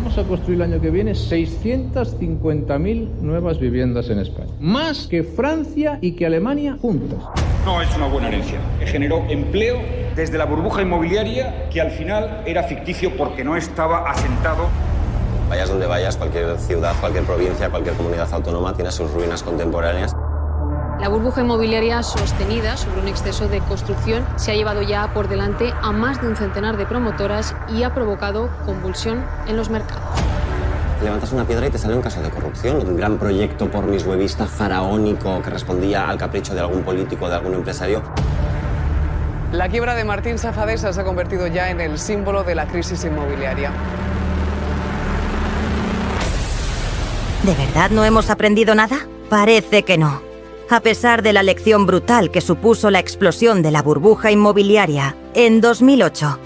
Vamos a construir el año que viene 650.000 nuevas viviendas en España. Más que Francia y que Alemania juntas. No es una buena herencia. Generó empleo desde la burbuja inmobiliaria que al final era ficticio porque no estaba asentado. Vayas donde vayas, cualquier ciudad, cualquier provincia, cualquier comunidad autónoma tiene sus ruinas contemporáneas. La burbuja inmobiliaria sostenida sobre un exceso de construcción se ha llevado ya por delante a más de un centenar de promotoras y ha provocado convulsión en los mercados. Levantas una piedra y te sale un caso de corrupción. Un gran proyecto por mis webista faraónico que respondía al capricho de algún político, de algún empresario. La quiebra de Martín Safadesa se ha convertido ya en el símbolo de la crisis inmobiliaria. ¿De verdad no hemos aprendido nada? Parece que no. A pesar de la lección brutal que supuso la explosión de la burbuja inmobiliaria en 2008,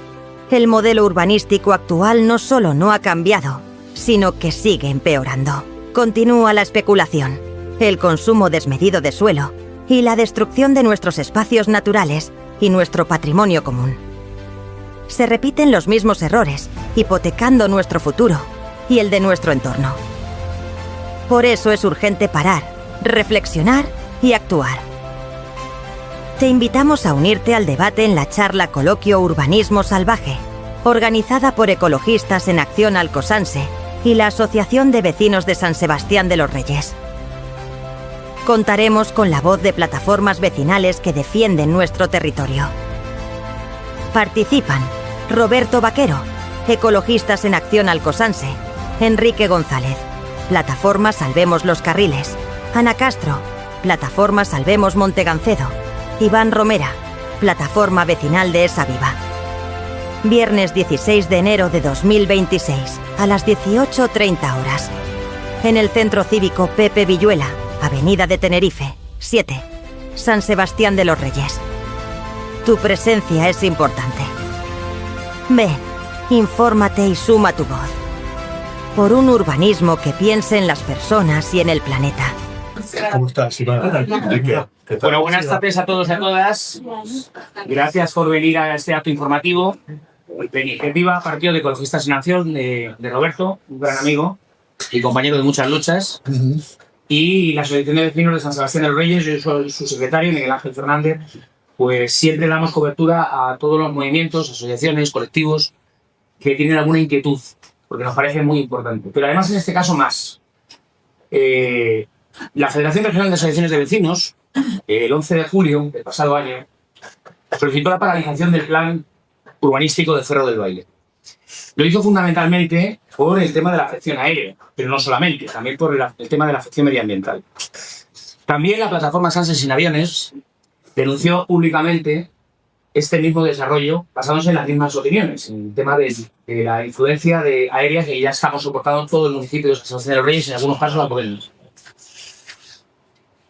el modelo urbanístico actual no solo no ha cambiado, sino que sigue empeorando. Continúa la especulación, el consumo desmedido de suelo y la destrucción de nuestros espacios naturales y nuestro patrimonio común. Se repiten los mismos errores, hipotecando nuestro futuro y el de nuestro entorno. Por eso es urgente parar, reflexionar y actuar. Te invitamos a unirte al debate en la charla coloquio Urbanismo Salvaje, organizada por Ecologistas en Acción Alcosanse y la Asociación de Vecinos de San Sebastián de los Reyes. Contaremos con la voz de plataformas vecinales que defienden nuestro territorio. Participan Roberto Vaquero, Ecologistas en Acción Alcosanse, Enrique González, Plataforma Salvemos los Carriles, Ana Castro, Plataforma Salvemos Montegancedo, Iván Romera, Plataforma Vecinal de Esa Viva. Viernes 16 de enero de 2026, a las 18:30 horas. En el Centro Cívico Pepe Villuela, Avenida de Tenerife, 7, San Sebastián de los Reyes. Tu presencia es importante. Ven, infórmate y suma tu voz. Por un urbanismo que piense en las personas y en el planeta. ¿Cómo estás, Iván? Bueno, buenas tardes a todos y a todas. Gracias por venir a este acto informativo de iniciativa Partido de Ecologistas en Acción de Roberto, un gran amigo y compañero de muchas luchas. Y la Asociación de Vecinos de San Sebastián de los Reyes, yo soy su secretario, Miguel Ángel Fernández, pues siempre damos cobertura a todos los movimientos, asociaciones, colectivos que tienen alguna inquietud, porque nos parece muy importante. Pero además en este caso más. La Federación Regional de Asociaciones de Vecinos, el 11 de julio del pasado año, solicitó la paralización del plan urbanístico de Cerro del Baile. Lo hizo fundamentalmente por el tema de la afección aérea, pero no solamente, también por el tema de la afección medioambiental. También la plataforma Sanse Sin Aviones denunció públicamente este mismo desarrollo basándose en las mismas opiniones, en el tema de la influencia aérea que ya estamos soportando todo el municipio de San Sebastián de los Reyes, en algunos casos la podemos.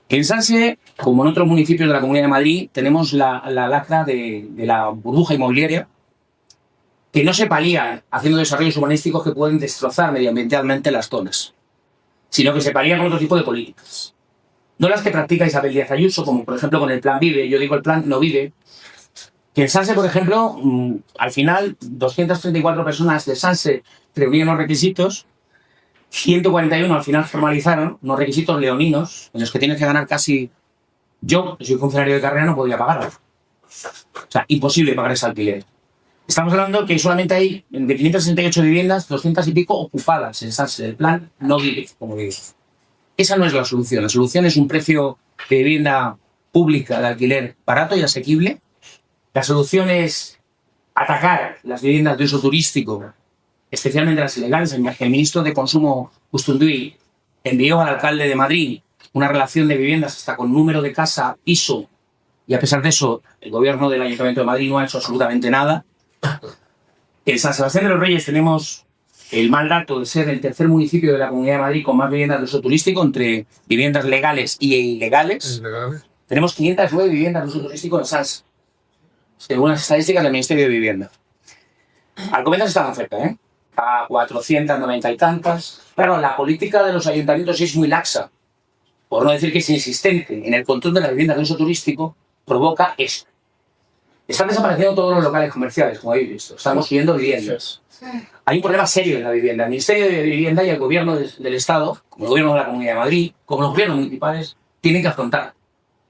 En Sanse, como en otros municipios de la Comunidad de Madrid, tenemos la lacra de la burbuja inmobiliaria que no se palía haciendo desarrollos urbanísticos que pueden destrozar medioambientalmente las zonas, sino que se palía con otro tipo de políticas. No las que practica Isabel Díaz Ayuso, como por ejemplo con el Plan Vive, yo digo el Plan No Vive, que en Sanse, por ejemplo, al final 234 personas de Sanse reunían los requisitos, 141 al final formalizaron unos requisitos leoninos en los que tienes que ganar casi... Yo, que soy funcionario de carrera, no podía pagarlo. O sea, imposible pagar ese alquiler. Estamos hablando que solamente hay de 568 viviendas, 200 y pico ocupadas en Sanse, el plan No Vive, como digo. Esa no es la solución. La solución es un precio de vivienda pública de alquiler barato y asequible. La solución es atacar las viviendas de uso turístico, especialmente las ilegales. El ministro de Consumo, Bustunduy, envió al alcalde de Madrid una relación de viviendas hasta con número de casa, piso, y a pesar de eso, el gobierno del Ayuntamiento de Madrid no ha hecho absolutamente nada. En San Sebastián de los Reyes tenemos el mal dato de ser el tercer municipio de la Comunidad de Madrid con más viviendas de uso turístico, entre viviendas legales y ilegales. Tenemos 509 viviendas de uso turístico en Sanse, según las estadísticas del Ministerio de Vivienda. Alcobendas está más cerca, ¿eh? A 490 y tantas. Claro, la política de los ayuntamientos es muy laxa, por no decir que es insistente en el control de las viviendas de uso turístico, provoca esto. Están desapareciendo todos los locales comerciales, como habéis visto. Están construyendo viviendas. Hay un problema serio en la vivienda. El Ministerio de Vivienda y el Gobierno del Estado, como el Gobierno de la Comunidad de Madrid, como los gobiernos municipales, tienen que afrontar.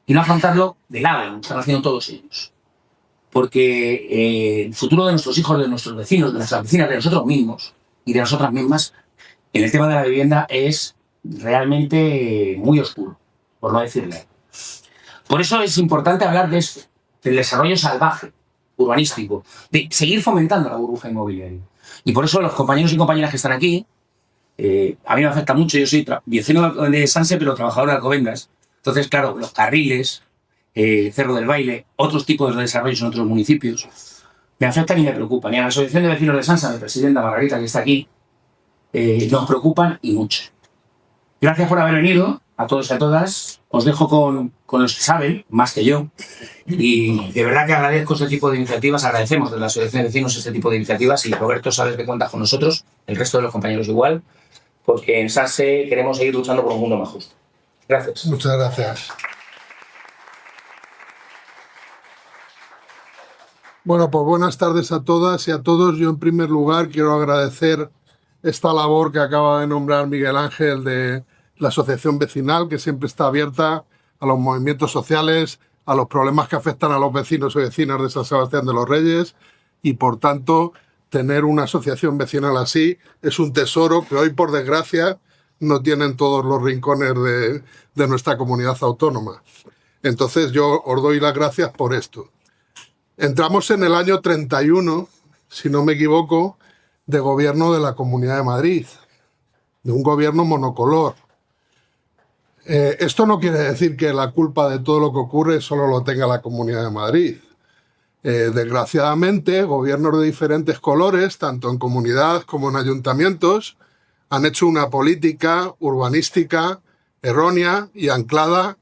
Y no afrontarlo de lado, como están haciendo todos ellos. Porque el futuro de nuestros hijos, de nuestros vecinos, de nuestras vecinas, de nosotros mismos y de nosotras mismas, en el tema de la vivienda es realmente muy oscuro, por no decirle. Por eso es importante hablar de esto, del desarrollo salvaje, urbanístico, de seguir fomentando la burbuja inmobiliaria. Y por eso los compañeros y compañeras que están aquí, a mí me afecta mucho, yo soy vecino de Sanse, pero trabajador de Alcobendas. Entonces, claro, los carriles, Cerro del Baile, otros tipos de desarrollos en otros municipios, me afectan y me preocupan. Y a la Asociación de Vecinos de Sanse, mi presidenta Margarita, que está aquí, nos preocupan y mucho. Gracias por haber venido, a todos y a todas. Os dejo con los que saben, más que yo. Y de verdad que agradezco este tipo de iniciativas, agradecemos de la Asociación de Vecinos este tipo de iniciativas. Y Roberto, sabes que cuentas con nosotros, el resto de los compañeros igual, porque en Sanse queremos seguir luchando por un mundo más justo. Gracias. Muchas gracias. Bueno, pues buenas tardes a todas y a todos. Yo en primer lugar quiero agradecer esta labor que acaba de nombrar Miguel Ángel de la asociación vecinal, que siempre está abierta a los movimientos sociales, a los problemas que afectan a los vecinos y vecinas de San Sebastián de los Reyes, y por tanto tener una asociación vecinal así es un tesoro que hoy, por desgracia, no tienen todos los rincones de nuestra comunidad autónoma. Entonces yo os doy las gracias por esto. Entramos en el año 31, si no me equivoco, de gobierno de la Comunidad de Madrid, de un gobierno monocolor. Esto no quiere decir que la culpa de todo lo que ocurre solo lo tenga la Comunidad de Madrid. Desgraciadamente, gobiernos de diferentes colores, tanto en comunidad como en ayuntamientos, han hecho una política urbanística errónea y anclada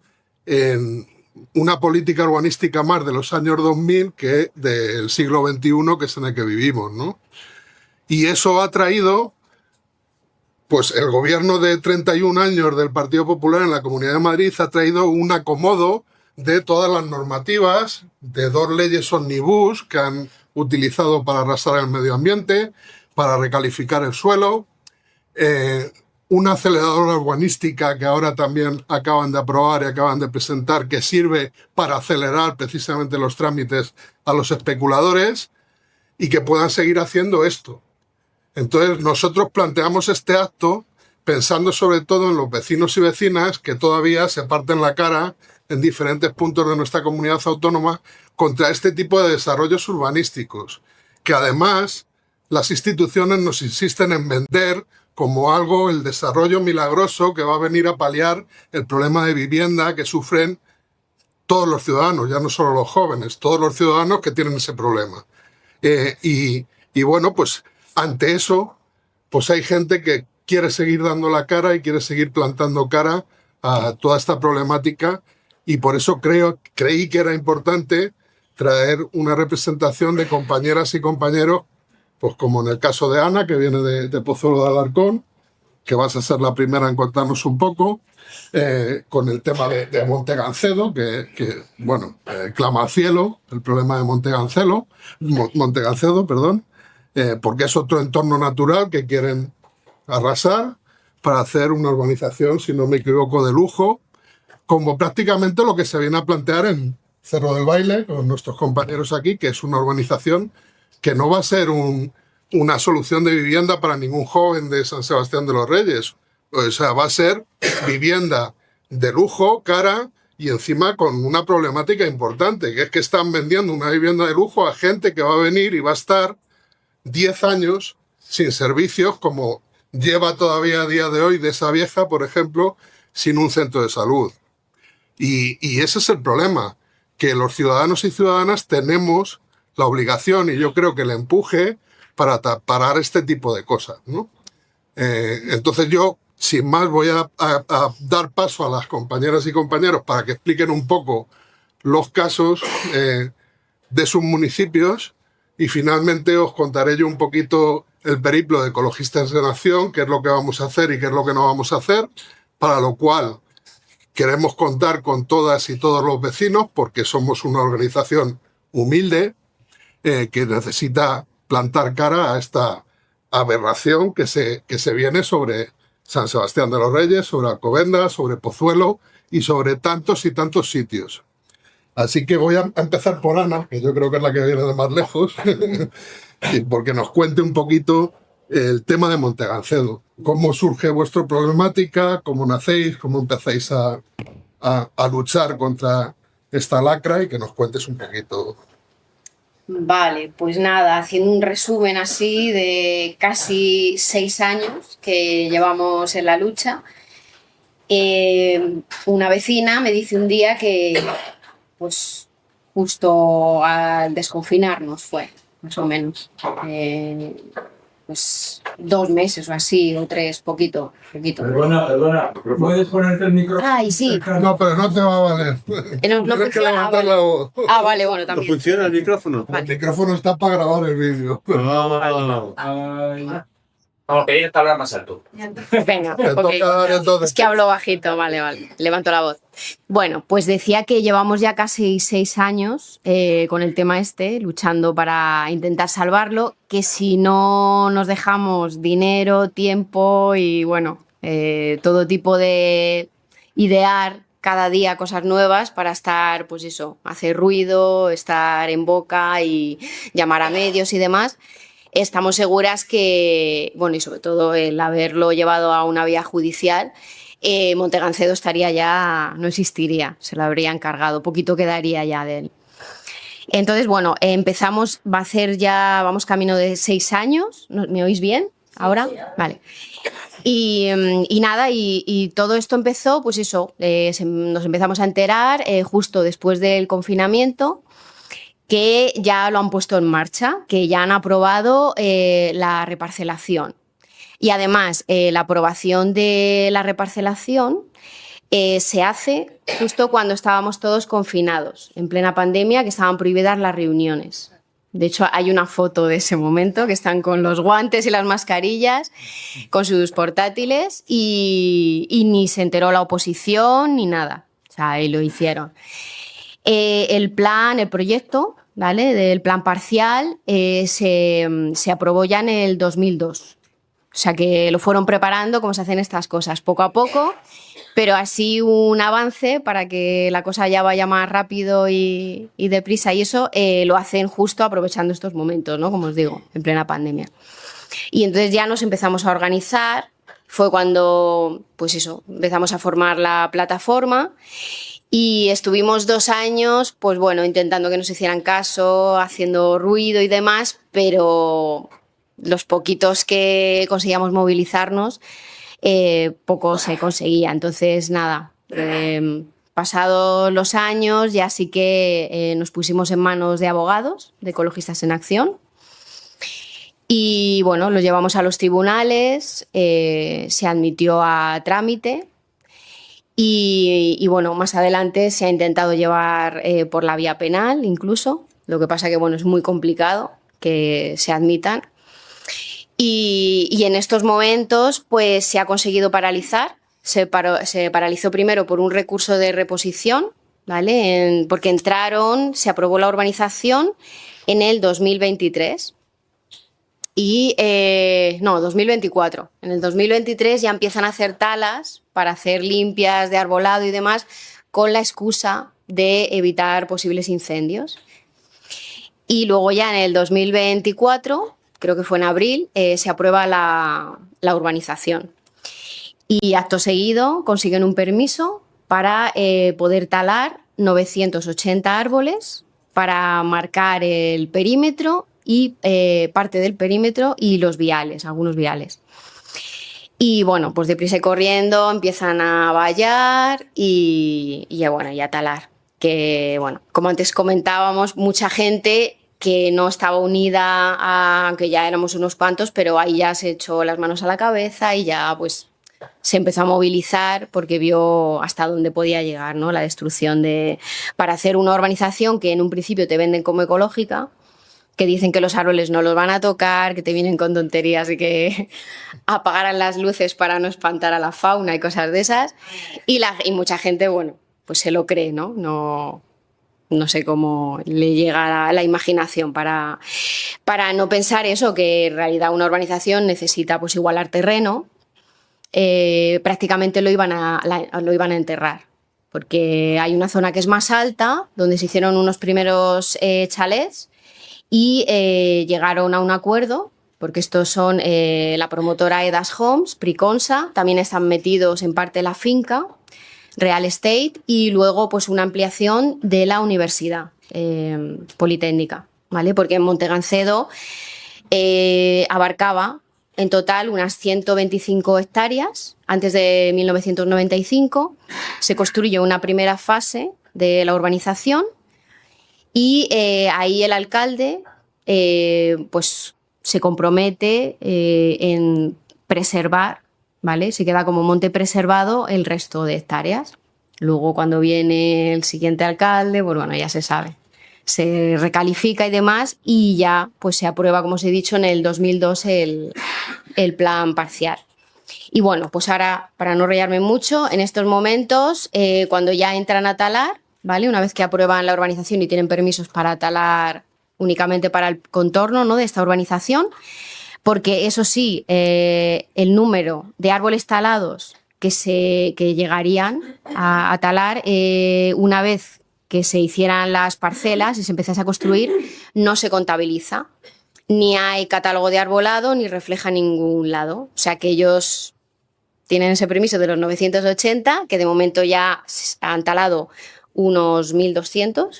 en una política urbanística más de los años 2000 que del siglo XXI, que es en el que vivimos, ¿no? Y eso ha traído, pues el gobierno de 31 años del Partido Popular en la Comunidad de Madrid ha traído un acomodo de todas las normativas, de 2 leyes omnibus que han utilizado para arrasar el medio ambiente, para recalificar el suelo, una aceleradora urbanística que ahora también acaban de aprobar y acaban de presentar, que sirve para acelerar precisamente los trámites a los especuladores y que puedan seguir haciendo esto. Entonces nosotros planteamos este acto pensando sobre todo en los vecinos y vecinas que todavía se parten la cara en diferentes puntos de nuestra comunidad autónoma contra este tipo de desarrollos urbanísticos, que además las instituciones nos insisten en vender como algo, el desarrollo milagroso que va a venir a paliar el problema de vivienda que sufren todos los ciudadanos, ya no solo los jóvenes, todos los ciudadanos que tienen ese problema. Y bueno, pues ante eso, pues hay gente que quiere seguir dando la cara y quiere seguir plantando cara a toda esta problemática, y por eso creí que era importante traer una representación de compañeras y compañeros, pues como en el caso de Ana, que viene de Pozuelo de Alarcón, que vas a ser la primera en contarnos un poco, con el tema de Montegancedo, que bueno, clama al cielo el problema de Montegancedo, porque es otro entorno natural que quieren arrasar para hacer una urbanización, si no me equivoco, de lujo, como prácticamente lo que se viene a plantear en Cerro del Baile, con nuestros compañeros aquí, que es una urbanización que no va a ser una solución de vivienda para ningún joven de San Sebastián de los Reyes. O sea, va a ser vivienda de lujo, cara, y encima con una problemática importante, que es que están vendiendo una vivienda de lujo a gente que va a venir y va a estar 10 años sin servicios, como lleva todavía a día de hoy de esa vieja, por ejemplo, sin un centro de salud. Y ese es el problema, que los ciudadanos y ciudadanas tenemos la obligación, y yo creo que el empuje, para parar este tipo de cosas, ¿no? Entonces yo, sin más, voy a dar paso a las compañeras y compañeros para que expliquen un poco los casos de sus municipios, y finalmente os contaré yo un poquito el periplo de Ecologistas de Nación, qué es lo que vamos a hacer y qué es lo que no vamos a hacer, para lo cual queremos contar con todas y todos los vecinos, porque somos una organización humilde que necesita plantar cara a esta aberración que se viene sobre San Sebastián de los Reyes, sobre Alcobendas, sobre Pozuelo y sobre tantos y tantos sitios. Así que voy a empezar por Ana, que yo creo que es la que viene de más lejos, porque nos cuente un poquito el tema de Montegancedo. ¿Cómo surge vuestra problemática? ¿Cómo nacéis? ¿Cómo empezáis a luchar contra esta lacra? Y que nos cuentes un poquito. Vale, pues nada, haciendo un resumen así de casi 6 años que llevamos en la lucha, una vecina me dice un día que, pues, justo al desconfinarnos fue, más o menos, pues 2 meses o así, o 3, poquito. Perdona, ¿puedes ponerte el micrófono? Ay, sí. No, pero no te va a valer. No Tienes que funciona, levantar la voz. Ah, vale, bueno, también. ¿No funciona el micrófono? El micrófono está para grabar el vídeo. Vamos, quería hablar más alto. Venga, Te ok. toca dar entonces. Es que hablo bajito, vale, levanto la voz. Bueno, pues decía que llevamos ya casi 6 años con el tema este, luchando para intentar salvarlo, que si no nos dejamos dinero, tiempo y bueno, todo tipo de idear cada día cosas nuevas para estar, pues eso, hacer ruido, estar en boca y llamar a medios y demás. Estamos seguras que, bueno, y sobre todo el haberlo llevado a una vía judicial, Montegancedo no existiría, se lo habrían cargado, poquito quedaría ya de él. Entonces, bueno, vamos camino de 6 años, ¿me oís bien ahora? Vale. Y nada, y todo esto empezó, pues eso, nos empezamos a enterar justo después del confinamiento, que ya lo han puesto en marcha, que ya han aprobado la reparcelación. Y además, la aprobación de la reparcelación se hace justo cuando estábamos todos confinados, en plena pandemia, que estaban prohibidas las reuniones. De hecho, hay una foto de ese momento, que están con los guantes y las mascarillas, con sus portátiles, y ni se enteró la oposición ni nada. O sea, ahí lo hicieron. El proyecto, ¿vale?, del plan parcial se aprobó ya en el 2002. O sea que lo fueron preparando como se hacen estas cosas, poco a poco, pero así un avance para que la cosa ya vaya más rápido y deprisa, y eso lo hacen justo aprovechando estos momentos, ¿no?, como os digo, en plena pandemia. Y entonces ya nos empezamos a organizar, fue cuando, pues eso, empezamos a formar la plataforma. Y estuvimos 2 años, pues bueno, intentando que nos hicieran caso, haciendo ruido y demás, pero los poquitos que conseguíamos movilizarnos, poco se conseguía. Entonces, nada, pasados los años ya sí que nos pusimos en manos de abogados, de Ecologistas en Acción. Y bueno, los llevamos a los tribunales, se admitió a trámite. Y bueno, más adelante se ha intentado llevar por la vía penal incluso, lo que pasa que bueno, es muy complicado que se admitan. Y en estos momentos pues se ha conseguido paralizar, se paralizó primero por un recurso de reposición, ¿vale? Porque se aprobó la urbanización en el 2023. 2024. En el 2023 ya empiezan a hacer talas para hacer limpias de arbolado y demás con la excusa de evitar posibles incendios. Y luego ya en el 2024, creo que fue en abril, se aprueba la urbanización. Y acto seguido consiguen un permiso para poder talar 980 árboles para marcar el perímetro y parte del perímetro y los viales, algunos viales. Y bueno, pues deprisa y corriendo empiezan a vallar y a talar. Que bueno, como antes comentábamos, mucha gente que no estaba unida, aunque ya éramos unos cuantos, pero ahí ya se echó las manos a la cabeza y ya pues se empezó a movilizar porque vio hasta dónde podía llegar, ¿no?, la destrucción para hacer una urbanización que en un principio te venden como ecológica, que dicen que los árboles no los van a tocar, que te vienen con tonterías y que apagaran las luces para no espantar a la fauna y cosas de esas. Y mucha gente, bueno, pues se lo cree, ¿no? No no sé cómo le llega la imaginación para no pensar eso, que en realidad una urbanización necesita pues igualar terreno. Prácticamente lo iban a enterrar, porque hay una zona que es más alta, donde se hicieron unos primeros chalets y llegaron a un acuerdo, porque estos son la promotora Edas Homes, Priconsa, también están metidos en parte la finca, Real Estate, y luego pues una ampliación de la Universidad Politécnica, ¿vale? Porque en Montegancedo abarcaba en total unas 125 hectáreas. Antes de 1995 se construyó una primera fase de la urbanización y ahí el alcalde pues se compromete en preservar, ¿vale? Se queda como monte preservado el resto de hectáreas. Luego, cuando viene el siguiente alcalde, pues bueno, ya se sabe. Se recalifica y demás y ya pues se aprueba, como os he dicho, en el 2002 el plan parcial. Y bueno, pues ahora, para no rayarme mucho, en estos momentos, cuando ya entran a talar, ¿vale? Una vez que aprueban la urbanización y tienen permisos para talar únicamente para el contorno, ¿no?, de esta urbanización, porque eso sí, el número de árboles talados que llegarían a talar una vez que se hicieran las parcelas y se empezase a construir, no se contabiliza. Ni hay catálogo de arbolado, ni refleja ningún lado. O sea que ellos tienen ese permiso de los 980, que de momento ya han talado unos 1.200.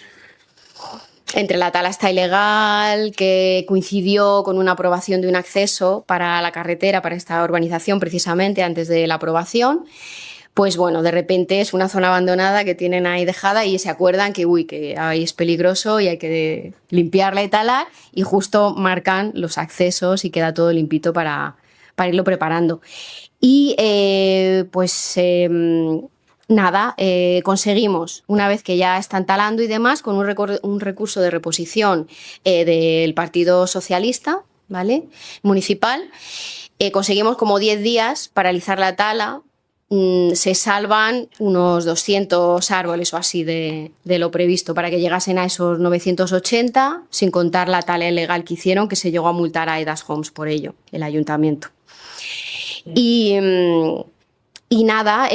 Entre la tala está ilegal, que coincidió con una aprobación de un acceso para la carretera, para esta urbanización, precisamente antes de la aprobación. Pues bueno, de repente es una zona abandonada que tienen ahí dejada y se acuerdan que, que ahí es peligroso y hay que limpiarla y talar, y justo marcan los accesos y queda todo limpito para irlo preparando. Y conseguimos, una vez que ya están talando y demás, con un recurso de reposición del Partido Socialista, ¿vale?, municipal, conseguimos como 10 días paralizar la tala. Se salvan unos 200 árboles o así de lo previsto para que llegasen a esos 980, sin contar la tala ilegal que hicieron, que se llegó a multar a Edas Homes por ello, el ayuntamiento. Y nada,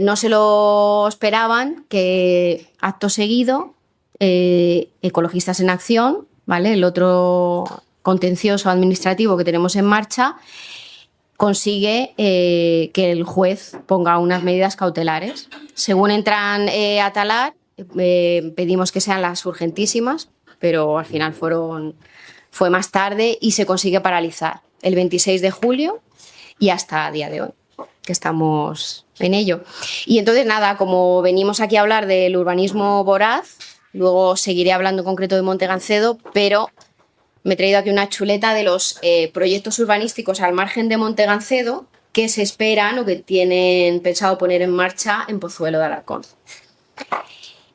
no se lo esperaban, que acto seguido, Ecologistas en Acción, ¿vale?, el otro contencioso administrativo que tenemos en marcha, consigue que el juez ponga unas medidas cautelares. Según entran a talar, pedimos que sean las urgentísimas, pero al final fue más tarde y se consigue paralizar el 26 de julio y hasta el día de hoy, que estamos en ello. Y entonces, nada, como venimos aquí a hablar del urbanismo voraz, luego seguiré hablando en concreto de Montegancedo, pero me he traído aquí una chuleta de los proyectos urbanísticos al margen de Montegancedo que se esperan o que tienen pensado poner en marcha en Pozuelo de Alarcón.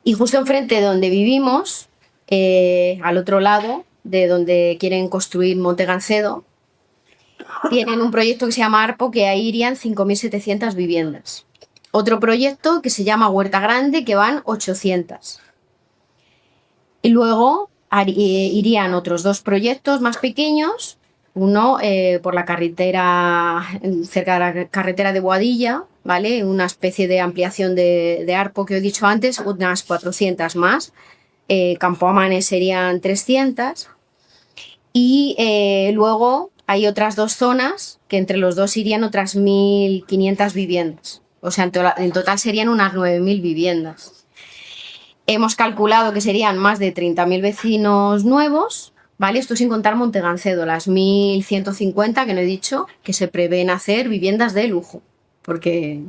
Y justo enfrente de donde vivimos, al otro lado de donde quieren construir Montegancedo, tienen un proyecto que se llama ARPO, que ahí irían 5.700 viviendas. Otro proyecto que se llama Huerta Grande, que van 800. Y luego irían otros 2 proyectos más pequeños, uno por la carretera, cerca de la carretera de Boadilla, ¿vale?, una especie de ampliación de ARPO que he dicho antes, unas 400 más, Campo Amanes serían 300, y luego hay otras 2 zonas que entre los dos irían otras 1.500 viviendas, o sea, en total serían unas 9.000 viviendas. Hemos calculado que serían más de 30.000 vecinos nuevos, ¿vale? Esto sin contar Montegancedo, las 1.150 que no he dicho, que se prevén hacer viviendas de lujo, porque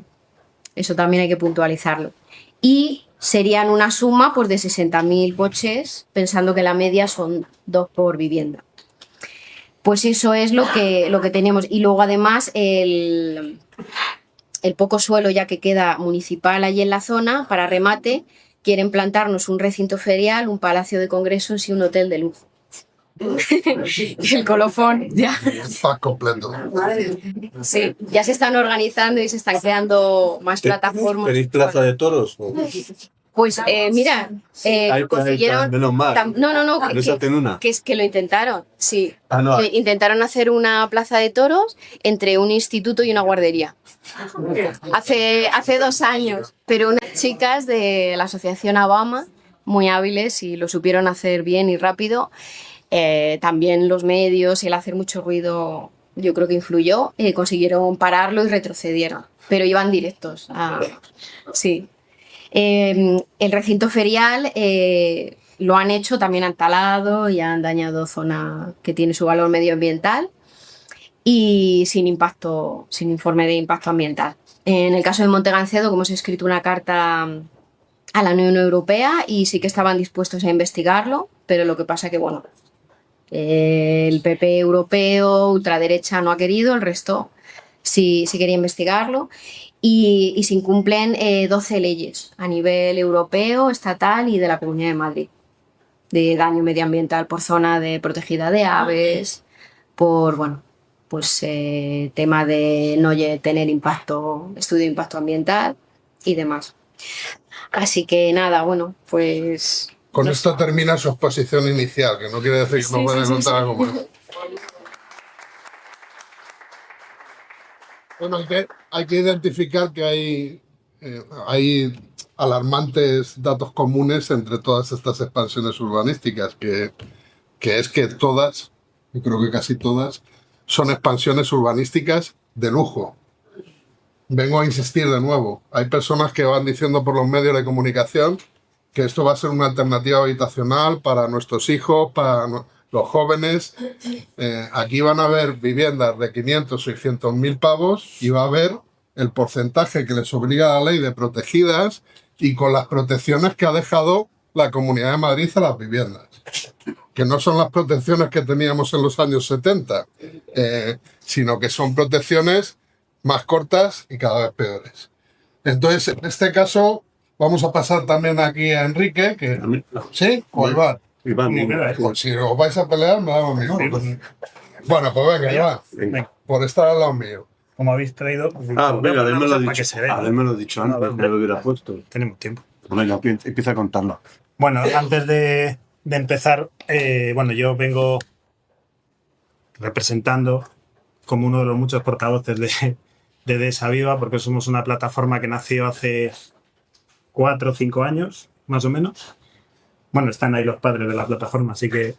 eso también hay que puntualizarlo. Y serían una suma pues, de 60.000 coches, pensando que la media son 2 por vivienda. Pues eso es lo que tenemos. Y luego además el poco suelo ya que queda municipal allí en la zona, para remate, quieren plantarnos un recinto ferial, un palacio de congresos y un hotel de lujo. El colofón, ya. Está completo. Sí, ya se están organizando y se están creando más plataformas. ¿Tenéis plaza de toros? Pues mira, consiguieron... menos mal. No, que es que lo intentaron, sí. Intentaron hacer una plaza de toros entre un instituto y una guardería. Hace 2 años. Pero unas chicas de la asociación Abama, muy hábiles y lo supieron hacer bien y rápido. También los medios y el hacer mucho ruido, yo creo que influyó. Consiguieron pararlo y retrocedieron. Pero iban directos. Sí. El recinto ferial lo han hecho, también han talado y han dañado zona que tiene su valor medioambiental y sin informe de impacto ambiental. En el caso de Montegancedo, como hemos escrito una carta a la Unión Europea y sí que estaban dispuestos a investigarlo, pero lo que pasa que, bueno, el PP europeo, ultraderecha no ha querido, el resto sí quería investigarlo. Y se incumplen 12 leyes a nivel europeo, estatal y de la Comunidad de Madrid de daño medioambiental por zona de protegida de aves, por tema de no tener estudio de impacto ambiental y demás. Así que nada, bueno, pues... Con esto termina su exposición inicial, que no quiere decir que no pueda contar algo más. Bueno, hay que identificar que hay alarmantes datos comunes entre todas estas expansiones urbanísticas, que es que todas, yo creo que casi todas, son expansiones urbanísticas de lujo. Vengo a insistir de nuevo. Hay personas que van diciendo por los medios de comunicación que esto va a ser una alternativa habitacional para nuestros hijos, para los jóvenes. Aquí van a haber viviendas de 500, 600 mil pavos y va a haber el porcentaje que les obliga la ley de protegidas y con las protecciones que ha dejado la Comunidad de Madrid a las viviendas, que no son las protecciones que teníamos en los años 70, sino que son protecciones más cortas y cada vez peores. Entonces, en este caso, vamos a pasar también aquí a Enrique, que... ¿Sí? ¿O Iván? Pues si os vais a pelear, me da lo mismo. Bueno, pues venga, Iván, por estar al lado mío. Como habéis traído... venga, me lo he dicho antes, me lo hubiera puesto. Tenemos tiempo. Venga, empieza a contarlo. Bueno, antes de empezar, yo vengo representando como uno de los muchos portavoces de Dehesa Viva, porque somos una plataforma que nació hace 4 o 5 años, más o menos. Bueno, están ahí los padres de la plataforma, así que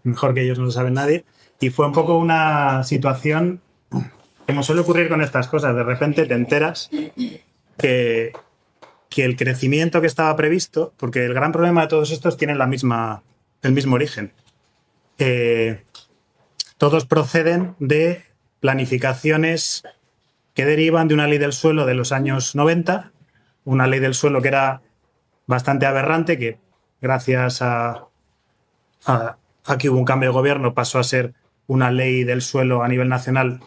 mejor que ellos no lo sabe nadie. Y fue un poco una situación, como suele ocurrir con estas cosas, de repente te enteras que el crecimiento que estaba previsto, porque el gran problema de todos estos tienen el mismo origen. Todos proceden de planificaciones que derivan de una ley del suelo de los años 90, una ley del suelo que era bastante aberrante, que gracias a que hubo un cambio de gobierno pasó a ser una ley del suelo a nivel nacional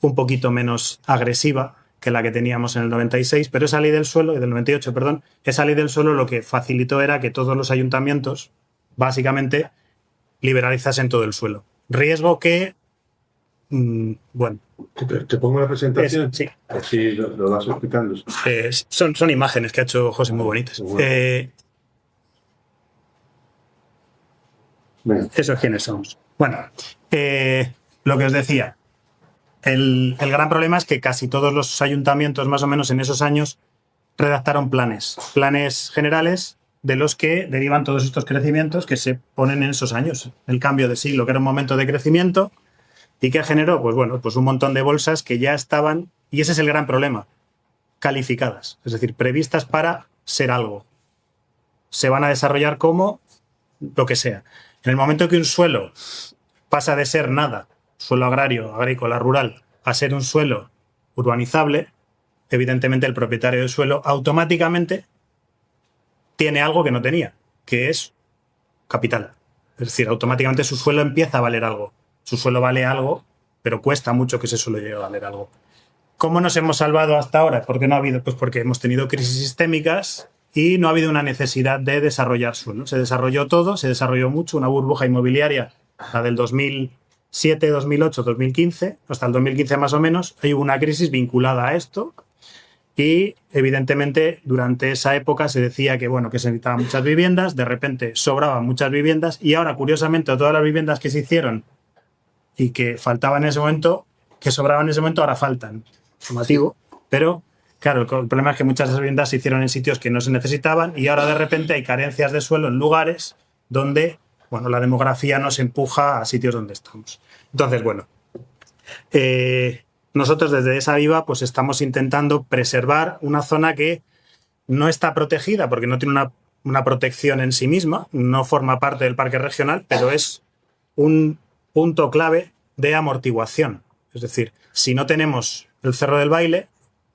un poquito menos agresiva que la que teníamos en el 96, pero esa ley del suelo, del 98, perdón, esa ley del suelo lo que facilitó era que todos los ayuntamientos básicamente liberalizasen todo el suelo. Riesgo que, ¿Te pongo la presentación? Sí. Así lo vas explicando. Son imágenes que ha hecho José muy bonitas. Esos quiénes somos. Bueno, lo que os decía, el gran problema es que casi todos los ayuntamientos, más o menos en esos años, redactaron planes generales de los que derivan todos estos crecimientos que se ponen en esos años. El cambio de siglo, que era un momento de crecimiento y que generó, pues un montón de bolsas que ya estaban, y ese es el gran problema, calificadas, es decir, previstas para ser algo. Se van a desarrollar como lo que sea. En el momento que un suelo pasa de ser nada, suelo agrario, agrícola, rural, a ser un suelo urbanizable, evidentemente el propietario del suelo automáticamente tiene algo que no tenía, que es capital. Es decir, automáticamente su suelo empieza a valer algo. Su suelo vale algo, pero cuesta mucho que ese suelo llegue a valer algo. ¿Cómo nos hemos salvado hasta ahora? ¿Por qué no ha habido? Pues porque hemos tenido crisis sistémicas y no ha habido una necesidad de desarrollar suelo. Se desarrolló todo, se desarrolló mucho, una burbuja inmobiliaria, la del 2007, 2008, 2015, hasta el 2015 más o menos, hay hubo una crisis vinculada a esto Y, evidentemente, durante esa época se decía que, bueno, que se necesitaban muchas viviendas, de repente sobraban muchas viviendas y ahora, curiosamente, todas las viviendas que se hicieron y que faltaban en ese momento, que sobraban en ese momento, ahora faltan. Llamativo, pero claro, el problema es que muchas de esas viviendas se hicieron en sitios que no se necesitaban y ahora de repente hay carencias de suelo en lugares donde, bueno, la demografía nos empuja a sitios donde estamos. Entonces, bueno, nosotros desde Esa Viva pues estamos intentando preservar una zona que no está protegida porque no tiene una protección en sí misma, no forma parte del parque regional, pero es un punto clave de amortiguación. Es decir, si no tenemos el Cerro del Baile,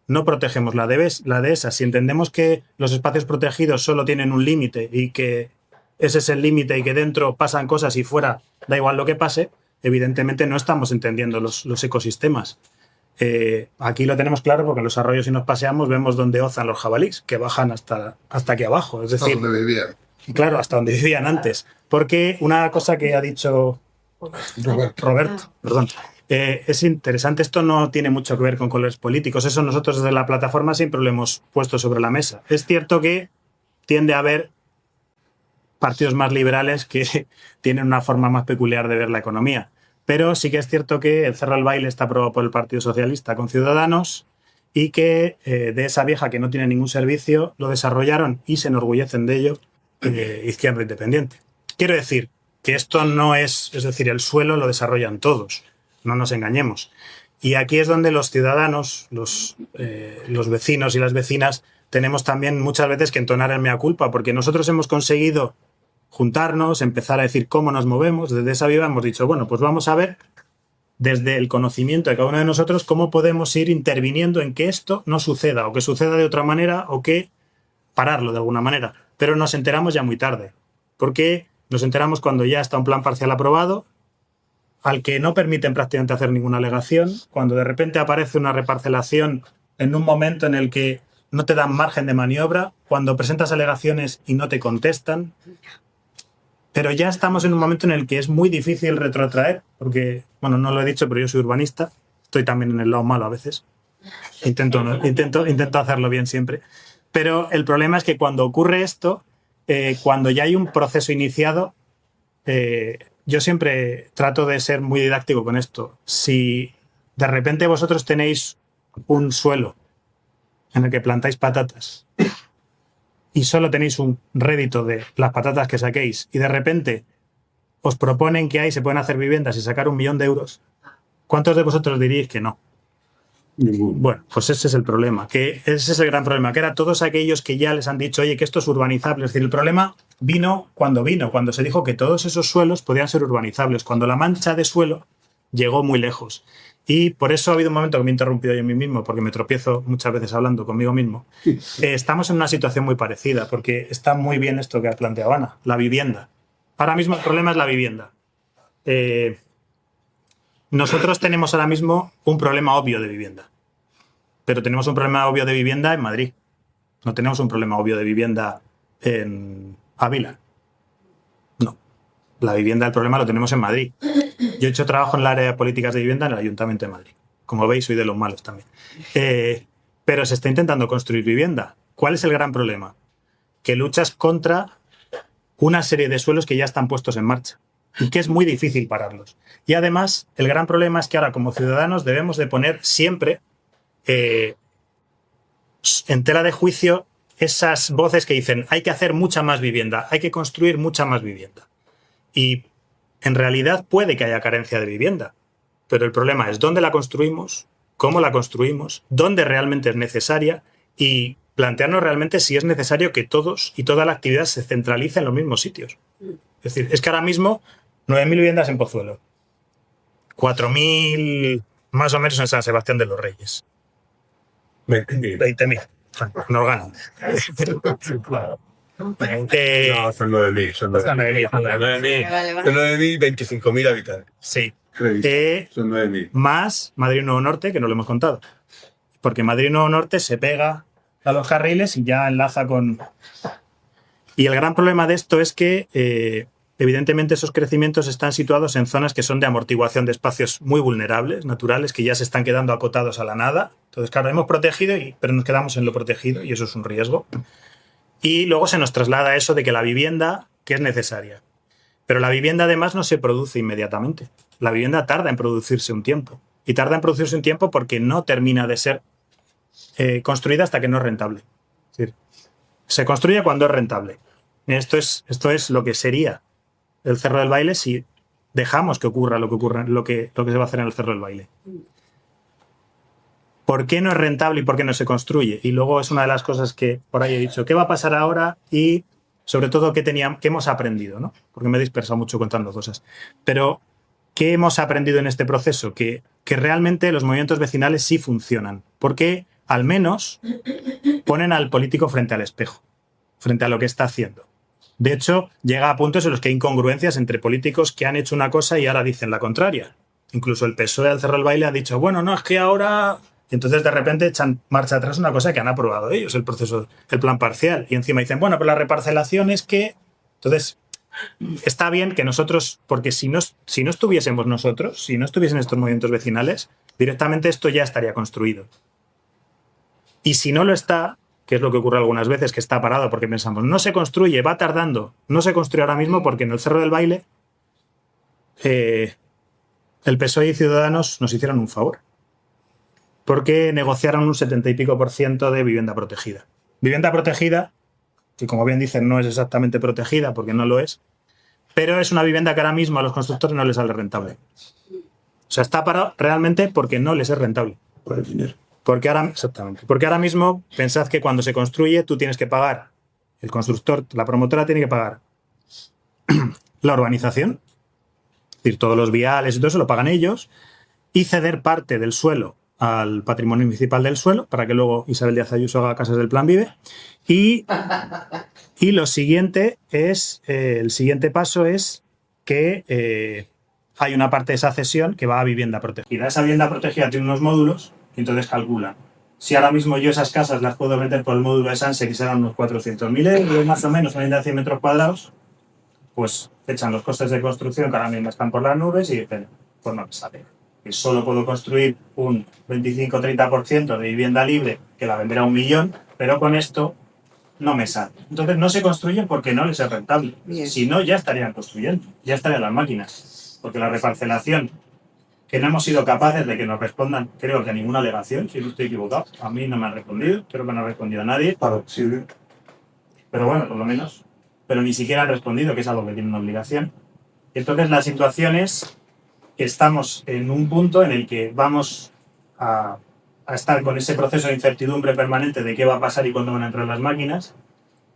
no protegemos la dehesa. Si entendemos que los espacios protegidos solo tienen un límite y que ese es el límite y que dentro pasan cosas y fuera da igual lo que pase, evidentemente no estamos entendiendo los ecosistemas. Aquí lo tenemos claro porque en los arroyos, si nos paseamos, vemos dónde ozan los jabalíes, que bajan hasta aquí abajo. Es decir, donde vivían. Claro, hasta donde vivían antes. Porque una cosa que ha dicho Roberto, perdón. Es interesante, esto no tiene mucho que ver con colores políticos, eso nosotros desde la plataforma siempre lo hemos puesto sobre la mesa. Es cierto que tiende a haber partidos más liberales que tienen una forma más peculiar de ver la economía, pero sí que es cierto que el Cerro del Baile está aprobado por el Partido Socialista con Ciudadanos y que de esa vieja que no tiene ningún servicio lo desarrollaron y se enorgullecen de ello Izquierda Independiente. Quiero decir que esto no es decir, el suelo lo desarrollan todos. No nos engañemos. Y aquí es donde los ciudadanos, los vecinos y las vecinas, tenemos también muchas veces que entonar el mea culpa, porque nosotros hemos conseguido juntarnos, empezar a decir cómo nos movemos. Desde Esa Viva hemos dicho, bueno, pues vamos a ver desde el conocimiento de cada uno de nosotros cómo podemos ir interviniendo en que esto no suceda, o que suceda de otra manera, o que pararlo de alguna manera. Pero nos enteramos ya muy tarde, porque nos enteramos cuando ya está un plan parcial aprobado, al que no permiten prácticamente hacer ninguna alegación, cuando de repente aparece una reparcelación en un momento en el que no te dan margen de maniobra, cuando presentas alegaciones y no te contestan. Pero ya estamos en un momento en el que es muy difícil retrotraer, porque, bueno, no lo he dicho, pero yo soy urbanista, estoy también en el lado malo a veces, intento hacerlo bien siempre, pero el problema es que cuando ocurre esto, cuando ya hay un proceso iniciado, yo siempre trato de ser muy didáctico con esto. Si de repente vosotros tenéis un suelo en el que plantáis patatas y solo tenéis un rédito de las patatas que saquéis y de repente os proponen que ahí se pueden hacer viviendas y sacar 1 millón de euros, ¿cuántos de vosotros diríais que no? Bueno, pues ese es el problema, que ese es el gran problema, que era todos aquellos que ya les han dicho, oye, que esto es urbanizable. Es decir, el problema vino, cuando se dijo que todos esos suelos podían ser urbanizables, cuando la mancha de suelo llegó muy lejos. Y por eso ha habido un momento que me he interrumpido yo a mí mismo, porque me tropiezo muchas veces hablando conmigo mismo. Estamos en una situación muy parecida, porque está muy bien esto que ha planteado Ana, la vivienda. Ahora mismo el problema es la vivienda. Nosotros tenemos ahora mismo un problema obvio de vivienda, pero tenemos un problema obvio de vivienda en Madrid. No tenemos un problema obvio de vivienda en Ávila. No. La vivienda, el problema lo tenemos en Madrid. Yo he hecho trabajo en el área de políticas de vivienda en el Ayuntamiento de Madrid. Como veis, soy de los malos también. Pero se está intentando construir vivienda. ¿Cuál es el gran problema? Que luchas contra una serie de suelos que ya están puestos en marcha y que es muy difícil pararlos. Y además, el gran problema es que ahora como ciudadanos debemos de poner siempre en tela de juicio esas voces que dicen hay que hacer mucha más vivienda, hay que construir mucha más vivienda. Y en realidad puede que haya carencia de vivienda, pero el problema es dónde la construimos, cómo la construimos, dónde realmente es necesaria y plantearnos realmente si es necesario que todos y toda la actividad se centralice en los mismos sitios. Es decir, es que ahora mismo 9.000 viviendas en Pozuelo, 4.000 más o menos en San Sebastián de los Reyes. 20.000. Nos ganan. No, son 9.000. Son 9.000, 25.000 habitantes. Sí. Son 9.000. Más Madrid Nuevo Norte, que no lo hemos contado. Porque Madrid Nuevo Norte se pega a los carriles y ya enlaza con... Y el gran problema de esto es que, evidentemente, esos crecimientos están situados en zonas que son de amortiguación de espacios muy vulnerables, naturales, que ya se están quedando acotados a la nada. Entonces, claro, hemos protegido, pero nos quedamos en lo protegido y eso es un riesgo. Y luego se nos traslada eso de que la vivienda, que es necesaria. Pero la vivienda además no se produce inmediatamente. La vivienda tarda en producirse un tiempo. Y tarda en producirse un tiempo porque no termina de ser construida hasta que no es rentable. Es decir, se construye cuando es rentable. Esto es lo que sería el Cerro del Baile si dejamos que ocurra lo que se va a hacer en el Cerro del Baile. ¿Por qué no es rentable y por qué no se construye? Y luego es una de las cosas que por ahí he dicho, ¿qué va a pasar ahora? Y sobre todo, ¿qué hemos aprendido? ¿No? Porque me he dispersado mucho contando cosas. Pero, ¿qué hemos aprendido en este proceso? Que realmente los movimientos vecinales sí funcionan. Porque al menos ponen al político frente al espejo, frente a lo que está haciendo. De hecho, llega a puntos en los que hay incongruencias entre políticos que han hecho una cosa y ahora dicen la contraria. Incluso el PSOE al Cerro del Baile ha dicho, bueno, no, es que ahora... Y entonces de repente echan marcha atrás una cosa que han aprobado ellos, el plan parcial. Y encima dicen, bueno, pero la reparcelación es que... Entonces, está bien que nosotros, porque si no estuviésemos nosotros, si no estuviesen estos movimientos vecinales, directamente esto ya estaría construido. Y si no lo está, que es lo que ocurre algunas veces, que está parado porque pensamos, no se construye, va tardando, no se construye ahora mismo porque en el Cerro del Baile el PSOE y Ciudadanos nos hicieron un favor. Porque negociaron un 70 y pico % de vivienda protegida. Vivienda protegida, que como bien dicen no es exactamente protegida porque no lo es, pero es una vivienda que ahora mismo a los constructores no les sale rentable. O sea, está parado realmente porque no les es rentable. Por el dinero. Porque ahora mismo pensad que cuando se construye tú tienes que pagar, el constructor, la promotora tiene que pagar la urbanización, es decir, todos los viales y todo eso lo pagan ellos, y ceder parte del suelo al patrimonio municipal del suelo, para que luego Isabel Díaz Ayuso haga casas del Plan Vive. Y lo siguiente es, el siguiente paso es que hay una parte de esa cesión que va a vivienda protegida. Esa vivienda protegida tiene unos módulos y entonces calculan. Si ahora mismo yo esas casas las puedo vender por el módulo de Sanse, que serán unos 400.000 euros, más o menos, una vivienda de 100 metros cuadrados, pues echan los costes de construcción, que ahora mismo están por las nubes, y dicen, pues no me sale. Que solo puedo construir un 25-30% de vivienda libre, que la venderá 1 millón, pero con esto no me sale. Entonces no se construyen porque no les es rentable. Bien. Si no, ya estarían construyendo, ya estarían las máquinas. Porque la reparcelación, que no hemos sido capaces de que nos respondan, creo que a ninguna alegación, si no estoy equivocado, a mí no me han respondido, creo que no ha respondido a nadie. Pero bueno, por lo menos. Pero ni siquiera han respondido, que es algo que tiene una obligación. Entonces la situación es que estamos en un punto en el que vamos a estar con ese proceso de incertidumbre permanente de qué va a pasar y cuándo van a entrar las máquinas,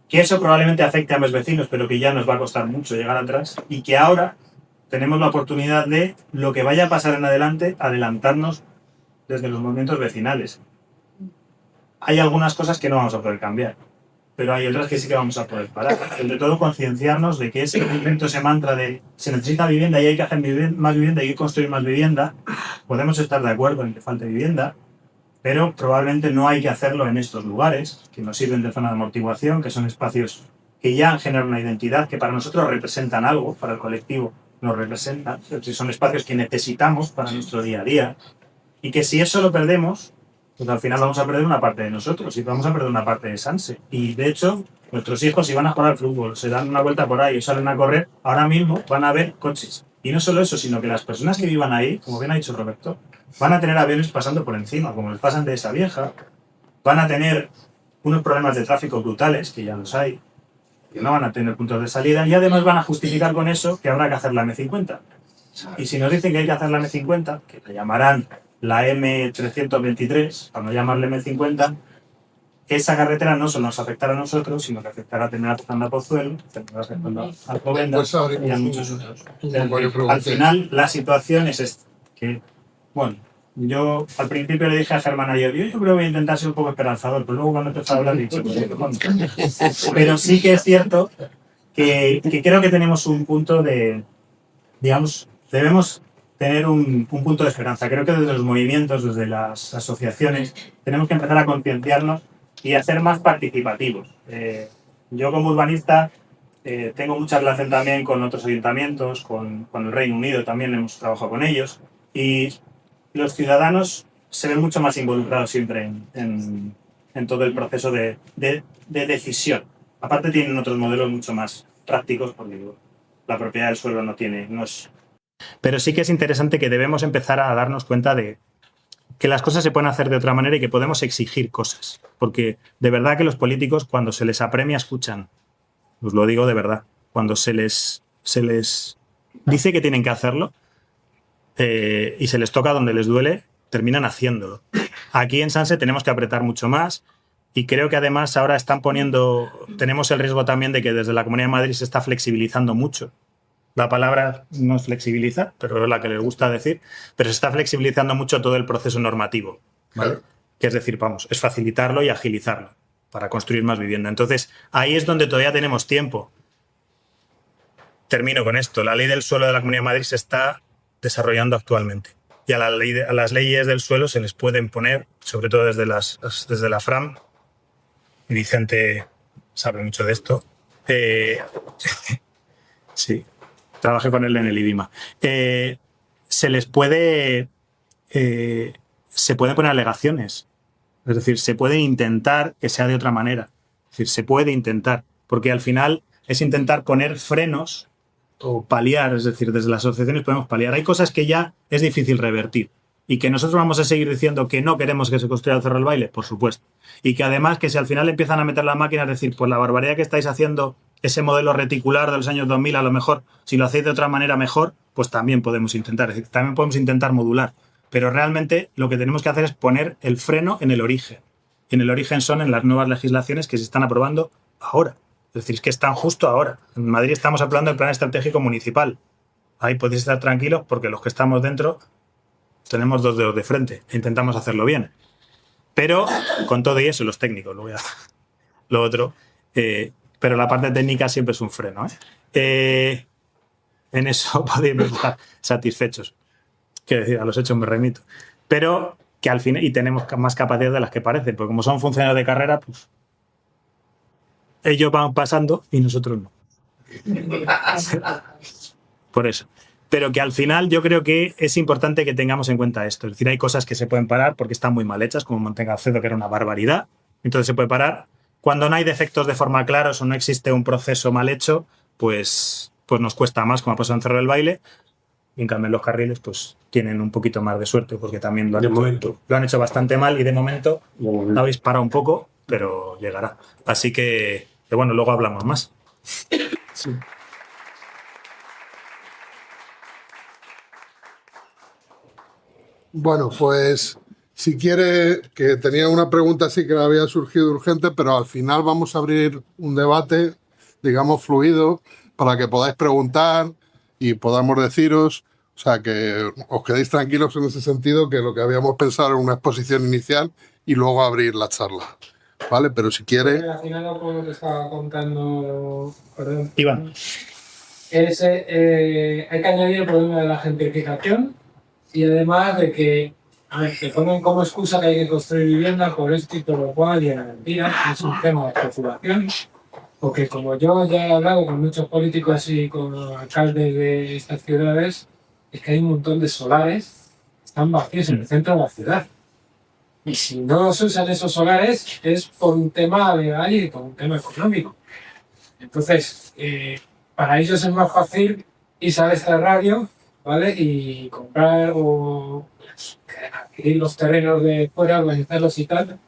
que eso probablemente afecte a mis vecinos, pero que ya nos va a costar mucho llegar atrás, y que ahora tenemos la oportunidad de, lo que vaya a pasar en adelante, adelantarnos desde los movimientos vecinales. Hay algunas cosas que no vamos a poder cambiar, pero hay otras que sí que vamos a poder parar. Sobre todo concienciarnos de que ese movimiento, ese mantra de se necesita vivienda y hay que hacer más vivienda y hay que construir más vivienda, podemos estar de acuerdo en que falte vivienda, pero probablemente no hay que hacerlo en estos lugares, que nos sirven de zona de amortiguación, que son espacios que ya generan una identidad, que para nosotros representan algo, para el colectivo nos representan, son espacios que necesitamos para nuestro día a día, y que si eso lo perdemos, pues al final vamos a perder una parte de nosotros y vamos a perder una parte de Sanse. Y de hecho, nuestros hijos, si van a jugar al fútbol, se dan una vuelta por ahí o salen a correr, ahora mismo van a ver coches. Y no solo eso, sino que las personas que vivan ahí, como bien ha dicho Roberto, van a tener aviones pasando por encima, como les pasan de esa vieja. Van a tener unos problemas de tráfico brutales, que ya los hay, que no van a tener puntos de salida, y además van a justificar con eso que habrá que hacer la M50. Y si nos dicen que hay que hacer la M50, que la llamarán la M323, para no llamarle M50, esa carretera no solo nos afectará a nosotros, sino que afectará a tener a Pozuelo, a Alcobendas y a muchos otros. Al final, la situación es esta, que, bueno, yo al principio le dije a Germán ayer, yo creo que voy a intentar ser un poco esperanzador, pero luego cuando empezó a hablar he dicho, pero sí que es cierto que creo que tenemos un punto de, digamos, debemos tener un punto de esperanza. Creo que desde los movimientos, desde las asociaciones, tenemos que empezar a concienciarnos y a ser más participativos. Yo como urbanista tengo mucha relación también con otros ayuntamientos, con el Reino Unido también hemos trabajado con ellos, y los ciudadanos se ven mucho más involucrados siempre en todo el proceso de decisión. Aparte tienen otros modelos mucho más prácticos porque la propiedad del suelo no es... Pero sí que es interesante que debemos empezar a darnos cuenta de que las cosas se pueden hacer de otra manera y que podemos exigir cosas. Porque de verdad que los políticos, cuando se les apremia, escuchan. Os lo digo de verdad. Cuando se les dice que tienen que hacerlo y se les toca donde les duele, terminan haciéndolo. Aquí en Sanse tenemos que apretar mucho más y creo que además ahora tenemos el riesgo también de que desde la Comunidad de Madrid se está flexibilizando mucho. La palabra no es flexibilizar, pero es la que les gusta decir, pero se está flexibilizando mucho todo el proceso normativo, ¿vale? Claro. Que es decir, es facilitarlo y agilizarlo para construir más vivienda. Entonces, ahí es donde todavía tenemos tiempo. Termino con esto. La ley del suelo de la Comunidad de Madrid se está desarrollando actualmente. Y a las leyes del suelo se les pueden poner, sobre todo desde la FRAM, y Vicente sabe mucho de esto. Sí, trabajé con él en el IDIMA. Se pueden poner alegaciones. Es decir, se puede intentar que sea de otra manera. Es decir, se puede intentar, porque al final es intentar poner frenos o paliar, es decir, desde las asociaciones podemos paliar. Hay cosas que ya es difícil revertir y que nosotros vamos a seguir diciendo que no queremos que se construya el Cerro del Baile, por supuesto. Y que además que si al final empiezan a meter la máquina, es decir, pues la barbaridad que estáis haciendo, ese modelo reticular de los años 2000, a lo mejor, si lo hacéis de otra manera mejor, pues también podemos intentar. Es decir, también podemos intentar modular. Pero realmente lo que tenemos que hacer es poner el freno en el origen. Y en el origen son en las nuevas legislaciones que se están aprobando ahora. Es decir, es que están justo ahora. En Madrid estamos aprobando el plan estratégico municipal. Ahí podéis estar tranquilos porque los que estamos dentro tenemos 2 dedos de frente e intentamos hacerlo bien. Pero con todo y eso, los técnicos, lo otro. Pero la parte técnica siempre es un freno. En eso podéis estar satisfechos. Quiero decir, a los hechos me remito. Pero que al final, y tenemos más capacidad de las que parecen, porque como son funcionarios de carrera, pues ellos van pasando y nosotros no. Por eso. Pero que al final yo creo que es importante que tengamos en cuenta esto. Es decir, hay cosas que se pueden parar porque están muy mal hechas, como Montegacedo, que era una barbaridad. Entonces se puede parar. Cuando no hay defectos de forma claros o no existe un proceso mal hecho, pues nos cuesta más, como ha pasado en Cerro del Baile. Y en cambio en los carriles pues tienen un poquito más de suerte porque también lo han hecho bastante mal y de momento habéis parado un poco, pero llegará. Así que bueno, luego hablamos más. Sí. Bueno, pues si quiere, que tenía una pregunta así que le había surgido urgente, pero al final vamos a abrir un debate, digamos, fluido, para que podáis preguntar y podamos deciros, o sea, que os quedéis tranquilos en ese sentido, que lo que habíamos pensado era una exposición inicial y luego abrir la charla, ¿vale? Pero si quiere... Al final lo que estaba contando, perdón, Iván, hay que añadir el problema de la gentrificación y además de que, a ver, te ponen como excusa que hay que construir vivienda por esto y todo lo cual, y en la mentira es un tema de especulación. Porque como yo ya he hablado con muchos políticos y con alcaldes de estas ciudades, es que hay un montón de solares que están vacíos en el centro de la ciudad. Y si no se usan esos solares es por un tema legal y por un tema económico. Entonces, para ellos es más fácil irse a este radio, ¿vale? Y comprar o adquirir los terrenos de fuera, organizarlos y tal.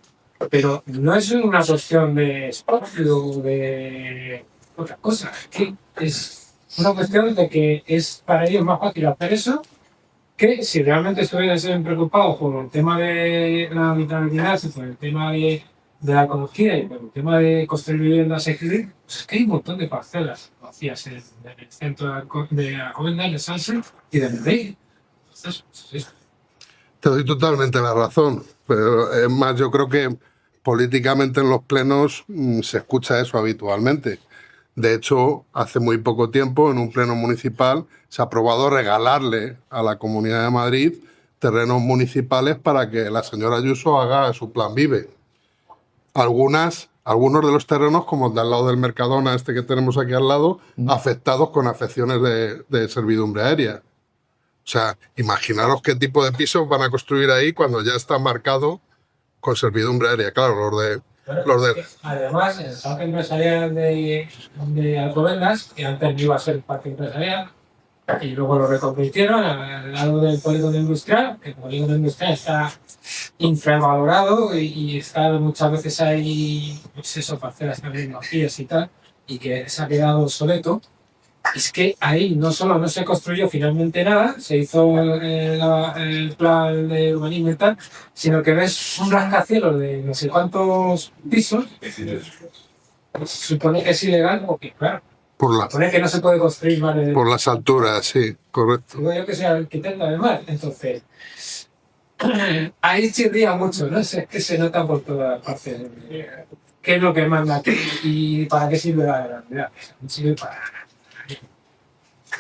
Pero no es una cuestión de espacio o de otra cosa. Es una cuestión de que es para ellos más fácil hacer eso que si realmente estuviesen preocupados por el tema de la habitabilidad, por el tema de la ecología y por el tema de construir viviendas equilibradas, pues es que hay un montón de parcelas vacías en el centro de Alcobendas, de Sanse y de Madrid. Te doy totalmente la razón, pero es más, yo creo que políticamente en los plenos se escucha eso habitualmente. De hecho, hace muy poco tiempo, en un pleno municipal, se ha aprobado regalarle a la Comunidad de Madrid terrenos municipales para que la señora Ayuso haga su plan Vive. Algunos de los terrenos, como el de al lado del Mercadona, este que tenemos aquí al lado, afectados con afecciones de servidumbre aérea. O sea, imaginaros qué tipo de pisos van a construir ahí cuando ya está marcado con servidumbre aérea. Claro, Además, el parque empresarial de Alcobendas, que antes no iba a ser parque empresarial, y luego lo reconvirtieron al lado del polígono industrial. El polígono industrial está infravalorado y está muchas veces hay, pues eso, parcelas también vacías y tal, y que se ha quedado obsoleto. Es que ahí no solo no se construyó finalmente nada, se hizo el plan de urbanismo y tal, sino que ves un rascacielos de no sé cuántos pisos. Se supone que es ilegal porque, claro, supone que no se puede construir más de... Por las alturas, sí, correcto. Digo yo que soy arquitecto además, entonces... Ahí chirría mucho, ¿no? Es que se nota por todas partes. ¿Qué es lo que manda aquí y para qué sirve la grandeza? Sirve para...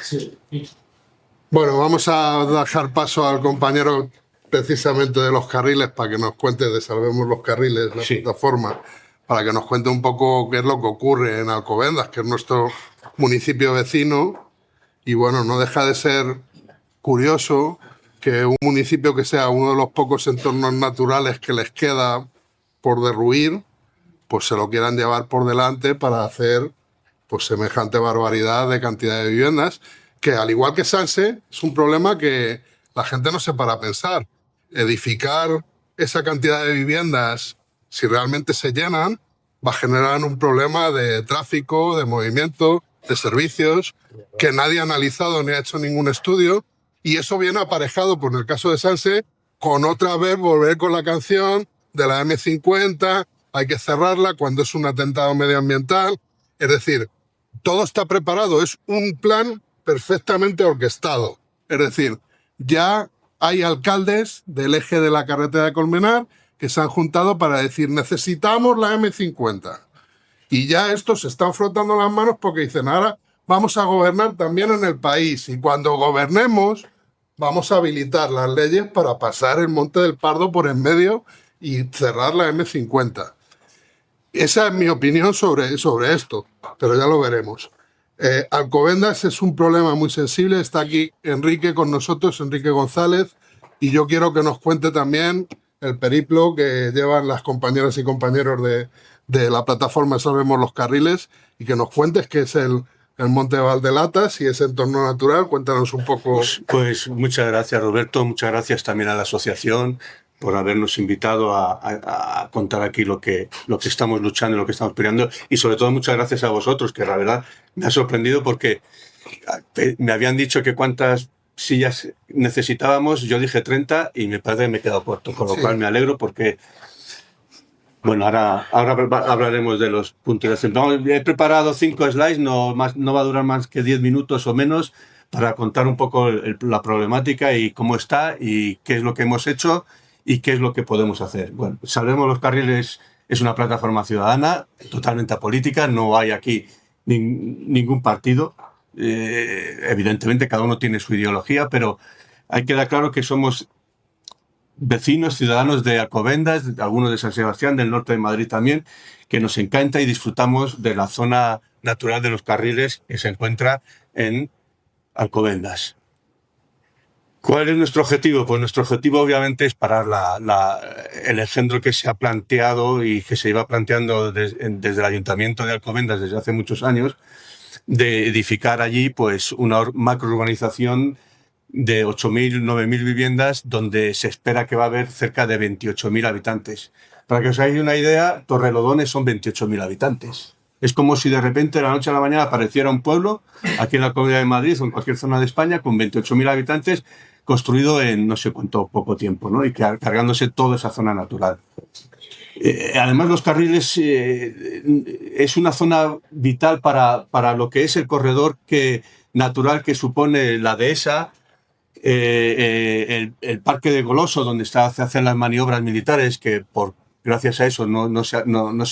Sí. Bueno, vamos a dejar paso al compañero precisamente de los carriles para que nos cuente de Salvemos los Carriles, la plataforma, para que nos cuente un poco qué es lo que ocurre en Alcobendas, que es nuestro municipio vecino. Y bueno, no deja de ser curioso que un municipio que sea uno de los pocos entornos naturales que les queda por derruir, pues se lo quieran llevar por delante para hacer pues semejante barbaridad de cantidad de viviendas, que al igual que Sanse, es un problema que la gente no se para a pensar. Edificar esa cantidad de viviendas, si realmente se llenan, va a generar un problema de tráfico, de movimiento, de servicios, que nadie ha analizado ni ha hecho ningún estudio, y eso viene aparejado, por el caso de Sanse, con otra vez volver con la canción de la M50, hay que cerrarla cuando es un atentado medioambiental. Es decir, todo está preparado, es un plan perfectamente orquestado. Es decir, ya hay alcaldes del eje de la carretera de Colmenar que se han juntado para decir necesitamos la M50. Y ya estos se están frotando las manos porque dicen ahora vamos a gobernar también en el país y cuando gobernemos vamos a habilitar las leyes para pasar el Monte del Pardo por en medio y cerrar la M50. Esa es mi opinión sobre esto, pero ya lo veremos. Alcobendas es un problema muy sensible. Está aquí Enrique con nosotros, Enrique González, y yo quiero que nos cuente también el periplo que llevan las compañeras y compañeros de la plataforma Salvemos los Carriles y que nos cuentes qué es el Monte Valdelatas y ese entorno natural. Cuéntanos un poco. Pues muchas gracias, Roberto. Muchas gracias también a la asociación por habernos invitado a contar aquí lo que estamos luchando y lo que estamos peleando. Y sobre todo muchas gracias a vosotros, que la verdad me ha sorprendido porque me habían dicho que cuántas sillas necesitábamos. Yo dije 30 y me parece que me he quedado corto, con lo cual me alegro porque... Bueno, ahora hablaremos de los puntos de acción. He preparado 5 slides, no va a durar más que 10 minutos o menos para contar un poco la problemática y cómo está y qué es lo que hemos hecho y qué es lo que podemos hacer. Bueno, Salvemos los Carriles es una plataforma ciudadana totalmente apolítica, no hay aquí ningún partido. Evidentemente cada uno tiene su ideología, pero hay que dar claro que somos vecinos, ciudadanos de Alcobendas, algunos de San Sebastián, del norte de Madrid también, que nos encanta y disfrutamos de la zona natural de los Carriles que se encuentra en Alcobendas. ¿Cuál es nuestro objetivo? Pues nuestro objetivo obviamente es parar el engendro que se ha planteado y que se iba planteando desde el Ayuntamiento de Alcobendas desde hace muchos años, de edificar allí pues una macrourbanización de 8.000, 9.000 viviendas, donde se espera que va a haber cerca de 28.000 habitantes. Para que os hagáis una idea, Torrelodones son 28.000 habitantes. Es como si de repente de la noche a la mañana apareciera un pueblo, aquí en la Comunidad de Madrid o en cualquier zona de España, con 28.000 habitantes, construido en no sé cuánto poco tiempo, ¿no? Y cargándose toda esa zona natural. Además, los Carriles es una zona vital para lo que es el corredor natural que supone la dehesa, el parque de Goloso, donde se hacen las maniobras militares, que gracias a eso no se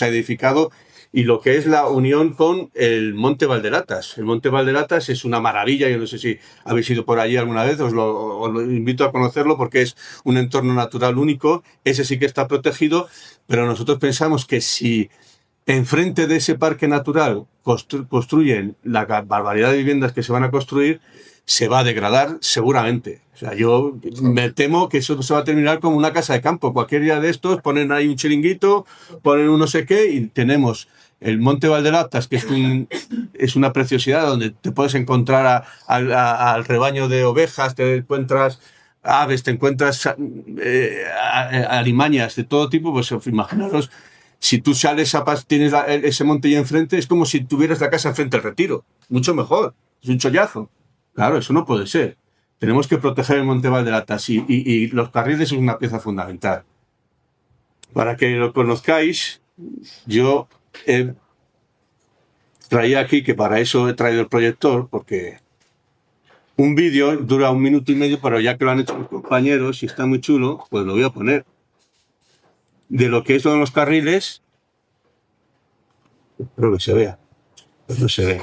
ha edificado, y lo que es la unión con el Monte Valdelatas. El Monte Valdelatas es una maravilla, yo no sé si habéis ido por allí alguna vez, os lo invito a conocerlo porque es un entorno natural único, ese sí que está protegido, pero nosotros pensamos que si enfrente de ese parque natural construyen la barbaridad de viviendas que se van a construir, se va a degradar seguramente. O sea, yo me temo que eso se va a terminar como una casa de campo. Cualquier día de estos ponen ahí un chiringuito, ponen un no sé qué y tenemos el Monte Valdelaptas, que es una preciosidad donde te puedes encontrar al rebaño de ovejas, te encuentras aves, te encuentras alimañas de todo tipo. Pues imaginaros, si tú sales tienes ese monte ahí enfrente, es como si tuvieras la casa enfrente del Retiro. Mucho mejor, es un chollazo. Claro, eso no puede ser. Tenemos que proteger el Monte Valdelaptas y los carriles es una pieza fundamental. Para que lo conozcáis, yo traía aquí, que para eso he traído el proyector, porque un vídeo dura 1 minuto y medio, pero ya que lo han hecho mis compañeros y está muy chulo, pues lo voy a poner. De lo que son los carriles, espero que se vea. Pues no se ve.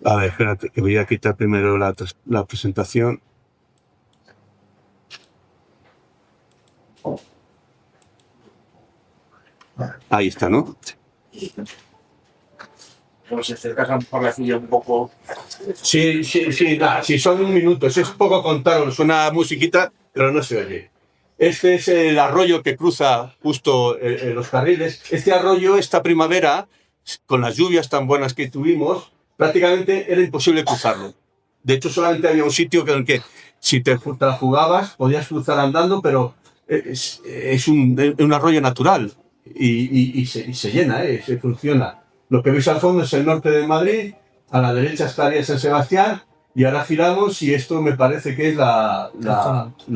A ver, espérate, que voy a quitar primero la presentación. Ahí está, ¿no? Pero si acercas a la silla un poco... Sí, nada, si son 1 minuto, es poco contaros, suena musiquita, pero no se oye. Este es el arroyo que cruza justo los carriles. Este arroyo, esta primavera, con las lluvias tan buenas que tuvimos, prácticamente era imposible cruzarlo. De hecho, solamente había un sitio en el que si te la jugabas podías cruzar andando, pero es un arroyo natural y se llena, se funciona. Lo que veis al fondo es el norte de Madrid, a la derecha estaría San Sebastián, y ahora giramos y esto me parece que es la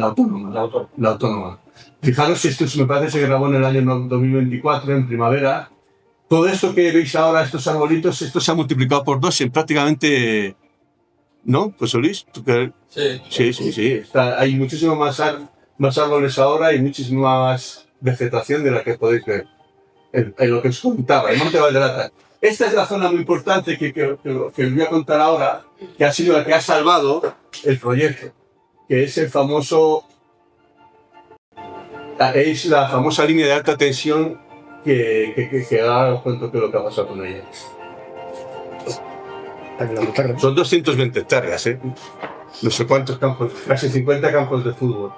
Autónoma. Fijaros, esto me parece que se grabó en el año 2024, en primavera. Todo esto que veis ahora, estos arbolitos, esto se ha multiplicado por 2 en prácticamente... ¿No? Pues Solís, ¿tú crees? Sí. Hay muchísimo más árboles ahora y muchísima más vegetación de la que podéis ver. En lo que os contaba, el Monte Valdelaptas. Esta es la zona muy importante que os voy a contar ahora, que ha sido la que ha salvado el proyecto, que es la famosa línea de alta tensión que ahora os cuento qué es lo que ha pasado con ella. Son 220 hectáreas, no sé cuántos campos, casi 50 campos de fútbol.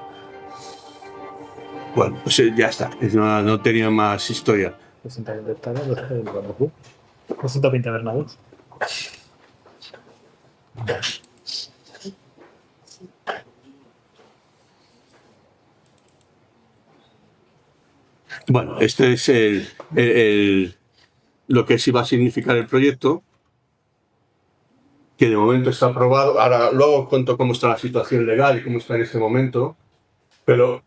Bueno, pues ya está, no tenía más historia. 220 hectáreas del Bernabéu. 220 Bernabéu. Bueno, este es lo que sí va a significar el proyecto, que de momento está aprobado. Ahora luego os cuento cómo está la situación legal y cómo está en este momento, pero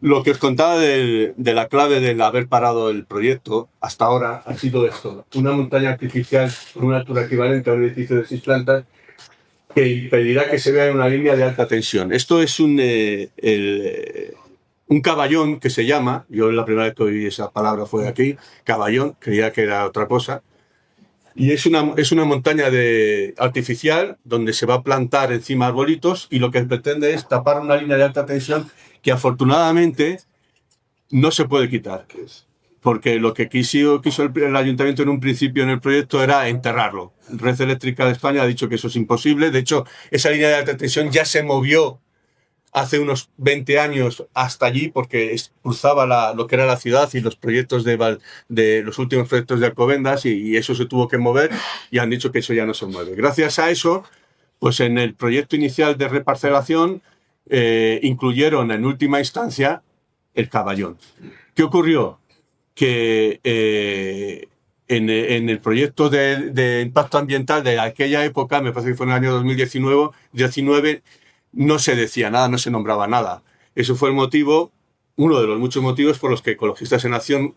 lo que os contaba de la clave del haber parado el proyecto hasta ahora ha sido esto: una montaña artificial con una altura equivalente a un edificio de 6 plantas que impedirá que se vea en una línea de alta tensión. Esto es un caballón que se llama, yo la primera vez que oí esa palabra fue aquí, caballón, creía que era otra cosa, y es una montaña artificial donde se va a plantar encima arbolitos y lo que pretende es tapar una línea de alta tensión que afortunadamente no se puede quitar, porque lo que quiso el ayuntamiento en un principio en el proyecto era enterrarlo. Red Eléctrica de España ha dicho que eso es imposible. De hecho, esa línea de alta tensión ya se movió hace unos 20 años hasta allí porque cruzaba lo que era la ciudad y los proyectos de los últimos proyectos de Alcobendas y eso se tuvo que mover y han dicho que eso ya no se mueve. Gracias a eso, pues en el proyecto inicial de reparcelación incluyeron en última instancia el caballón. ¿Qué ocurrió? Que en el proyecto de impacto ambiental de aquella época, me parece que fue en el año 2019, no se decía nada, no se nombraba nada. Eso fue el motivo, uno de los muchos motivos por los que Ecologistas en Acción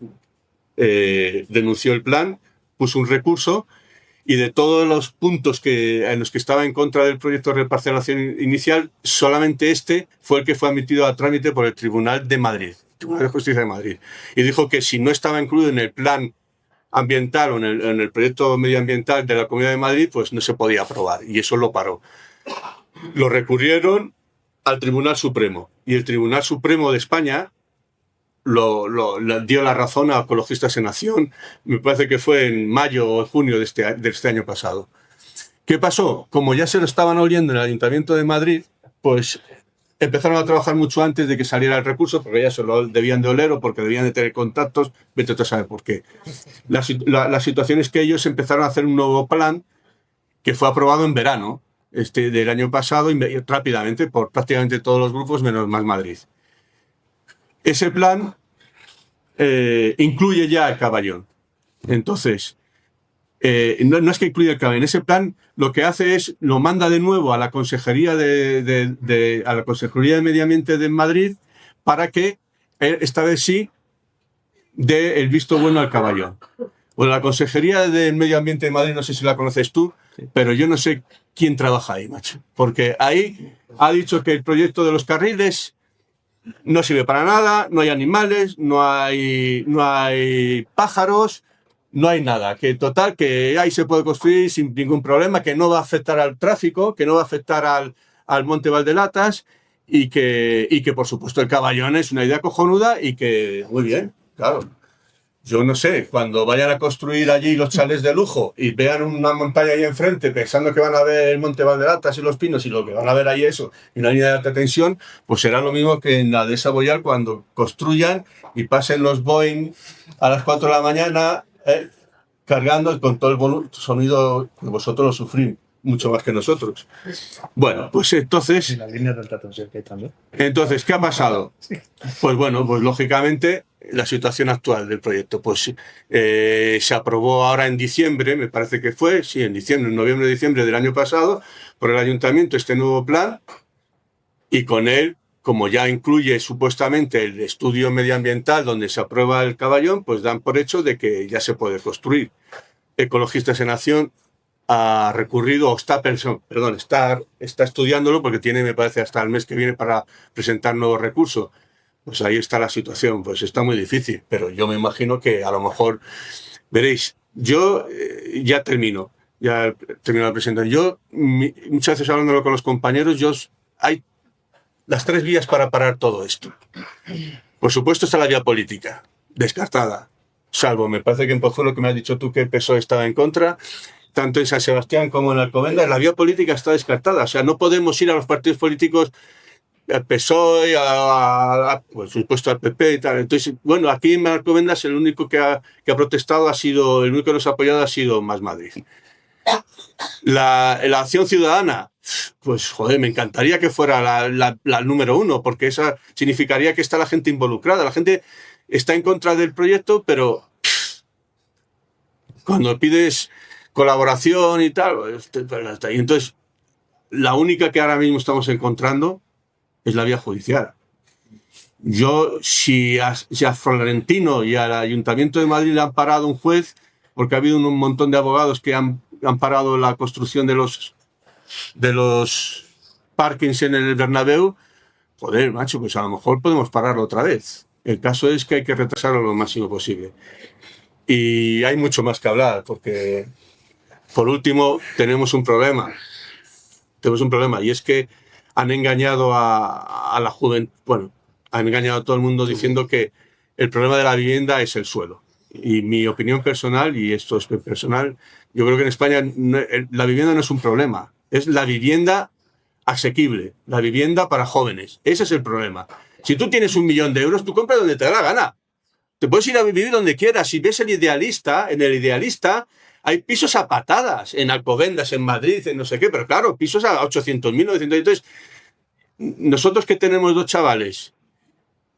denunció el plan, puso un recurso y de todos los puntos en los que estaba en contra del proyecto de reparcelación inicial, solamente este fue el que fue admitido a trámite por el Tribunal de Madrid, Tribunal de Justicia de Madrid. Y dijo que si no estaba incluido en el plan ambiental o en el proyecto medioambiental de la Comunidad de Madrid, pues no se podía aprobar y eso lo paró. Lo recurrieron al Tribunal Supremo y el Tribunal Supremo de España dio la razón a Ecologistas en Acción, me parece que fue en mayo o junio de este año pasado. ¿Qué pasó? Como ya se lo estaban oliendo en el Ayuntamiento de Madrid, pues empezaron a trabajar mucho antes de que saliera el recurso, porque ya se lo debían de oler o porque debían de tener contactos, vete tú a saber por qué. La situación es que ellos empezaron a hacer un nuevo plan que fue aprobado en verano del año pasado rápidamente por prácticamente todos los grupos menos Más Madrid. Ese plan incluye ya el Caballón. Entonces, no es que incluya el Caballón. Ese plan lo que hace es, lo manda de nuevo a la Consejería a la Consejería de Medio Ambiente de Madrid para que esta vez sí dé el visto bueno al Caballón. Bueno, la Consejería del Medio Ambiente de Madrid, no sé si la conoces tú, pero yo no sé quién trabaja ahí, macho. Porque ahí ha dicho que el proyecto de los carriles no sirve para nada, no hay animales, no hay pájaros, no hay nada. Que total, que ahí se puede construir sin ningún problema, que no va a afectar al tráfico, que no va a afectar al Monte Valdelatas y que por supuesto el Caballón es una idea cojonuda y que, muy bien, claro. Yo no sé, cuando vayan a construir allí los chalés de lujo y vean una montaña ahí enfrente pensando que van a ver el Monte Valdelatas y los Pinos y lo que van a ver ahí eso y una línea de alta tensión, pues será lo mismo que en la de Saboyal cuando construyan y pasen los Boeing a las 4 de la mañana cargando con todo el sonido que vosotros lo sufrís mucho más que nosotros. Bueno, pues entonces... Y la línea de alta tensión que hay también. Entonces, ¿qué ha pasado? Pues bueno, pues lógicamente la situación actual del proyecto. Pues se aprobó ahora en diciembre, me parece que fue, sí, en noviembre, diciembre del año pasado, por el ayuntamiento este nuevo plan y con él, como ya incluye supuestamente el estudio medioambiental donde se aprueba el Caballón, pues dan por hecho de que ya se puede construir. Ecologistas en Acción ha recurrido, o está estudiándolo porque tiene, me parece, hasta el mes que viene para presentar nuevos recursos. Pues ahí está la situación, pues está muy difícil, pero yo me imagino que a lo mejor, veréis, yo ya termino la presentación. Yo, muchas veces hablándolo con los compañeros, hay las 3 vías para parar todo esto. Por supuesto está la vía política, descartada, salvo, me parece que en Pozuelo, que me has dicho tú que el PSOE estaba en contra, tanto en San Sebastián como en Alcobendas, la vía política está descartada. O sea, no podemos ir a los partidos políticos, al PSOE, por supuesto al PP y tal. Entonces, bueno, aquí en Alcobendas el único que ha protestado el único que nos ha apoyado ha sido Más Madrid. La acción ciudadana, pues joder, me encantaría que fuera la número 1, porque esa significaría que está la gente involucrada. La gente está en contra del proyecto, pero cuando pides colaboración y tal, y entonces la única que ahora mismo estamos encontrando es la vía judicial. Yo, si a Florentino y al Ayuntamiento de Madrid le han parado un juez, porque ha habido un montón de abogados que han parado la construcción de los parkings en el Bernabéu, joder, macho, pues a lo mejor podemos pararlo otra vez. El caso es que hay que retrasarlo lo máximo posible. Y hay mucho más que hablar, porque por último tenemos un problema. Y es que han engañado a la juventud, bueno, han engañado a todo el mundo diciendo que el problema de la vivienda es el suelo. Y mi opinión personal, y esto es personal, yo creo que en España la vivienda no es un problema, es la vivienda asequible, la vivienda para jóvenes. Ese es el problema. Si tú tienes 1 millón de euros, tú compras donde te da la gana. Te puedes ir a vivir donde quieras. Si ves en el Idealista hay pisos a patadas, en Alcobendas, en Madrid, en no sé qué, pero claro, pisos a 800.000, 900.000. Entonces, nosotros que tenemos 2 chavales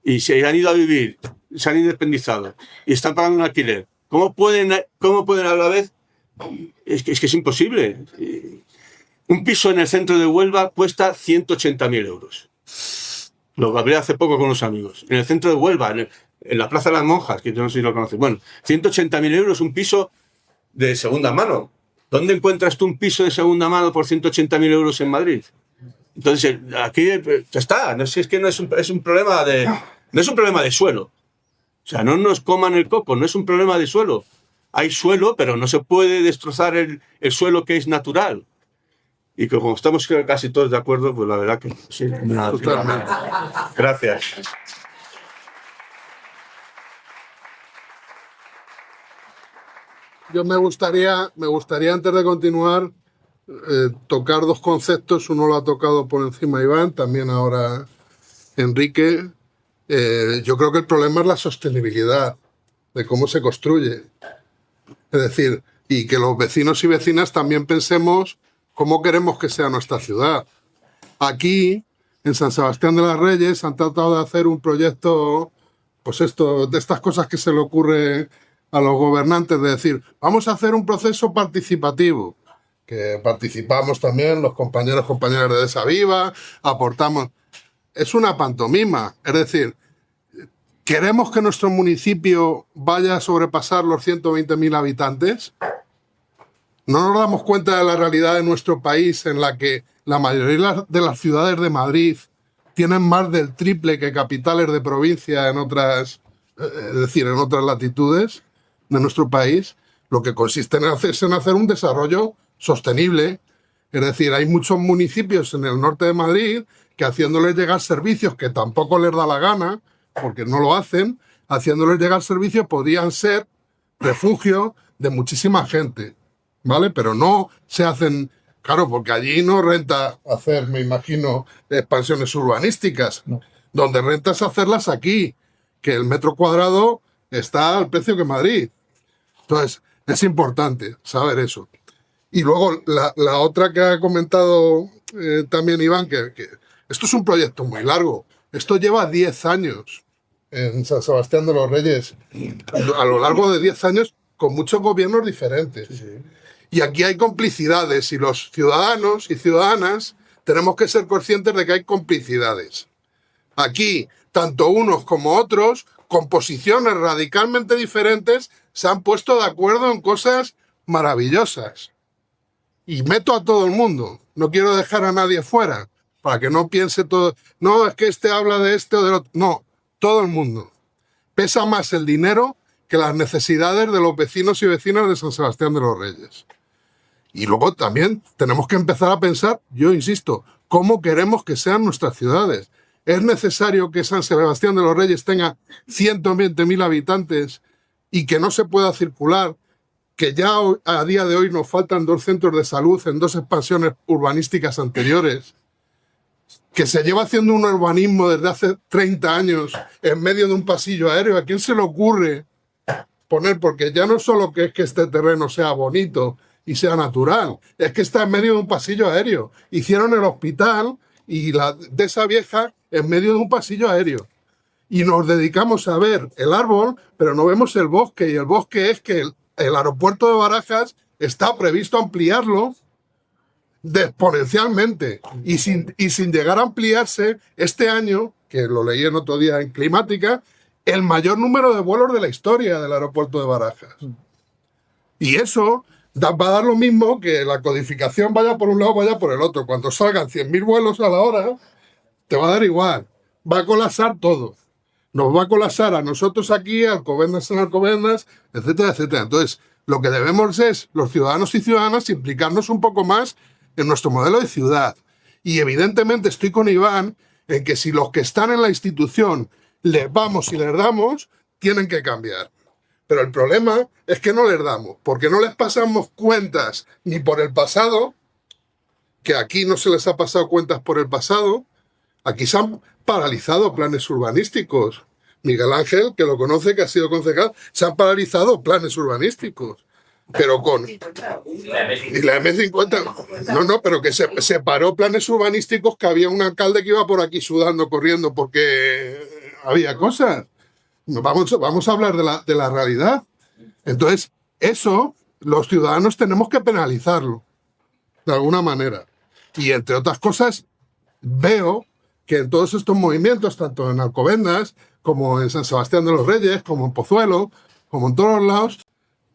y se han ido a vivir, se han independizado y están pagando un alquiler, ¿cómo pueden a la vez? Es que es imposible. Un piso en el centro de Huelva cuesta 180.000 euros. Lo hablé hace poco con unos amigos. En el centro de Huelva, en la Plaza de las Monjas, que yo no sé si lo conocen. Bueno, 180.000 euros un piso de segunda mano. ¿Dónde encuentras tú un piso de segunda mano por 180.000 euros en Madrid? Entonces, aquí ya está. No sé, es que no es un problema de... No es un problema de suelo. O sea, no nos coman el coco, no es un problema de suelo. Hay suelo, pero no se puede destrozar el suelo que es natural. Y que como estamos casi todos de acuerdo, pues la verdad que sí. Gracias. Yo me gustaría antes de continuar, tocar dos conceptos. Uno lo ha tocado por encima Iván, también ahora Enrique. Yo creo que el problema es la sostenibilidad de cómo se construye. Es decir, y que los vecinos y vecinas también pensemos cómo queremos que sea nuestra ciudad. Aquí, en San Sebastián de los Reyes, han tratado de hacer un proyecto, pues esto, de estas cosas que se le ocurre a los gobernantes, de decir, vamos a hacer un proceso participativo, que participamos también los compañeros, compañeras de Desaviva, aportamos. Es una pantomima, es decir, ¿queremos que nuestro municipio vaya a sobrepasar los 120.000 habitantes? ¿No nos damos cuenta de la realidad de nuestro país en la que la mayoría de las ciudades de Madrid tienen más del triple que capitales de provincia en otras, es decir, en otras latitudes de nuestro país? Lo que consiste en hacer un desarrollo sostenible. Es decir, hay muchos municipios en el norte de Madrid que haciéndoles llegar servicios que tampoco les da la gana, porque no lo hacen, haciéndoles llegar servicios podrían ser refugio de muchísima gente, ¿vale? Pero no se hacen, claro, porque allí no renta hacer, me imagino, expansiones urbanísticas. No. Donde rentas hacerlas aquí, que el metro cuadrado está al precio que Madrid. Entonces, es importante saber eso. Y luego, la otra que ha comentado también Iván, que esto es un proyecto muy largo. Esto lleva 10 años en San Sebastián de los Reyes, a lo largo de 10 años, con muchos gobiernos diferentes. Sí. Y aquí hay complicidades, y los ciudadanos y ciudadanas tenemos que ser conscientes de que hay complicidades. Aquí, tanto unos como otros, con posiciones radicalmente diferentes, se han puesto de acuerdo en cosas maravillosas. Y meto a todo el mundo, no quiero dejar a nadie fuera, para que no piense todo, no, es que este habla de este o del otro. No, todo el mundo. Pesa más el dinero que las necesidades de los vecinos y vecinas de San Sebastián de los Reyes. Y luego también tenemos que empezar a pensar, yo insisto, cómo queremos que sean nuestras ciudades. ¿Es necesario que San Sebastián de los Reyes tenga 120.000 habitantes y que no se pueda circular? Que ya a día de hoy nos faltan 2 centros de salud en 2 expansiones urbanísticas anteriores, que se lleva haciendo un urbanismo desde hace 30 años en medio de un pasillo aéreo. ¿A quién se le ocurre poner? Porque ya no solo que es que este terreno sea bonito y sea natural, es que está en medio de un pasillo aéreo. Hicieron el hospital y la de esa vieja en medio de un pasillo aéreo. Y nos dedicamos a ver el árbol, pero no vemos el bosque. Y el bosque es que el aeropuerto de Barajas está previsto ampliarlo exponencialmente y sin llegar a ampliarse este año, que lo leí el otro día en Climática, el mayor número de vuelos de la historia del aeropuerto de Barajas. Y eso va a dar lo mismo que la codificación vaya por un lado, vaya por el otro. Cuando salgan 100.000 vuelos a la hora, te va a dar igual. Va a colapsar todo. Nos va a colapsar a nosotros aquí, a Alcobendas en Alcobendas, etcétera, etcétera. Entonces, lo que debemos es, los ciudadanos y ciudadanas, implicarnos un poco más en nuestro modelo de ciudad. Y evidentemente estoy con Iván en que si los que están en la institución les vamos y les damos, tienen que cambiar. Pero el problema es que no les damos, porque no les pasamos cuentas ni por el pasado, que aquí no se les ha pasado cuentas por el pasado. Aquí se han paralizado planes urbanísticos. Miguel Ángel, que lo conoce, que ha sido concejal, se han paralizado planes urbanísticos. Pero con... Y la M50... No, pero que se paró planes urbanísticos, que había un alcalde que iba por aquí sudando, corriendo, porque había cosas. Vamos a hablar de la realidad. Entonces, eso, los ciudadanos tenemos que penalizarlo, de alguna manera. Y entre otras cosas, veo que en todos estos movimientos, tanto en Alcobendas, como en San Sebastián de los Reyes, como en Pozuelo, como en todos los lados,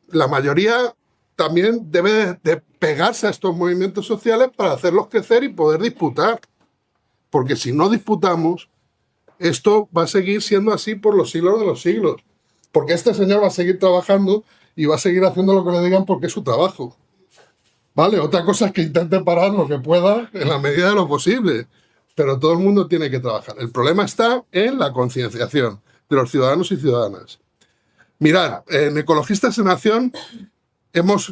la mayoría también debe de pegarse a estos movimientos sociales para hacerlos crecer y poder disputar. Porque si no disputamos, esto va a seguir siendo así por los siglos de los siglos. Porque este señor va a seguir trabajando y va a seguir haciendo lo que le digan porque es su trabajo. ¿Vale? Otra cosa es que intente parar lo que pueda en la medida de lo posible. Pero todo el mundo tiene que trabajar. El problema está en la concienciación de los ciudadanos y ciudadanas. Mirad, en Ecologistas en Acción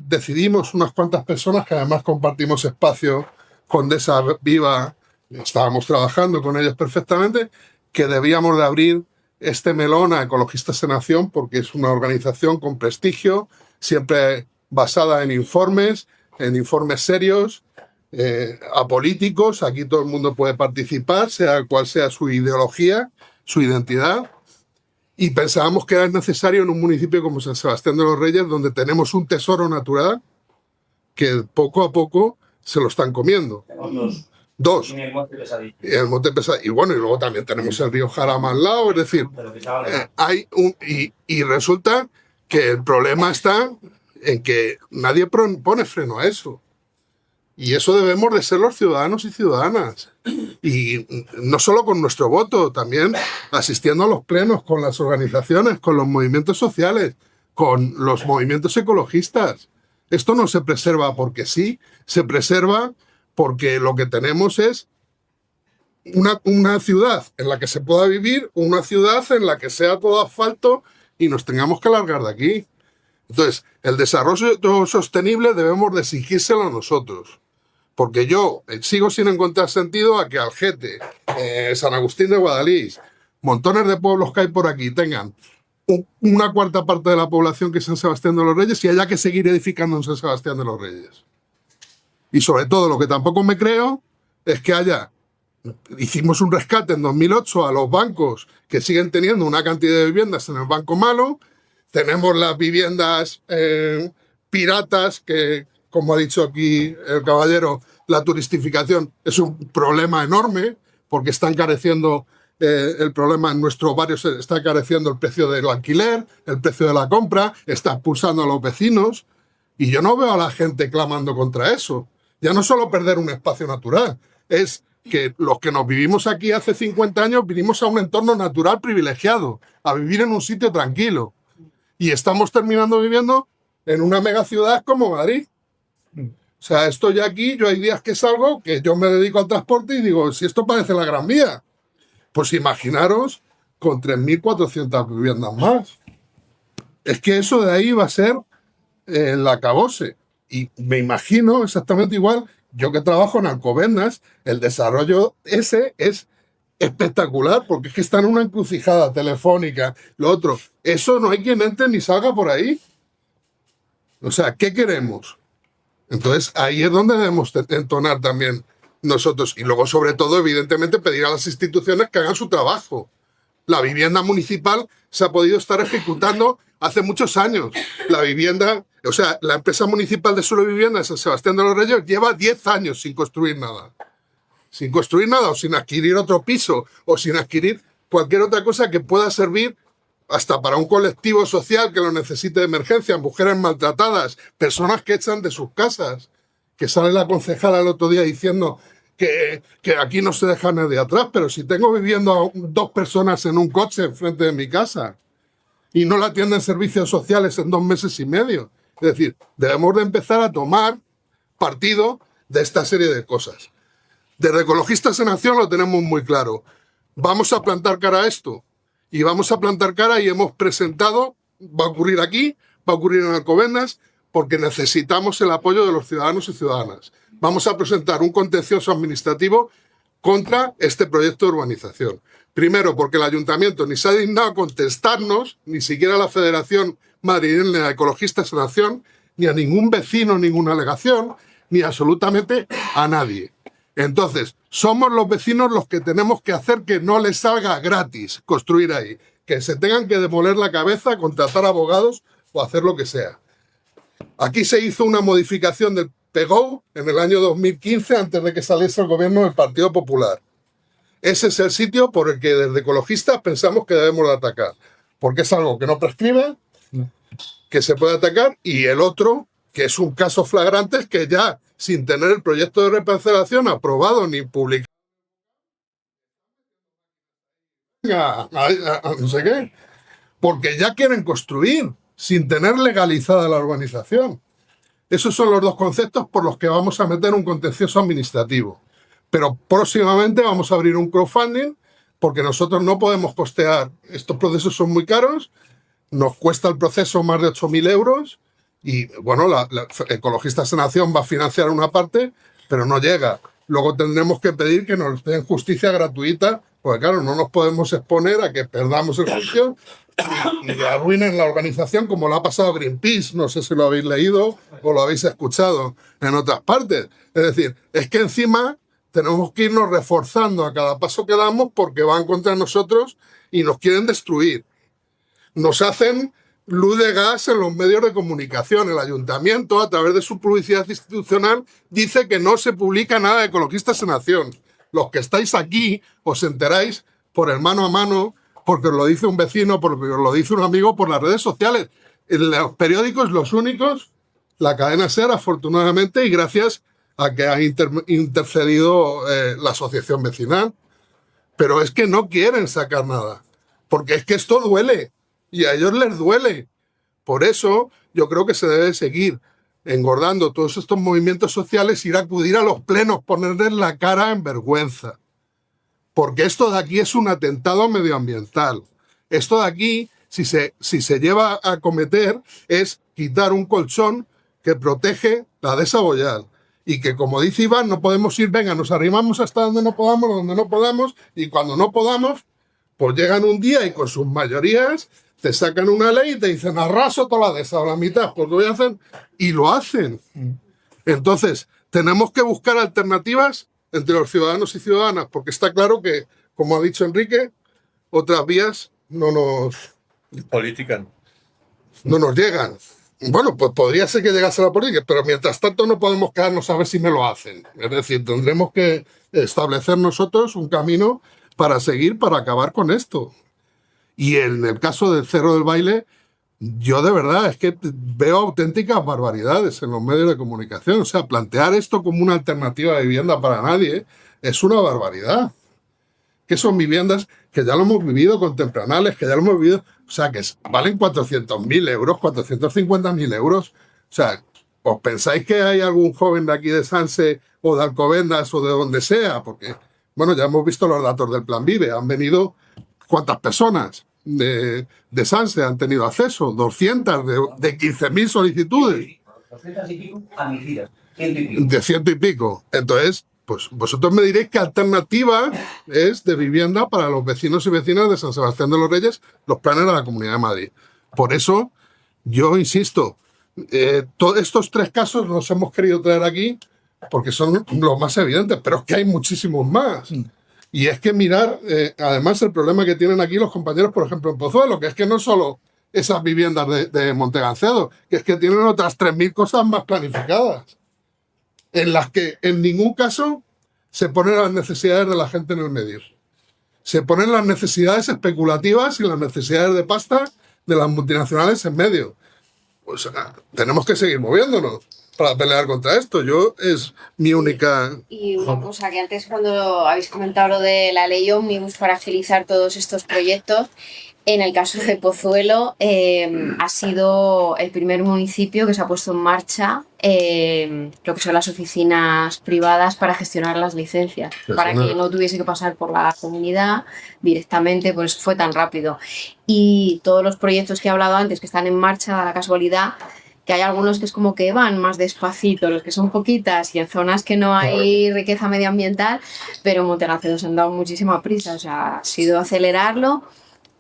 decidimos unas cuantas personas que además compartimos espacio con Desa Viva, estábamos trabajando con ellos perfectamente, que debíamos de abrir este melón a Ecologistas en Acción porque es una organización con prestigio, siempre basada en informes serios, apolíticos. Aquí todo el mundo puede participar, sea cual sea su ideología, su identidad. Y pensábamos que era necesario en un municipio como San Sebastián de los Reyes, donde tenemos un tesoro natural que poco a poco se lo están comiendo. Dos. Y el Monte Pesadilla. Y bueno, y luego también tenemos el río Jarama al lado. Es decir, y resulta que el problema está en que nadie pone freno a eso. Y eso debemos de ser los ciudadanos y ciudadanas. Y no solo con nuestro voto, también asistiendo a los plenos, con las organizaciones, con los movimientos sociales, con los movimientos ecologistas. Esto no se preserva porque sí, se preserva porque lo que tenemos es una ciudad en la que se pueda vivir, una ciudad en la que sea todo asfalto y nos tengamos que largar de aquí. Entonces, el desarrollo sostenible debemos de exigírselo a nosotros. Porque yo sigo sin encontrar sentido a que Algete, San Agustín de Guadalís, montones de pueblos que hay por aquí tengan una cuarta parte de la población que es San Sebastián de los Reyes y haya que seguir edificando en San Sebastián de los Reyes. Y sobre todo lo que tampoco me creo es que hicimos un rescate en 2008 a los bancos que siguen teniendo una cantidad de viviendas en el Banco Malo. Tenemos las viviendas piratas que, como ha dicho aquí el caballero, la turistificación es un problema enorme porque está encareciendo el problema en nuestros barrios, está encareciendo el precio del alquiler, el precio de la compra, está expulsando a los vecinos y yo no veo a la gente clamando contra eso. Ya no solo perder un espacio natural, es que los que nos vivimos aquí hace 50 años vinimos a un entorno natural privilegiado, a vivir en un sitio tranquilo y estamos terminando viviendo en una megaciudad como Madrid. O sea, estoy aquí, yo hay días que salgo, que yo me dedico al transporte y digo, si esto parece la Gran Vía, pues imaginaros con 3.400 viviendas más. Es que eso de ahí va a ser el acabose. Y me imagino exactamente igual, yo que trabajo en Alcobendas, el desarrollo ese es espectacular, porque es que está en una encrucijada telefónica, lo otro. Eso no hay quien entre ni salga por ahí. O sea, ¿qué queremos? Entonces, ahí es donde debemos entonar también nosotros. Y luego, sobre todo, evidentemente, pedir a las instituciones que hagan su trabajo. La vivienda municipal se ha podido estar ejecutando hace muchos años. La vivienda, o sea, la empresa municipal de suelo y vivienda de San Sebastián de los Reyes lleva 10 años sin construir nada. Sin construir nada, o sin adquirir otro piso, o sin adquirir cualquier otra cosa que pueda servir hasta para un colectivo social que lo necesite de emergencia, mujeres maltratadas, personas que echan de sus casas, que sale la concejala el otro día diciendo que aquí no se deja nadie atrás, pero si tengo viviendo a 2 personas en un coche enfrente de mi casa y no la atienden servicios sociales en 2 meses y medio. Es decir, debemos de empezar a tomar partido de esta serie de cosas. Desde Ecologistas en Acción lo tenemos muy claro. Vamos a plantar cara a esto. Y vamos a plantar cara y hemos presentado, va a ocurrir aquí, va a ocurrir en Alcobendas, porque necesitamos el apoyo de los ciudadanos y ciudadanas. Vamos a presentar un contencioso administrativo contra este proyecto de urbanización. Primero, porque el ayuntamiento ni se ha dignado a contestarnos, ni siquiera la Federación Madrileña de Ecologistas en Acción, ni a ningún vecino, ninguna alegación, ni absolutamente a nadie. Entonces, somos los vecinos los que tenemos que hacer que no les salga gratis construir ahí, que se tengan que demoler la cabeza, contratar abogados o hacer lo que sea. Aquí se hizo una modificación del PGO en el año 2015 antes de que saliese el gobierno del Partido Popular. Ese es el sitio por el que desde Ecologistas pensamos que debemos de atacar, porque es algo que no prescribe, que se puede atacar, y el otro, que es un caso flagrante, es que ya sin tener el proyecto de reparcelación aprobado ni publicado, no sé qué, porque ya quieren construir sin tener legalizada la urbanización. Esos son los 2 conceptos por los que vamos a meter un contencioso administrativo. Pero próximamente vamos a abrir un crowdfunding porque nosotros no podemos costear. Estos procesos son muy caros, nos cuesta el proceso más de 8.000 euros Y bueno, Ecologistas en Acción va a financiar una parte, pero no llega. Luego tendremos que pedir que nos den justicia gratuita, porque claro, no nos podemos exponer a que perdamos el juicio y arruinen la organización como lo ha pasado a Greenpeace. No sé si lo habéis leído o lo habéis escuchado en otras partes. Es decir, es que encima tenemos que irnos reforzando a cada paso que damos porque van contra nosotros y nos quieren destruir. Nos hacen luz de gas en los medios de comunicación. El ayuntamiento, a través de su publicidad institucional, dice que no se publica nada de Ecologistas en Acción. Los que estáis aquí os enteráis por el mano a mano, porque os lo dice un vecino, porque os lo dice un amigo, por las redes sociales. En los periódicos, los únicos, la cadena SER, afortunadamente, y gracias a que ha intercedido la asociación vecinal. Pero es que no quieren sacar nada, porque es que esto duele. Y a ellos les duele. Por eso yo creo que se debe seguir engordando todos estos movimientos sociales, ir a acudir a los plenos, ponerles la cara en vergüenza. Porque esto de aquí es un atentado medioambiental. Esto de aquí, si se lleva a cometer, es quitar un colchón que protege la dehesa Bollal. Y que, como dice Iván, no podemos ir, venga, nos arrimamos hasta donde no podamos, y cuando no podamos, pues llegan un día y con sus mayorías te sacan una ley y te dicen arraso toda la dehesa o la mitad, pues lo voy a hacer, y lo hacen. Entonces, tenemos que buscar alternativas entre los ciudadanos y ciudadanas, porque está claro que, como ha dicho Enrique, otras vías no nos llegan. Bueno, pues podría ser que llegase la política, pero mientras tanto no podemos quedarnos a ver si me lo hacen. Es decir, tendremos que establecer nosotros un camino para seguir, para acabar con esto. Y en el caso del Cerro del Baile, yo de verdad es que veo auténticas barbaridades en los medios de comunicación. O sea, plantear esto como una alternativa de vivienda para nadie es una barbaridad. Que son viviendas que ya lo hemos vivido con Tempranales, que ya lo hemos vivido, o sea, que valen 400.000 euros, 450.000 euros. O sea, ¿os pensáis que hay algún joven de aquí de Sanse o de Alcobendas o de donde sea? Porque, bueno, ya hemos visto los datos del Plan Vive. Han venido, ¿cuántas personas de Sanse han tenido acceso? 200 de 15.000 solicitudes. 200 y pico admitidas. 100 y pico. De 100 y pico. Entonces, pues vosotros me diréis qué alternativa es de vivienda para los vecinos y vecinas de San Sebastián de los Reyes, los planes de la Comunidad de Madrid. Por eso, yo insisto, todos estos tres casos los hemos querido traer aquí porque son los más evidentes, pero es que hay muchísimos más. Y es que mirar, además, el problema que tienen aquí los compañeros, por ejemplo, en Pozuelo, que es que no solo esas viviendas de Montegancedo, que es que tienen otras 3.000 cosas más planificadas, en las que en ningún caso se ponen las necesidades de la gente en el medio. Se ponen las necesidades especulativas y las necesidades de pasta de las multinacionales en medio. Pues tenemos que seguir moviéndonos para pelear contra esto. Es mi única... Y una cosa que antes, cuando habéis comentado lo de la ley Ómnibus para agilizar todos estos proyectos, en el caso de Pozuelo ha sido el primer municipio que se ha puesto en marcha lo que son las oficinas privadas para gestionar las licencias, para que no tuviese que pasar por la comunidad directamente, por eso fue tan rápido. Y todos los proyectos que he hablado antes que están en marcha, da la casualidad que hay algunos que es como que van más despacito, los que son poquitas y en zonas que no hay riqueza medioambiental, pero en Montegancedo se han dado muchísima prisa, o sea, ha sido acelerarlo.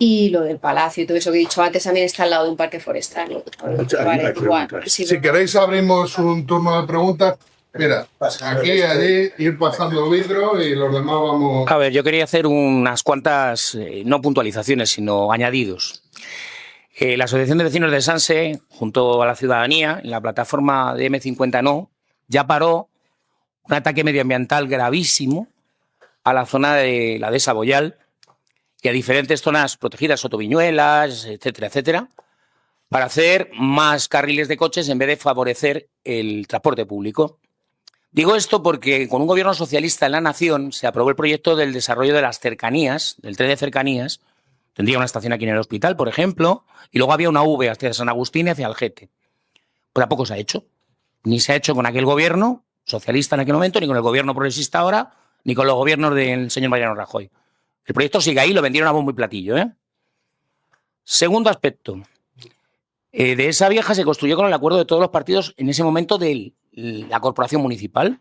Y lo del palacio y todo eso que he dicho antes también está al lado de un parque forestal. Si queréis abrimos un turno de preguntas. Mira, aquí, allí, ir pasando vidrio y los demás vamos... A ver, yo quería hacer unas cuantas, no puntualizaciones, sino añadidos. La Asociación de Vecinos de Sanse, junto a la ciudadanía, en la plataforma de M50 No, ya paró un ataque medioambiental gravísimo a la zona de la dehesa Bollal y a diferentes zonas protegidas, Sotoviñuelas, etcétera, etcétera, para hacer más carriles de coches en vez de favorecer el transporte público. Digo esto porque con un gobierno socialista en la nación se aprobó el proyecto del desarrollo de las cercanías, del tren de cercanías. Tendría una estación aquí en el hospital, por ejemplo, y luego había una V hacia San Agustín y hacia Algete. Pero tampoco se ha hecho. Ni se ha hecho con aquel gobierno socialista en aquel momento, ni con el gobierno progresista ahora, ni con los gobiernos del señor Mariano Rajoy. El proyecto sigue ahí, lo vendieron a bombo y platillo, ¿eh? Segundo aspecto. De esa vieja se construyó con el acuerdo de todos los partidos en ese momento de la corporación municipal.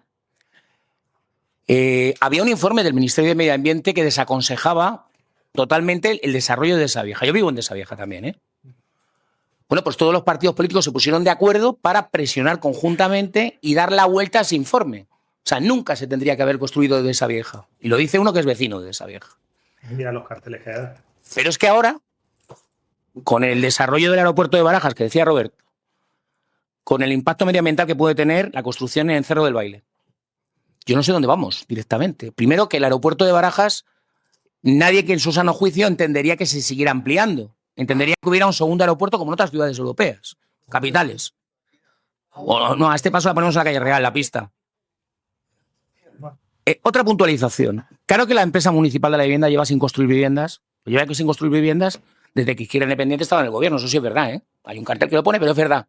Había un informe del Ministerio de Medio Ambiente que desaconsejaba totalmente el desarrollo de esa vieja. Yo vivo en esa vieja también, ¿eh? Bueno, pues todos los partidos políticos se pusieron de acuerdo para presionar conjuntamente y dar la vuelta a ese informe. O sea, nunca se tendría que haber construido de esa vieja. Y lo dice uno que es vecino de esa vieja. Mira los carteles que hay. Pero es que ahora, con el desarrollo del aeropuerto de Barajas, que decía Roberto, con el impacto medioambiental que puede tener la construcción en Cerro del Baile, yo no sé dónde vamos directamente. Primero, que el aeropuerto de Barajas, nadie que en su sano juicio entendería que se siguiera ampliando. Entendería que hubiera un segundo aeropuerto como en otras ciudades europeas, capitales. O no, a este paso la ponemos en la calle Real, la pista. Otra puntualización. Claro que la empresa municipal de la vivienda lleva sin construir viviendas. Lleva sin construir viviendas desde que Izquierda Independiente estaba en el gobierno. Eso sí es verdad, ¿eh? Hay un cartel que lo pone, pero es verdad.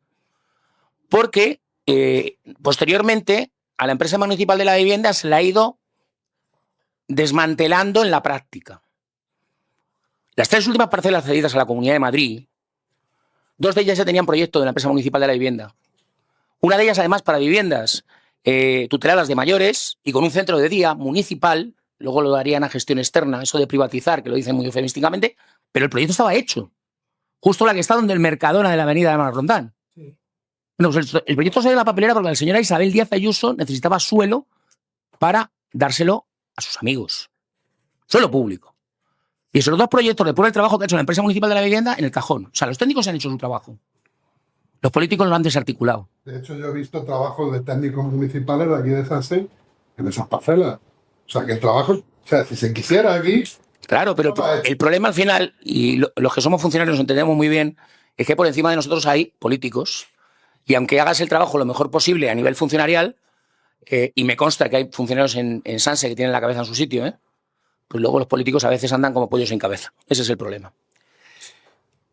Porque posteriormente a la empresa municipal de la vivienda se la ha ido desmantelando en la práctica. Las 3 últimas parcelas cedidas a la Comunidad de Madrid, 2 de ellas ya tenían proyecto de la empresa municipal de la vivienda. Una de ellas, además, para viviendas tuteladas de mayores y con un centro de día municipal. Luego lo darían a gestión externa, eso de privatizar, que lo dicen muy eufemísticamente, pero el proyecto estaba hecho. Justo la que está donde el Mercadona de la avenida de Marrondán. Sí. Bueno, pues el proyecto salió de la papelera porque la señora Isabel Díaz Ayuso necesitaba suelo para dárselo a sus amigos. Suelo público. Y esos 2 proyectos, después del trabajo que ha hecho la empresa municipal de la vivienda, en el cajón. O sea, los técnicos han hecho su trabajo. Los políticos lo han desarticulado. De hecho, yo he visto trabajos de técnicos municipales de aquí de Sanse en esas parcelas. O sea, que el trabajo, o sea, si se quisiera aquí... Claro, pero el problema al final, y los que somos funcionarios nos entendemos muy bien, es que por encima de nosotros hay políticos. Y aunque hagas el trabajo lo mejor posible a nivel funcionarial, y me consta que hay funcionarios en Sanse que tienen la cabeza en su sitio, pues luego los políticos a veces andan como pollos sin cabeza. Ese es el problema.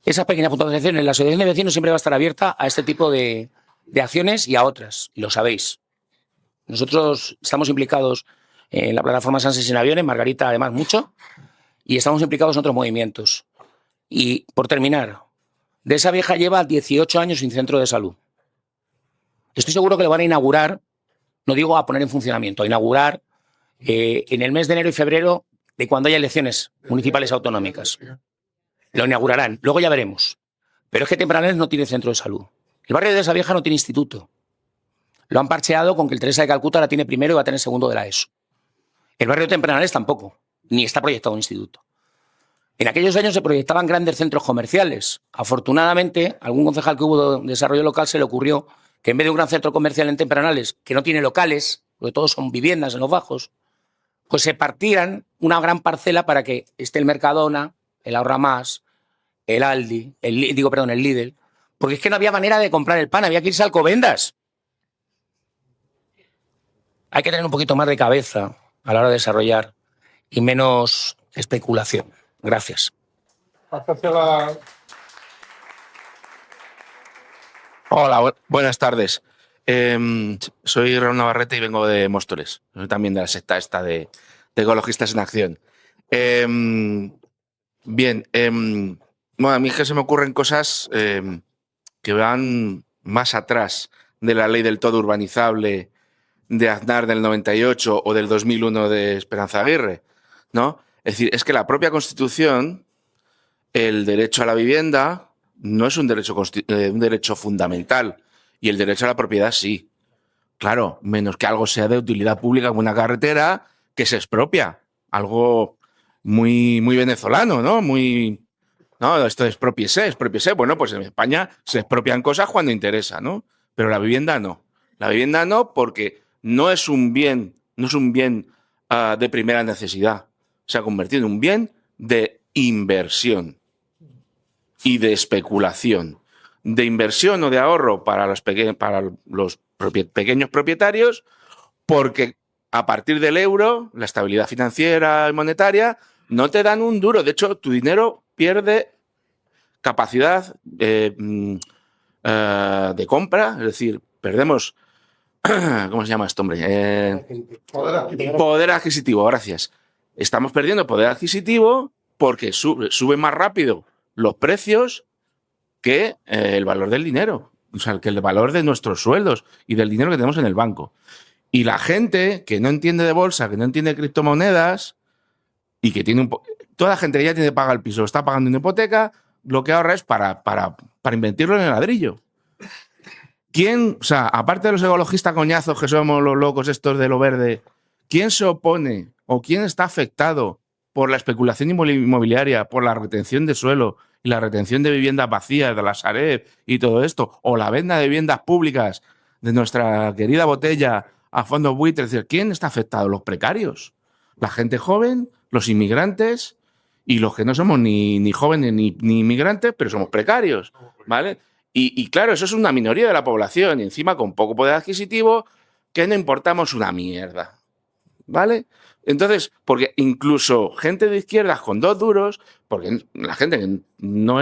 Esas pequeñas puntualizaciones, la asociación de vecinos siempre va a estar abierta a este tipo de acciones y a otras, y lo sabéis. Nosotros estamos implicados en la plataforma Sanse Sin Aviones, Margarita además mucho, y estamos implicados en otros movimientos. Y por terminar, de esa vieja lleva 18 años sin centro de salud. Estoy seguro que lo van a inaugurar, no digo a poner en funcionamiento, a inaugurar en el mes de enero y febrero de cuando haya elecciones municipales autonómicas. Lo inaugurarán, luego ya veremos. Pero es que Tempranales no tiene centro de salud. El barrio de esa vieja no tiene instituto. Lo han parcheado con que el Teresa de Calcuta la tiene primero y va a tener segundo de la ESO. El barrio de Tempranales tampoco, ni está proyectado un instituto. En aquellos años se proyectaban grandes centros comerciales. Afortunadamente, a algún concejal que hubo de desarrollo local se le ocurrió que en vez de un gran centro comercial en Tempranales, que no tiene locales, porque todos son viviendas en los bajos, pues se partieran una gran parcela para que esté el Mercadona, el Ahorra Más, el Aldi, el Lidl, porque es que no había manera de comprar el pan, había que irse a Alcobendas. Hay que tener un poquito más de cabeza a la hora de desarrollar y menos especulación. Gracias. Hola, buenas tardes. Soy Raúl Navarrete y vengo de Móstoles. Soy también de la secta esta de Ecologistas en Acción. Bien, bueno, a mí es que se me ocurren cosas que van más atrás de la ley del todo urbanizable de Aznar del 98 o del 2001 de Esperanza Aguirre, ¿no? Es decir, es que la propia Constitución, el derecho a la vivienda no es un derecho fundamental y el derecho a la propiedad sí. Claro, menos que algo sea de utilidad pública como una carretera que se expropia. Algo muy, muy venezolano, ¿no? No, esto es expropiese. Bueno, pues en España se expropian cosas cuando interesa, ¿no? Pero la vivienda no. La vivienda no, porque no es un bien de primera necesidad. Se ha convertido en un bien de inversión y de especulación. De inversión o de ahorro para los pequeños propietarios, porque a partir del euro, la estabilidad financiera y monetaria, no te dan un duro. De hecho, tu dinero pierde capacidad de compra, es decir, perdemos... ¿Cómo se llama esto, hombre? Poder adquisitivo, gracias. Estamos perdiendo poder adquisitivo porque suben más rápido los precios que el valor del dinero, o sea, que el valor de nuestros sueldos y del dinero que tenemos en el banco. Y la gente que no entiende de bolsa, que no entiende de criptomonedas y que tiene toda la gente que ya tiene paga el piso, está pagando una hipoteca, lo que ahorra es para invertirlo en el ladrillo. ¿Quién, o sea, aparte de los ecologistas coñazos que somos los locos estos de lo verde, quién se opone o quién está afectado por la especulación inmobiliaria, por la retención de suelo y la retención de viviendas vacías, de la Sareb y todo esto, o la venta de viviendas públicas de nuestra querida Botella a fondos buitres? Es decir, ¿quién está afectado? Los precarios, la gente joven, los inmigrantes y los que no somos ni jóvenes ni inmigrantes, pero somos precarios, ¿vale? Y claro, eso es una minoría de la población y encima con poco poder adquisitivo que no importamos una mierda, ¿vale? Entonces, porque incluso gente de izquierdas con 2 duros, porque la gente que no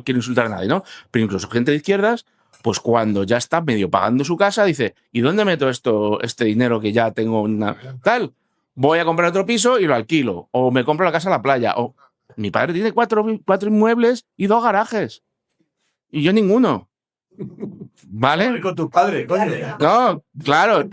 quiere insultar a nadie, ¿no? Pero incluso gente de izquierdas, pues cuando ya está medio pagando su casa, dice, ¿y dónde meto este dinero que ya tengo una tal? Voy a comprar otro piso y lo alquilo, o me compro la casa en la playa, o mi padre tiene 4 inmuebles y 2 garajes. Y yo ninguno. ¿Vale? Con tu padre, coño. No, claro.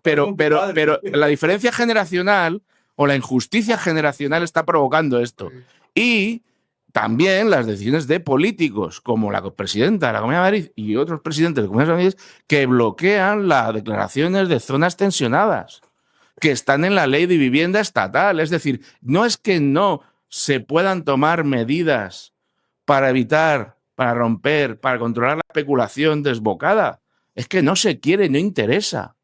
Pero la diferencia generacional o la injusticia generacional está provocando esto. Y también las decisiones de políticos, como la presidenta de la Comunidad de Madrid y otros presidentes de comunidades de Madrid, que bloquean las declaraciones de zonas tensionadas, que están en la ley de vivienda estatal. Es decir, no es que no se puedan tomar medidas para evitar, para romper, para controlar la especulación desbocada. Es que no se quiere, no interesa.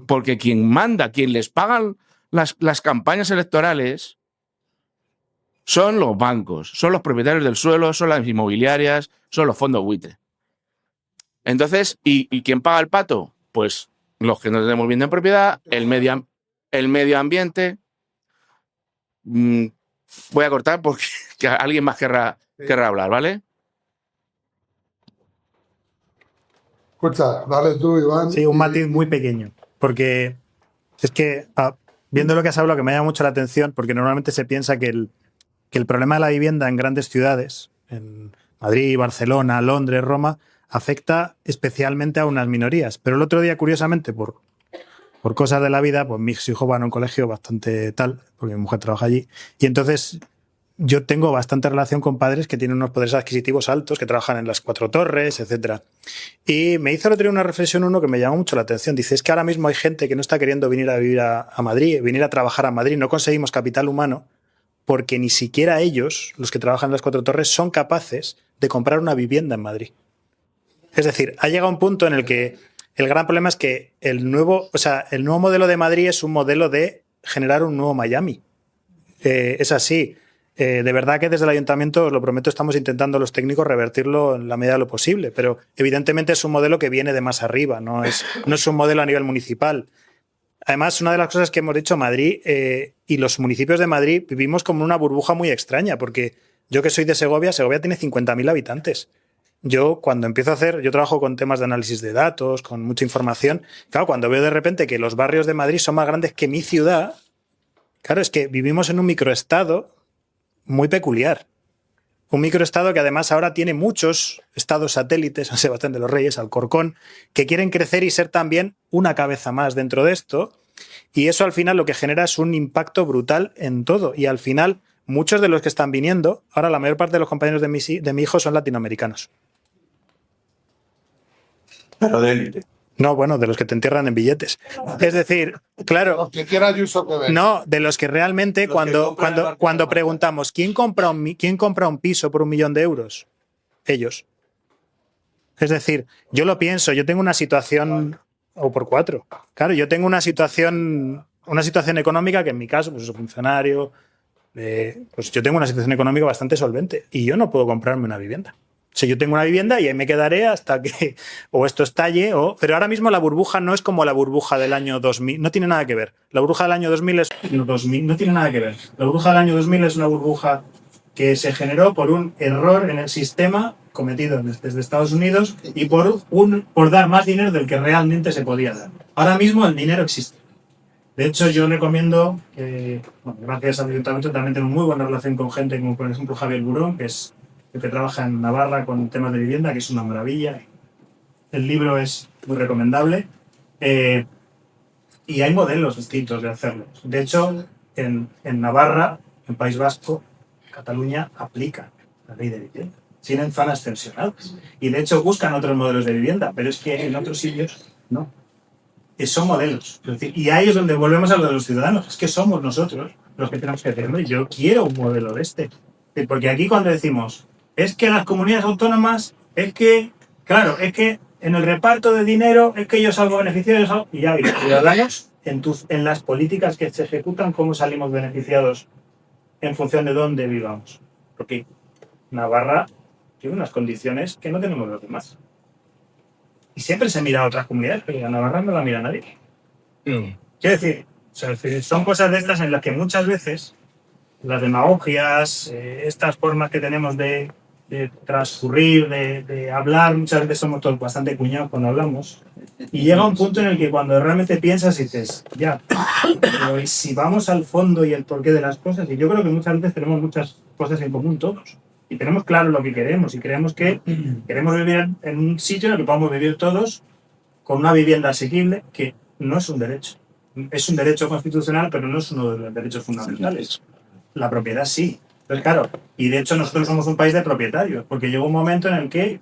Porque quien manda, quien les pagan las campañas electorales son los bancos, son los propietarios del suelo, son las inmobiliarias, son los fondos buitre. Entonces, ¿y quién paga el pato? Pues los que no tenemos vivienda en propiedad, el medio ambiente. Voy a cortar porque alguien más querrá hablar, ¿vale? Escucha, dale tú, Iván. Sí, un matiz muy pequeño. Porque es que, viendo lo que has hablado, que me llama mucho la atención, porque normalmente se piensa que el problema de la vivienda en grandes ciudades, en Madrid, Barcelona, Londres, Roma, afecta especialmente a unas minorías. Pero el otro día, curiosamente, por cosas de la vida, pues mis hijos van a un colegio bastante tal, porque mi mujer trabaja allí, y entonces yo tengo bastante relación con padres que tienen unos poderes adquisitivos altos, que trabajan en las 4 torres, etc. Y me hizo el otro día una reflexión uno que me llamó mucho la atención. Dice, es que ahora mismo hay gente que no está queriendo venir a vivir a Madrid, venir a trabajar a Madrid. No conseguimos capital humano porque ni siquiera ellos, los que trabajan en las 4 torres, son capaces de comprar una vivienda en Madrid. Es decir, ha llegado un punto en el que el gran problema es que el nuevo modelo de Madrid es un modelo de generar un nuevo Miami. Es así. De verdad que desde el ayuntamiento, os lo prometo, estamos intentando los técnicos revertirlo en la medida de lo posible, pero evidentemente es un modelo que viene de más arriba, no es un modelo a nivel municipal. Además, una de las cosas que hemos dicho, Madrid y los municipios de Madrid vivimos como una burbuja muy extraña, porque yo que soy de Segovia tiene 50.000 habitantes. Yo cuando empiezo a yo trabajo con temas de análisis de datos, con mucha información, claro, cuando veo de repente que los barrios de Madrid son más grandes que mi ciudad, claro, es que vivimos en un microestado muy peculiar. Un microestado que además ahora tiene muchos estados satélites, San Sebastián de los Reyes, Alcorcón, que quieren crecer y ser también una cabeza más dentro de esto. Y eso al final lo que genera es un impacto brutal en todo. Y al final muchos de los que están viniendo, ahora la mayor parte de los compañeros de mi hijo son latinoamericanos. Pero de élite. No, bueno, de los que te entierran en billetes. Es decir, claro. No, de los que realmente cuando preguntamos ¿quién compra un piso por 1 millón de euros? Ellos. Es decir, yo lo pienso, yo tengo una situación, o por 4. Claro, yo tengo una situación económica que en mi caso, pues soy funcionario, pues yo tengo una situación económica bastante solvente y yo no puedo comprarme una vivienda. Si yo tengo una vivienda y ahí me quedaré hasta que o esto estalle pero ahora mismo la burbuja no es como la burbuja del año 2000, no tiene nada que ver. La burbuja del año 2000 no tiene nada que ver. La burbuja del año 2000 es una burbuja que se generó por un error en el sistema cometido desde Estados Unidos y por dar más dinero del que realmente se podía dar. Ahora mismo el dinero existe. De hecho, yo recomiendo que, gracias al ayuntamiento, también tengo muy buena relación con gente como, por ejemplo, Javier Burón, que es el que trabaja en Navarra con temas de vivienda, que es una maravilla. El libro es muy recomendable. Y hay modelos distintos de hacerlo. De hecho, en Navarra, en País Vasco, Cataluña aplica la ley de vivienda. Tienen zonas tensionadas. Y de hecho buscan otros modelos de vivienda, pero es que en otros sitios no. Son modelos. Es decir, y ahí es donde volvemos a lo de los ciudadanos. Es que somos nosotros los que tenemos que decir, hombre, yo quiero un modelo de este. Porque aquí cuando decimos, es que las comunidades autónomas, es que, claro, es que en el reparto de dinero, es que yo salgo beneficiado, y ya los ciudadanos, en las políticas que se ejecutan, cómo salimos beneficiados en función de dónde vivamos. Porque Navarra tiene unas condiciones que no tenemos los demás. Y siempre se mira a otras comunidades, pero a Navarra no la mira nadie. Quiero decir, son cosas de estas en las que muchas veces las demagogias, estas formas que tenemos de transcurrir, de hablar, muchas veces somos todos bastante cuñados cuando hablamos. Y llega un punto en el que cuando realmente piensas y dices, ya, pero si vamos al fondo y el porqué de las cosas, y yo creo que muchas veces tenemos muchas cosas en común todos. Y tenemos claro lo que queremos y creemos que queremos vivir en un sitio en el que podamos vivir todos con una vivienda asequible, que no es un derecho. Es un derecho constitucional, pero no es uno de los derechos fundamentales. La propiedad sí. Entonces, claro, y de hecho nosotros somos un país de propietarios, porque llegó un momento en el que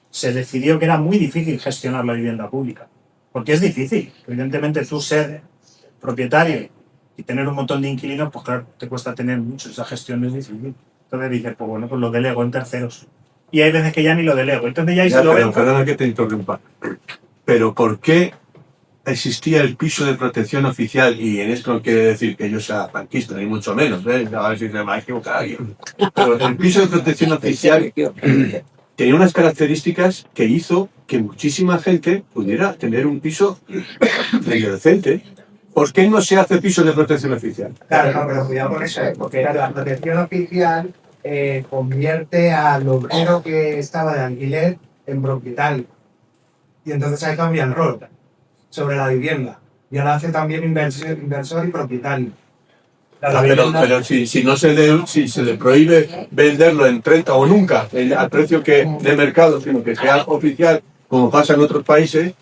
se decidió que era muy difícil gestionar la vivienda pública. Porque es difícil. Evidentemente tú ser propietario y tener un montón de inquilinos, pues claro, te cuesta tener mucho. Esa gestión es difícil. Entonces dices, pues bueno, pues lo delego en terceros. Y hay veces que ya ni lo delego. Entonces ya se lo veo. Perdona que te interrumpa. Pero ¿por qué existía el piso de protección oficial? Y en esto no quiere decir que yo sea franquista, ni mucho menos, ¿eh? A ver si se me va a equivocar alguien. Pero el piso de protección oficial tenía unas características que hizo que muchísima gente pudiera tener un piso medio decente. ¿Por qué no se hace piso de protección oficial? Claro, no, pero cuidado con eso, porque la protección oficial convierte al obrero que estaba de alquiler en propietario. Y entonces ahí cambia el rol sobre la vivienda. Y ahora hace también inversor y propietario. Pero si se le prohíbe venderlo en 30 o nunca al precio que de mercado, sino que sea oficial, como pasa en otros países,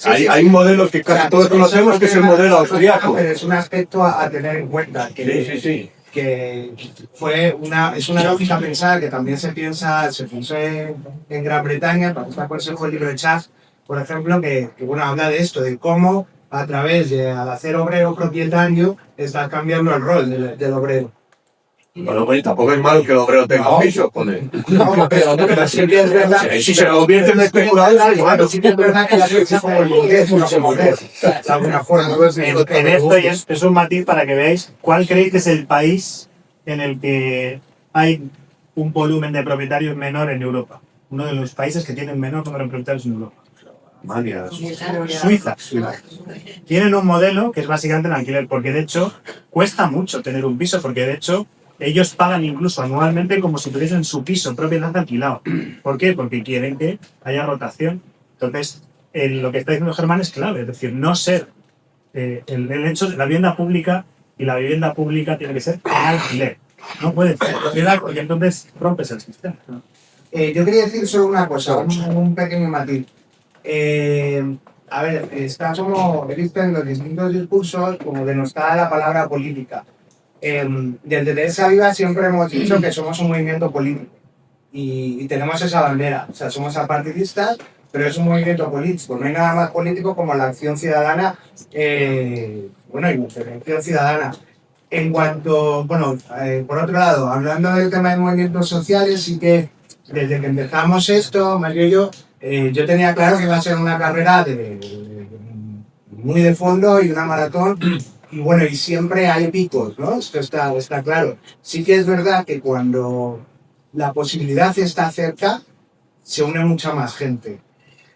hay un modelo que casi todos conocemos, que es el modelo austríaco. Pero es un aspecto a tener en cuenta, que es una lógica pensar que también se pensó en Gran Bretaña, para por eso el libro de Chaff, por ejemplo, que bueno, habla de esto, de cómo a través de al hacer obrero propietario está cambiando el rol del obrero. Bueno, pues tampoco es malo que el obrero tenga piso, joder. No, pero sí que es verdad. Si se convierte en especulador, bueno, sí que es verdad que la sociedad como el burgués no se mueve. De alguna forma. En esto es un matiz para que veáis cuál creéis que es el país en el que hay un volumen de propietarios menor en Europa. Uno de los países que tienen menor número de propietarios en Europa. Suiza. Tienen un modelo que es básicamente el alquiler, porque de hecho cuesta mucho tener un piso, porque de hecho ellos pagan incluso anualmente como si tuviesen su piso propiedad alquilado. ¿Por qué? Porque quieren que haya rotación. Entonces, lo que está diciendo Germán es clave, es decir, no ser el hecho de la vivienda pública, y la vivienda pública tiene que ser en alquiler. No puede ser propiedad, porque entonces rompes el sistema. Yo quería decir solo una cosa, un pequeño matiz. A ver, está como he visto en los distintos discursos como denostada la palabra política. Desde Teresa Viva siempre hemos dicho que somos un movimiento político y tenemos esa bandera, o sea, somos apartidistas, pero es un movimiento político. No hay nada más político como la acción ciudadana, y la intervención ciudadana. En cuanto, por otro lado, hablando del tema de movimientos sociales, sí que desde que empezamos esto, Mario y yo tenía claro que iba a ser una carrera muy de fondo y una maratón. Y siempre hay picos, ¿no? Esto está claro. Sí que es verdad que cuando la posibilidad está cerca, se une mucha más gente.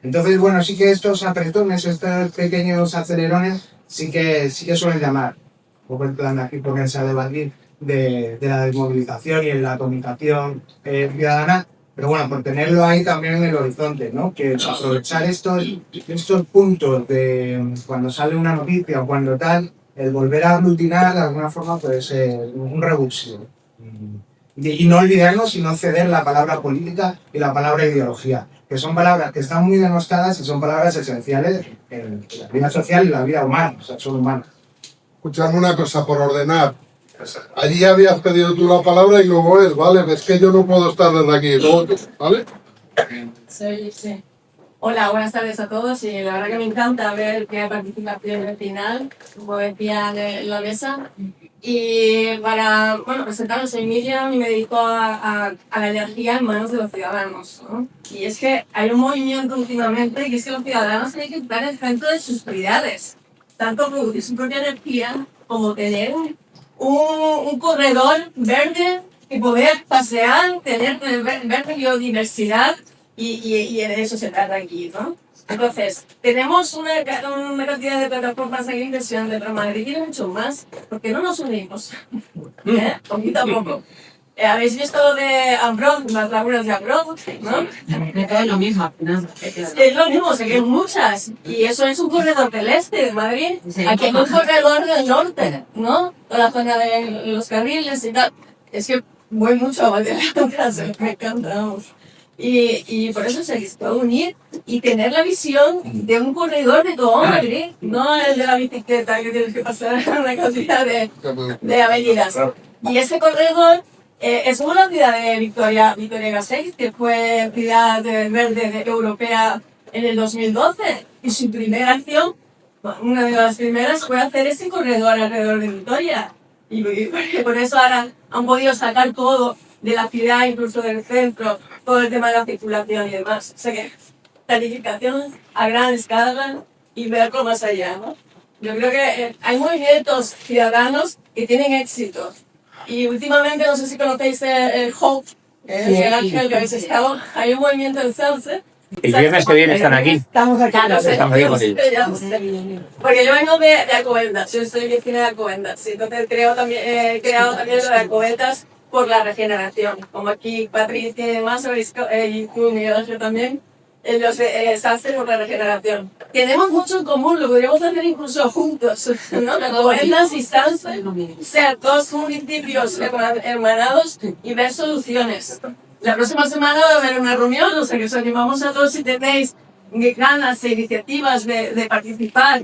Entonces, sí que estos apretones, estos pequeños acelerones, sí que suelen llamar. Un poco el plan de aquí ponerse a debatir de la desmovilización y en la atomización ciudadana. Pero por tenerlo ahí también en el horizonte, ¿no? Que aprovechar estos puntos de cuando sale una noticia o cuando tal, el volver a aglutinar de alguna forma puede ser un revulsivo. Y no olvidarnos y no ceder la palabra política y la palabra ideología, que son palabras que están muy denostadas y son palabras esenciales en la vida social y la vida humana, o sea, son humanas. Escuchadme una cosa, por ordenar. Allí habías pedido tú la palabra y luego es, ¿vale? Es que yo no puedo estar desde aquí, luego tú, ¿vale? Sí. Hola, buenas tardes a todos y la verdad que me encanta ver que hay participación al final, como decía en la mesa. Y para presentaros, soy Miriam y me dedico a la energía en manos de los ciudadanos, ¿no? Y es que hay un movimiento últimamente que es que los ciudadanos tienen que estar en el centro de sus prioridades, tanto producir su propia energía como tener un corredor verde y poder pasear, tener verde biodiversidad y de eso se trata aquí, ¿no? Entonces, tenemos una cantidad de plataformas de inversión de Madrid y mucho más, porque no nos unimos, poquito a poco. ¿Habéis visto lo de Ambroz, las lagunas de Ambroz, no? Es lo mismo, ¿no? Es lo mismo, sé que hay muchas, y eso es un corredor del este de Madrid. Aquí hay un corredor del norte, ¿no? Toda la zona de los carriles y tal. Es que voy mucho a Valderas, me encanta, vamos. Y por eso se les puede unir y tener la visión de un corredor de todo Madrid, no el de la bicicleta que tienes que pasar una cantidad de avenidas. Y ese corredor es como la ciudad de Vitoria-Gasteiz, que fue ciudad verde europea en el 2012, y su primera acción, una de las primeras, fue hacer ese corredor alrededor de Vitoria. Y por eso ahora han podido sacar todo de la ciudad, incluso del centro, todo el tema de la circulación y demás. O sea que planificación a gran escala y verlo más allá, ¿no? Yo creo que hay movimientos ciudadanos que tienen éxito. Y últimamente, no sé si conocéis el Hope, el Ángel que habéis estado, hay un movimiento en Celce. El viernes que viene están aquí. Estamos aquí, no sé. Estamos aquí con ellos. Porque yo vengo de Alcobendas, yo soy vecina de Alcobendas, entonces he creado también lo de Alcobendas por la regeneración. Como aquí Patricia y demás, y tú, Miguel Ángel también, los Salce por la regeneración. Tenemos mucho en común, lo podríamos hacer incluso juntos, ¿no? Alcobendas y Salce, ser dos municipios hermanados y ver soluciones. La próxima semana va a haber una reunión, o sea que os animamos a todos si tenéis ganas e iniciativas de participar.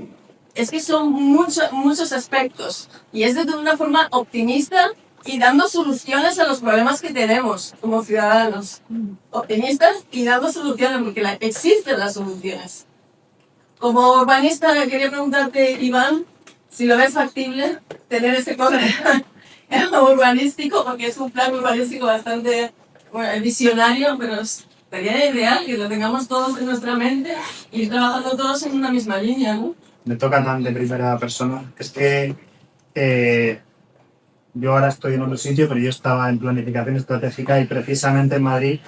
Es que son muchos aspectos y es de una forma optimista y dando soluciones a los problemas que tenemos como ciudadanos. Optimistas y dando soluciones, porque existen las soluciones. Como urbanista, quería preguntarte, Iván, si lo ves factible tener ese corredor urbanístico, porque es un plan urbanístico bastante visionario, pero sería ideal que lo tengamos todos en nuestra mente y ir trabajando todos en una misma línea, ¿no? Me toca tan de primera persona. Es que yo ahora estoy en otro sitio, pero yo estaba en planificación estratégica y precisamente en Madrid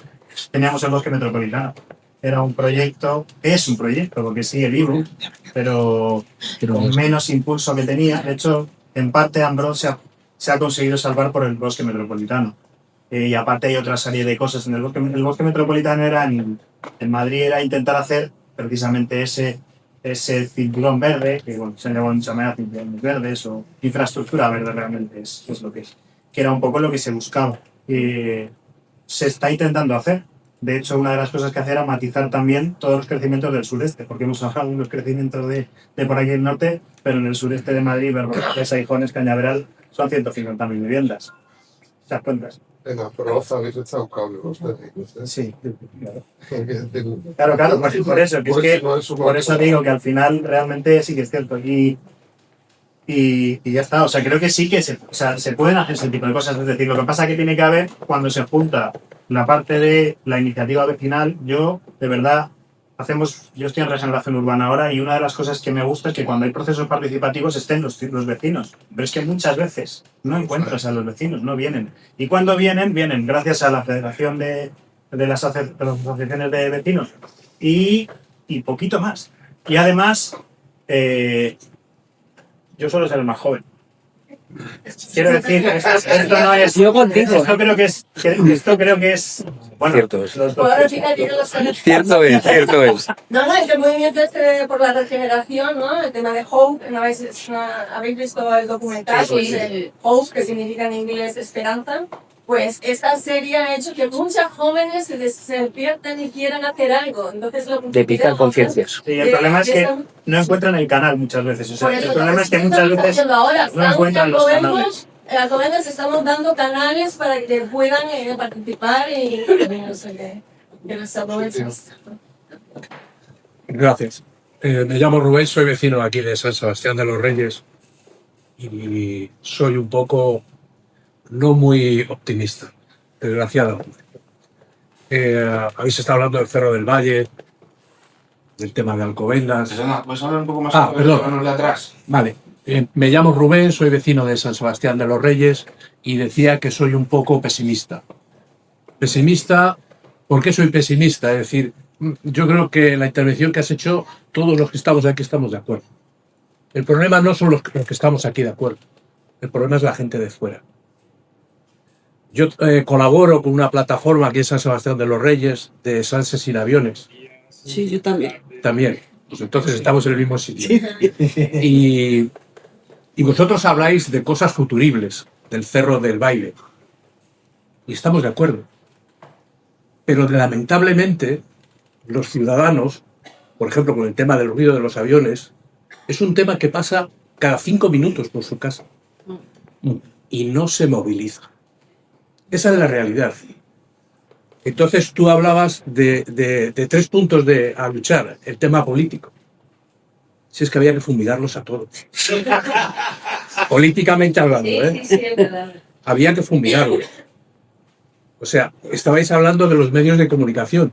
teníamos el bosque metropolitano. Era un proyecto, es un proyecto, porque sigue vivo, pero con menos impulso que tenía. De hecho, en parte Ambroz se ha conseguido salvar por el bosque metropolitano. Y aparte hay otra serie de cosas. En el bosque metropolitano era en Madrid era intentar hacer precisamente ese cinturón verde, que bueno, se llama cinturones verdes o infraestructura verde realmente es lo que es. Que era un poco lo que se buscaba. Se está intentando hacer. De hecho, una de las cosas que hace era matizar también todos los crecimientos del sureste, porque hemos hablado de los crecimientos de por aquí del norte, pero en el sureste de Madrid, Berroques, Aijones, Cañaveral, son 150.000 viviendas. ¿Te das cuenta? Venga, pero habéis echado un cable ustedes. Sí, claro, por eso, que es que por eso digo que al final realmente sí que es cierto. Y ya está, o sea, creo que sí que se pueden hacer ese tipo de cosas. Es decir, lo que pasa es que tiene que haber, cuando se junta la parte de la iniciativa vecinal, yo estoy en regeneración urbana ahora y una de las cosas que me gusta es que cuando hay procesos participativos estén los vecinos. Pero es que muchas veces no encuentras a los vecinos, no vienen. Y cuando vienen gracias a la Federación de las asociaciones de vecinos y poquito más. Y además, yo suelo ser el más joven. Quiero decir, esto no es... Yo contigo. Esto creo que es... Bueno, cierto es. Cierto es. No, es que el movimiento por la regeneración, ¿no? El tema de Hope, habéis visto el documental, Sí. el Hope, que significa en inglés esperanza, pues esta serie ha hecho que muchos jóvenes se despierten y quieran hacer algo. Entonces, lo que De picar conciencias. Sí, el problema es que no encuentran el canal muchas veces. O sea, el problema es que muchas veces no encuentran los canales. A Alcobendas estamos dando canales para que puedan participar y no sé, que los aprovechen. Gracias. Me llamo Rubén, soy vecino aquí de San Sebastián de los Reyes y soy un poco no muy optimista, desgraciadamente. Habéis estado hablando del Cerro del Valle, del tema de Alcobendas. ¿Puedes hablar un poco más perdón. de atrás? Vale. Me llamo Rubén, soy vecino de San Sebastián de los Reyes y decía que soy un poco pesimista. Pesimista, ¿por qué soy pesimista? Es decir, yo creo que la intervención que has hecho, todos los que estamos aquí estamos de acuerdo. El problema no son los que estamos aquí de acuerdo, el problema es la gente de fuera. Yo colaboro con una plataforma aquí en San Sebastián de los Reyes de Sanse sin aviones. Sí, yo también. También, pues entonces estamos en el mismo sitio. Y vosotros habláis de cosas futuribles, del Cerro del Baile. Y estamos de acuerdo. Pero lamentablemente, los ciudadanos, por ejemplo, con el tema del ruido de los aviones, es un tema que pasa cada 5 minutos por su casa. Y no se moviliza. Esa es la realidad. Entonces tú hablabas de 3 puntos a luchar. El tema político. Si es que había que fumigarlos a todos. Políticamente hablando, ¿eh? Sí, es verdad. Había que fumigarlos. O sea, estabais hablando de los medios de comunicación.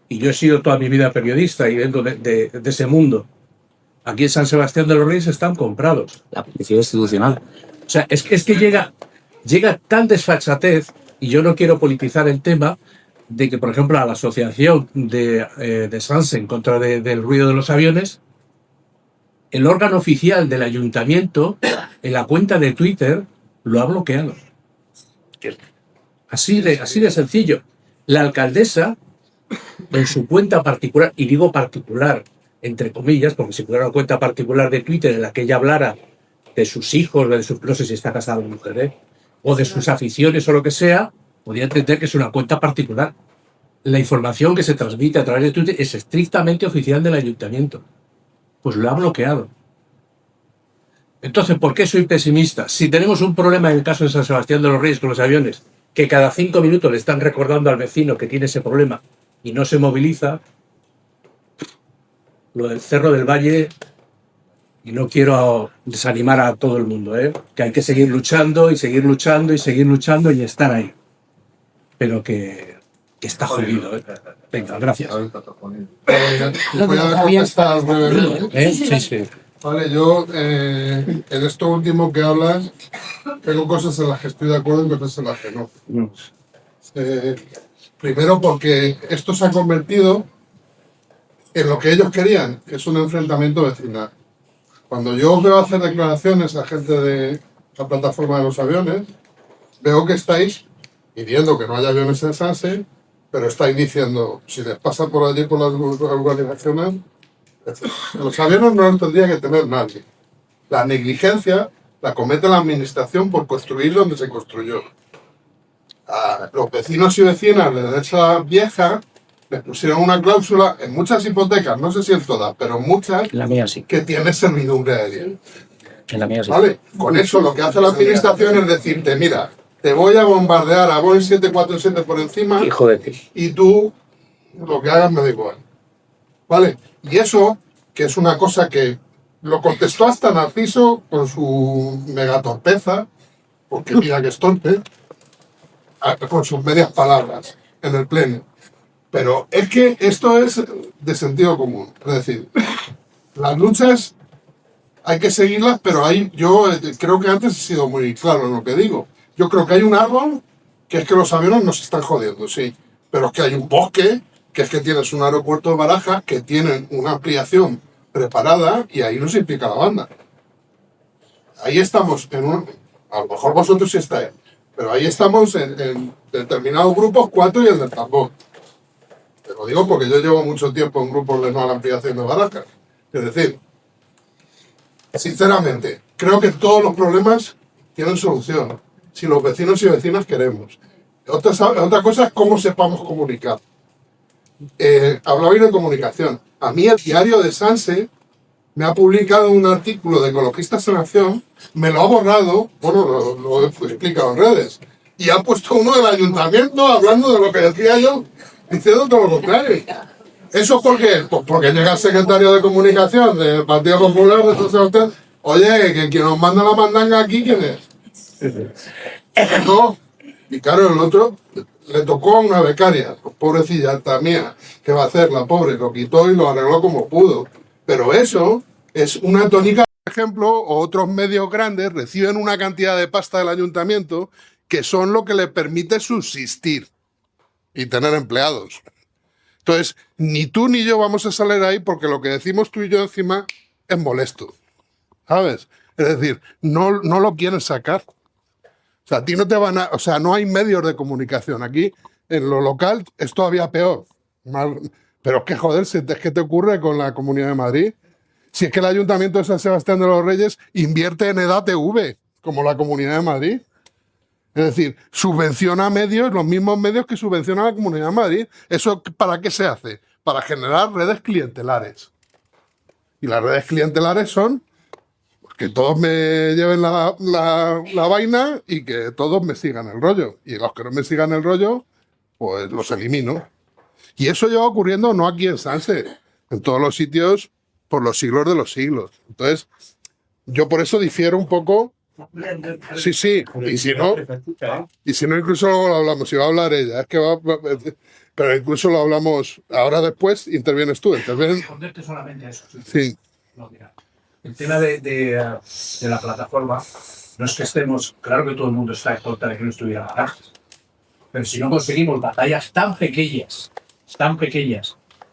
Y yo he sido toda mi vida periodista y vengo de ese mundo. Aquí en San Sebastián de los Reyes están comprados. La policía institucional. O sea, es que llega tan desfachatez, y yo no quiero politizar el tema, de que, por ejemplo, a la asociación de Sanse en contra del ruido de los aviones, el órgano oficial del ayuntamiento, en la cuenta de Twitter, lo ha bloqueado. Así de sencillo. La alcaldesa, en su cuenta particular, y digo particular, entre comillas, porque si fuera una cuenta particular de Twitter en la que ella hablara de sus hijos, no sé si está casada o mujer, o de sus aficiones o lo que sea, podría entender que es una cuenta particular. La información que se transmite a través de Twitter es estrictamente oficial del ayuntamiento. Pues lo ha bloqueado. Entonces, ¿por qué soy pesimista? Si tenemos un problema en el caso de San Sebastián de los Reyes con los aviones, que cada 5 minutos le están recordando al vecino que tiene ese problema y no se moviliza, lo del Cerro del Valle, y no quiero desanimar a todo el mundo, que hay que seguir luchando y seguir luchando y seguir luchando y estar ahí. Pero que está jodido. Venga, gracias. Voy a contestar brevemente. Sí. Vale, yo en esto último que hablas, tengo cosas en las que estoy de acuerdo y cosas en las que no. Primero porque esto se ha convertido en lo que ellos querían, que es un enfrentamiento vecinal. Cuando yo veo hacer declaraciones a gente de la plataforma de los aviones, veo que estáis pidiendo que no haya aviones en Sanse, pero estáis diciendo, si les pasa por allí por las urbanizaciones, los aviones no los tendría que tener nadie. La negligencia la comete la administración por construir donde se construyó. A los vecinos y vecinas de derecha vieja les pusieron una cláusula en muchas hipotecas, no sé si en todas, pero en muchas, la mía sí, que tiene servidumbre aérea. En la mía sí. ¿Vale? Con eso lo que hace la administración es decirte, mira, te voy a bombardear a Boeing 747 por encima, hijo de ti, y tú lo que hagas me da igual. ¿Vale? Y eso, que es una cosa que lo contestó hasta Narciso con su megatorpeza, porque mira que es torpe, con sus medias palabras en el pleno. Pero es que esto es de sentido común. Es decir, las luchas hay que seguirlas, pero yo creo que antes he sido muy claro en lo que digo. Yo creo que hay un árbol, que es que los aviones nos están jodiendo, sí. Pero es que hay un bosque, que es que tienes un aeropuerto de Barajas, que tienen una ampliación preparada, y ahí no se implica la banda. Ahí estamos a lo mejor vosotros sí estáis, pero ahí estamos en determinados grupos, 4 y el del tambor. Te lo digo porque yo llevo mucho tiempo en grupos de no a la ampliación de Barajas. Es decir, sinceramente, creo que todos los problemas tienen solución. si los vecinos y vecinas queremos. Otra cosa es cómo sepamos comunicar. Hablabais de comunicación. A mí el diario de Sanse me ha publicado un artículo de Ecologistas en Acción, me lo ha borrado, bueno, lo he explicado en redes, y ha puesto uno del ayuntamiento hablando de lo que decía yo, diciendo todo lo contrario. ¿Eso por qué? Pues porque llega el secretario de comunicación del Partido Popular de Social. Oye, que quien nos manda la mandanga aquí, ¿quién es? No. Y claro, el otro le tocó a una becaria, pobrecilla, alta mía, ¿qué va a hacer? La pobre lo quitó y lo arregló como pudo. Pero eso es una tónica. Por ejemplo, otros medios grandes reciben una cantidad de pasta del ayuntamiento que son lo que le permite subsistir y tener empleados. Entonces, ni tú ni yo vamos a salir ahí porque lo que decimos tú y yo encima es molesto, ¿sabes? Es decir, no lo quieren sacar. O sea, a ti no te van a... O sea, no hay medios de comunicación. Aquí, en lo local, es todavía peor. Pero es que, joder, ¿qué te ocurre con la Comunidad de Madrid? Si es que el Ayuntamiento de San Sebastián de los Reyes invierte en EDATV, como la Comunidad de Madrid. Es decir, subvenciona medios, los mismos medios que subvenciona la Comunidad de Madrid. ¿Eso para qué se hace? Para generar redes clientelares. Y las redes clientelares son que todos me lleven la vaina y que todos me sigan el rollo. Y los que no me sigan el rollo, pues los elimino. Y eso lleva ocurriendo no aquí en Sanse, en todos los sitios por los siglos de los siglos. Entonces, yo por eso difiero un poco. Sí, y si no incluso lo hablamos, si va a hablar ella, pero incluso lo hablamos ahora después, intervienes tú. Responderte solamente a eso. Sí. No, mira, el tema de la plataforma, no es que estemos, claro que todo el mundo está en contra de que no estuviera garajes, pero si no conseguimos batallas tan pequeñas,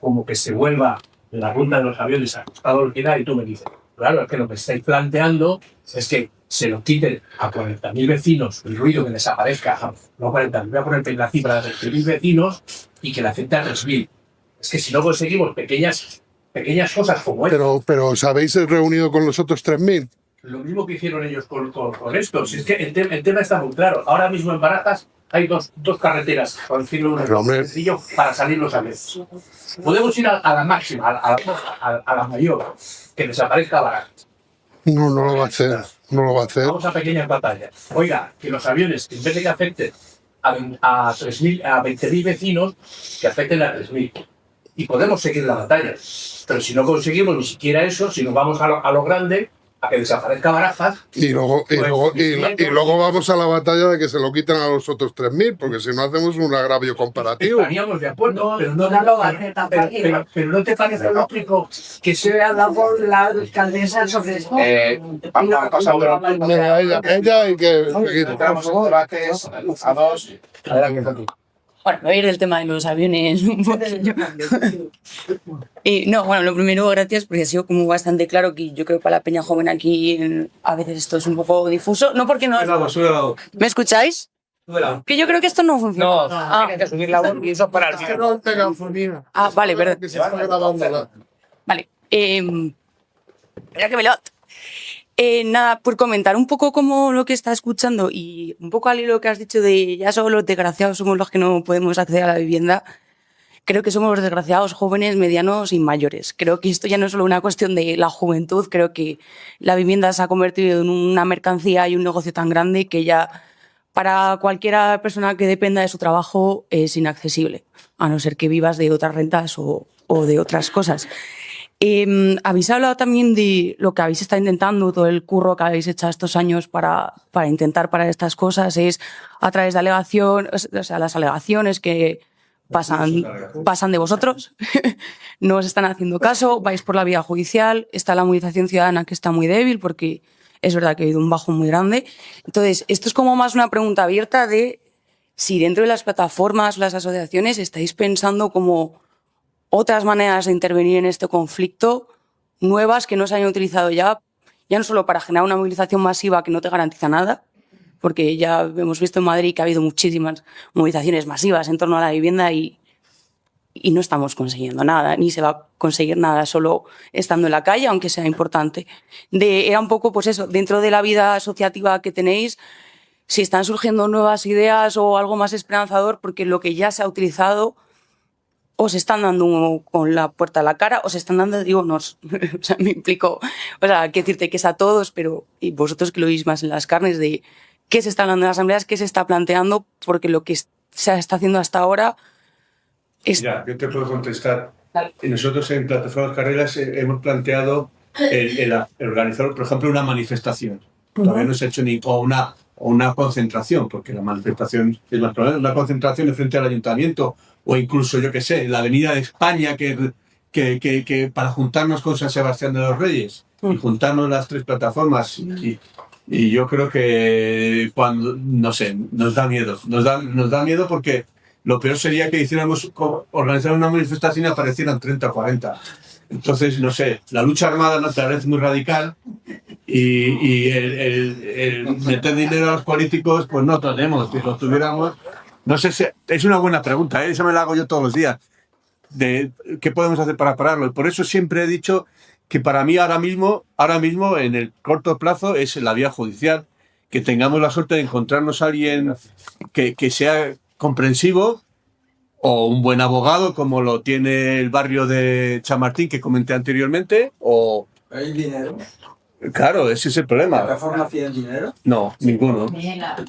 como que se vuelva la ruta de los aviones ajustado al final, y tú me dices, claro, es que lo que estáis planteando es que se lo quiten a 40.000 vecinos, el ruido que desaparezca, no 40.000, voy a poner la cifra de 20.000 vecinos y que le afecte a 3.000. Es que si no conseguimos pequeñas cosas como esto. Pero ¿os habéis reunido con los otros 3.000? Lo mismo que hicieron ellos con esto. Si es que el tema está muy claro. Ahora mismo en Barajas hay dos carreteras, por decirlo sencillo, para salir los aviones. Podemos ir a la máxima, a la mayor, que desaparezca Barajas. No lo va a hacer. No lo va a hacer. Vamos a pequeñas batallas. Oiga, que los aviones, en vez de que afecten a 20.000 vecinos, que afecten a 3.000. Y podemos seguir la batalla. Pero si no conseguimos ni siquiera eso, si nos vamos a lo grande, a que desaparezca Barajas... Y luego vamos a la batalla de que se lo quiten a los otros 3.000, porque si no hacemos un agravio comparativo. Estaríamos de acuerdo, pero no te parece lógico que sea la voz la alcaldesa sobre esto. Vamos a pasar ella y que... Entramos en debates a dos. Adelante. Bueno, me voy a ir del tema de los aviones un poquillo. No, bueno, lo primero, gracias, porque ha sido como bastante claro que yo creo que para la peña joven aquí a veces esto es un poco difuso. No porque no... ¿Me escucháis? Que yo creo que esto no funciona. No, hay que subir la voz y eso para el vídeo. Vale, verdad. Vale. Mira que velot. Nada, por comentar un poco como lo que está escuchando y un poco al hilo que has dicho de ya solo los desgraciados somos los que no podemos acceder a la vivienda. Creo que somos los desgraciados jóvenes, medianos y mayores. Creo que esto ya no es solo una cuestión de la juventud, creo que la vivienda se ha convertido en una mercancía y un negocio tan grande que ya para cualquier persona que dependa de su trabajo es inaccesible, a no ser que vivas de otras rentas o de otras cosas. Habéis hablado también de lo que habéis estado intentando, todo el curro que habéis hecho estos años para intentar parar estas cosas, es a través de alegación, o sea, las alegaciones que pasan de vosotros, no os están haciendo caso, vais por la vía judicial, está la movilización ciudadana que está muy débil porque es verdad que ha habido un bajón muy grande. Entonces, esto es como más una pregunta abierta de si dentro de las plataformas, las asociaciones, estáis pensando como otras maneras de intervenir en este conflicto, nuevas que no se hayan utilizado ya no solo para generar una movilización masiva que no te garantiza nada, porque ya hemos visto en Madrid que ha habido muchísimas movilizaciones masivas en torno a la vivienda y no estamos consiguiendo nada, ni se va a conseguir nada solo estando en la calle, aunque sea importante. Era un poco, pues eso, dentro de la vida asociativa que tenéis, si están surgiendo nuevas ideas o algo más esperanzador, porque lo que ya se ha utilizado o se están dando con la puerta a la cara o se están dando, digo, o sea, me implico, o sea, que decirte que es a todos, pero y vosotros que lo veis más en las carnes de qué se está hablando en las asambleas, qué se está planteando, porque lo que se está haciendo hasta ahora es... Ya, yo te puedo contestar. Nosotros en Plataformas Carreras hemos planteado el organizar, por ejemplo, una manifestación. Todavía no se ha hecho una concentración, porque la manifestación es más probable, una concentración frente al ayuntamiento, o incluso, yo qué sé, la Avenida de España, que para juntarnos con San Sebastián de los Reyes, y juntarnos las tres plataformas, y yo creo que cuando, no sé, nos da miedo. Nos da miedo porque lo peor sería que organizar una manifestación y aparecieran 30 o 40. Entonces, no sé, la lucha armada nos parece muy radical y el meter dinero a los políticos, pues no tenemos. Si lo tuviéramos, no sé si es una buena pregunta, esa me la hago yo todos los días, de qué podemos hacer para pararlo. Y por eso siempre he dicho que para mí ahora mismo en el corto plazo es la vía judicial, que tengamos la suerte de encontrarnos a alguien que sea comprensivo, o un buen abogado como lo tiene el barrio de Chamartín que comenté anteriormente, o... ¿Hay dinero? Claro, ese es el problema. ¿La plataforma tiene dinero? No, ninguno.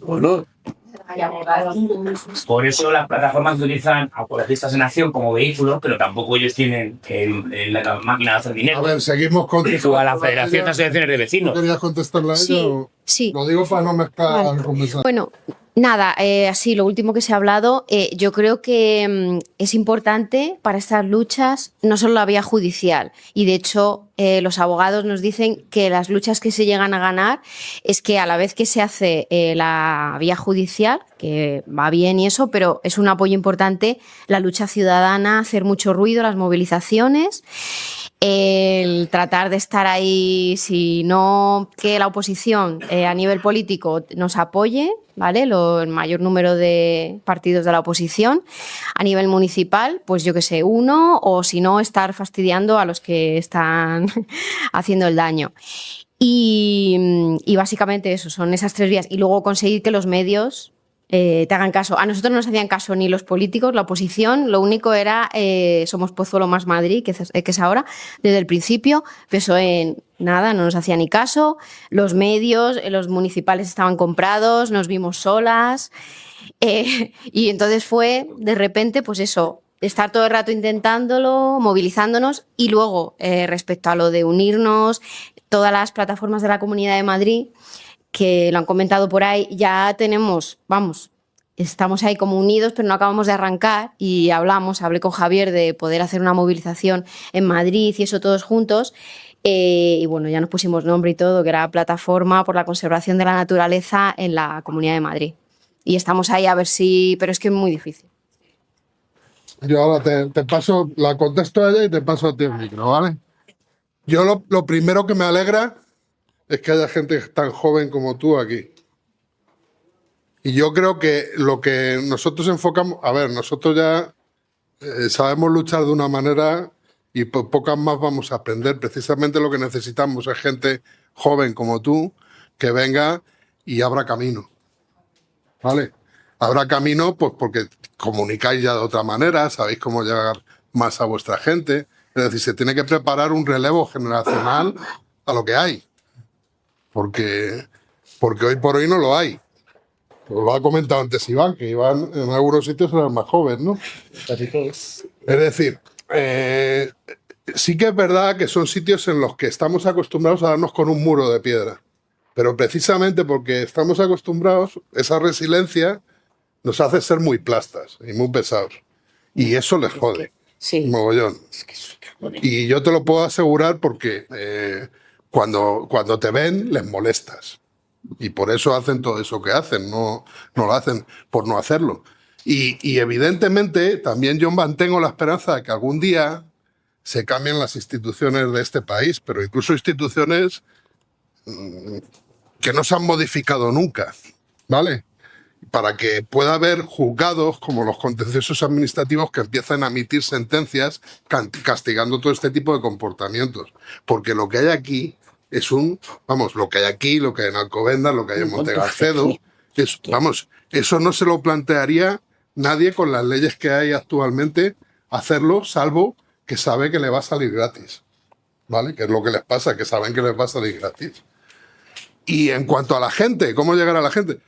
Bueno, por eso las plataformas utilizan a ecologistas en acción como vehículo, pero tampoco ellos tienen la máquina de hacer dinero. A ver, seguimos contestando. O a la Federación de Asociaciones de Vecinos. ¿Querías contestarle a ella? Sí. Lo digo para no mezclar al conversar. Bueno, nada, así lo último que se ha hablado, yo creo que es importante para estas luchas no solo la vía judicial, y de hecho los abogados nos dicen que las luchas que se llegan a ganar es que a la vez que se hace la vía judicial, que va bien y eso, pero es un apoyo importante la lucha ciudadana, hacer mucho ruido, las movilizaciones, el tratar de estar ahí, si no que la oposición a nivel político nos apoye, ¿vale? El mayor número de partidos de la oposición. A nivel municipal, pues yo que sé, uno, o si no, estar fastidiando a los que están haciendo el daño. Y básicamente eso, son esas tres vías. Y luego conseguir que los medios te hagan caso. A nosotros no nos hacían caso ni los políticos, la oposición, lo único era somos Pozuelo más Madrid, que es ahora, desde el principio, PSOE nada, no nos hacía ni caso, los medios, los municipales estaban comprados, nos vimos solas, y entonces fue de repente, pues eso, estar todo el rato intentándolo, movilizándonos, y luego respecto a lo de unirnos, todas las plataformas de la Comunidad de Madrid, que lo han comentado por ahí, ya tenemos, estamos ahí como unidos, pero no acabamos de arrancar, y hablé con Javier de poder hacer una movilización en Madrid y eso todos juntos, y bueno, ya nos pusimos nombre y todo, que era Plataforma por la Conservación de la Naturaleza en la Comunidad de Madrid. Y estamos ahí a ver si... pero es que es muy difícil. Yo ahora te paso, la contesto a ella y te paso a ti el micro, ¿vale? Yo lo primero que me alegra es que haya gente tan joven como tú aquí. Y yo creo que lo que nosotros enfocamos... A ver, nosotros ya sabemos luchar de una manera y pocas más vamos a aprender. Precisamente lo que necesitamos es gente joven como tú que venga y abra camino. ¿Vale? Habrá camino pues porque comunicáis ya de otra manera, sabéis cómo llegar más a vuestra gente. Es decir, se tiene que preparar un relevo generacional a lo que hay. Porque hoy por hoy no lo hay. Lo ha comentado antes Iván, que Iván en algunos sitios era el más joven, ¿no? Casi todos. Es decir, sí que es verdad que son sitios en los que estamos acostumbrados a darnos con un muro de piedra. Pero precisamente porque estamos acostumbrados, esa resiliencia nos hace ser muy plastas y muy pesados. Y eso les jode. Sí. Mogollón. Y yo te lo puedo asegurar porque cuando te ven, les molestas. Y por eso hacen todo eso que hacen. No lo hacen por no hacerlo. Y evidentemente también yo mantengo la esperanza de que algún día se cambien las instituciones de este país, pero incluso instituciones que no se han modificado nunca, ¿vale? Para que pueda haber juzgados como los contenciosos administrativos que empiecen a emitir sentencias castigando todo este tipo de comportamientos. Porque lo que hay aquí es lo que hay aquí, lo que hay en Alcobendas, lo que hay en Montegarcedo, Vamos, eso no se lo plantearía nadie con las leyes que hay actualmente hacerlo, salvo que sabe que le va a salir gratis, ¿vale? Que es lo que les pasa, que saben que les va a salir gratis. Y en cuanto a la gente, ¿cómo llegar a la gente?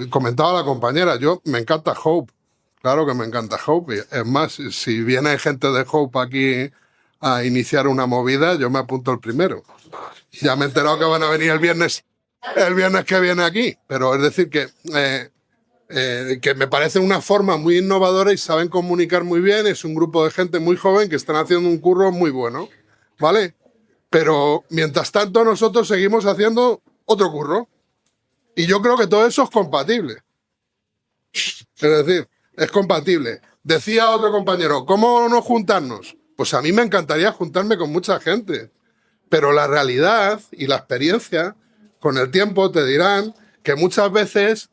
Comentaba la compañera, me encanta Hope, claro que me encanta Hope. Es más, si viene gente de Hope aquí a iniciar una movida, yo me apunto el primero. Ya me he enterado que van a venir el viernes que viene aquí, pero es decir que me parece una forma muy innovadora y saben comunicar muy bien. Es un grupo de gente muy joven que están haciendo un curro muy bueno, ¿vale? Pero mientras tanto nosotros seguimos haciendo otro curro y yo creo que todo eso es compatible. Es decir, es compatible. Decía otro compañero, ¿cómo no juntarnos? Pues a mí me encantaría juntarme con mucha gente, pero la realidad y la experiencia con el tiempo te dirán que muchas veces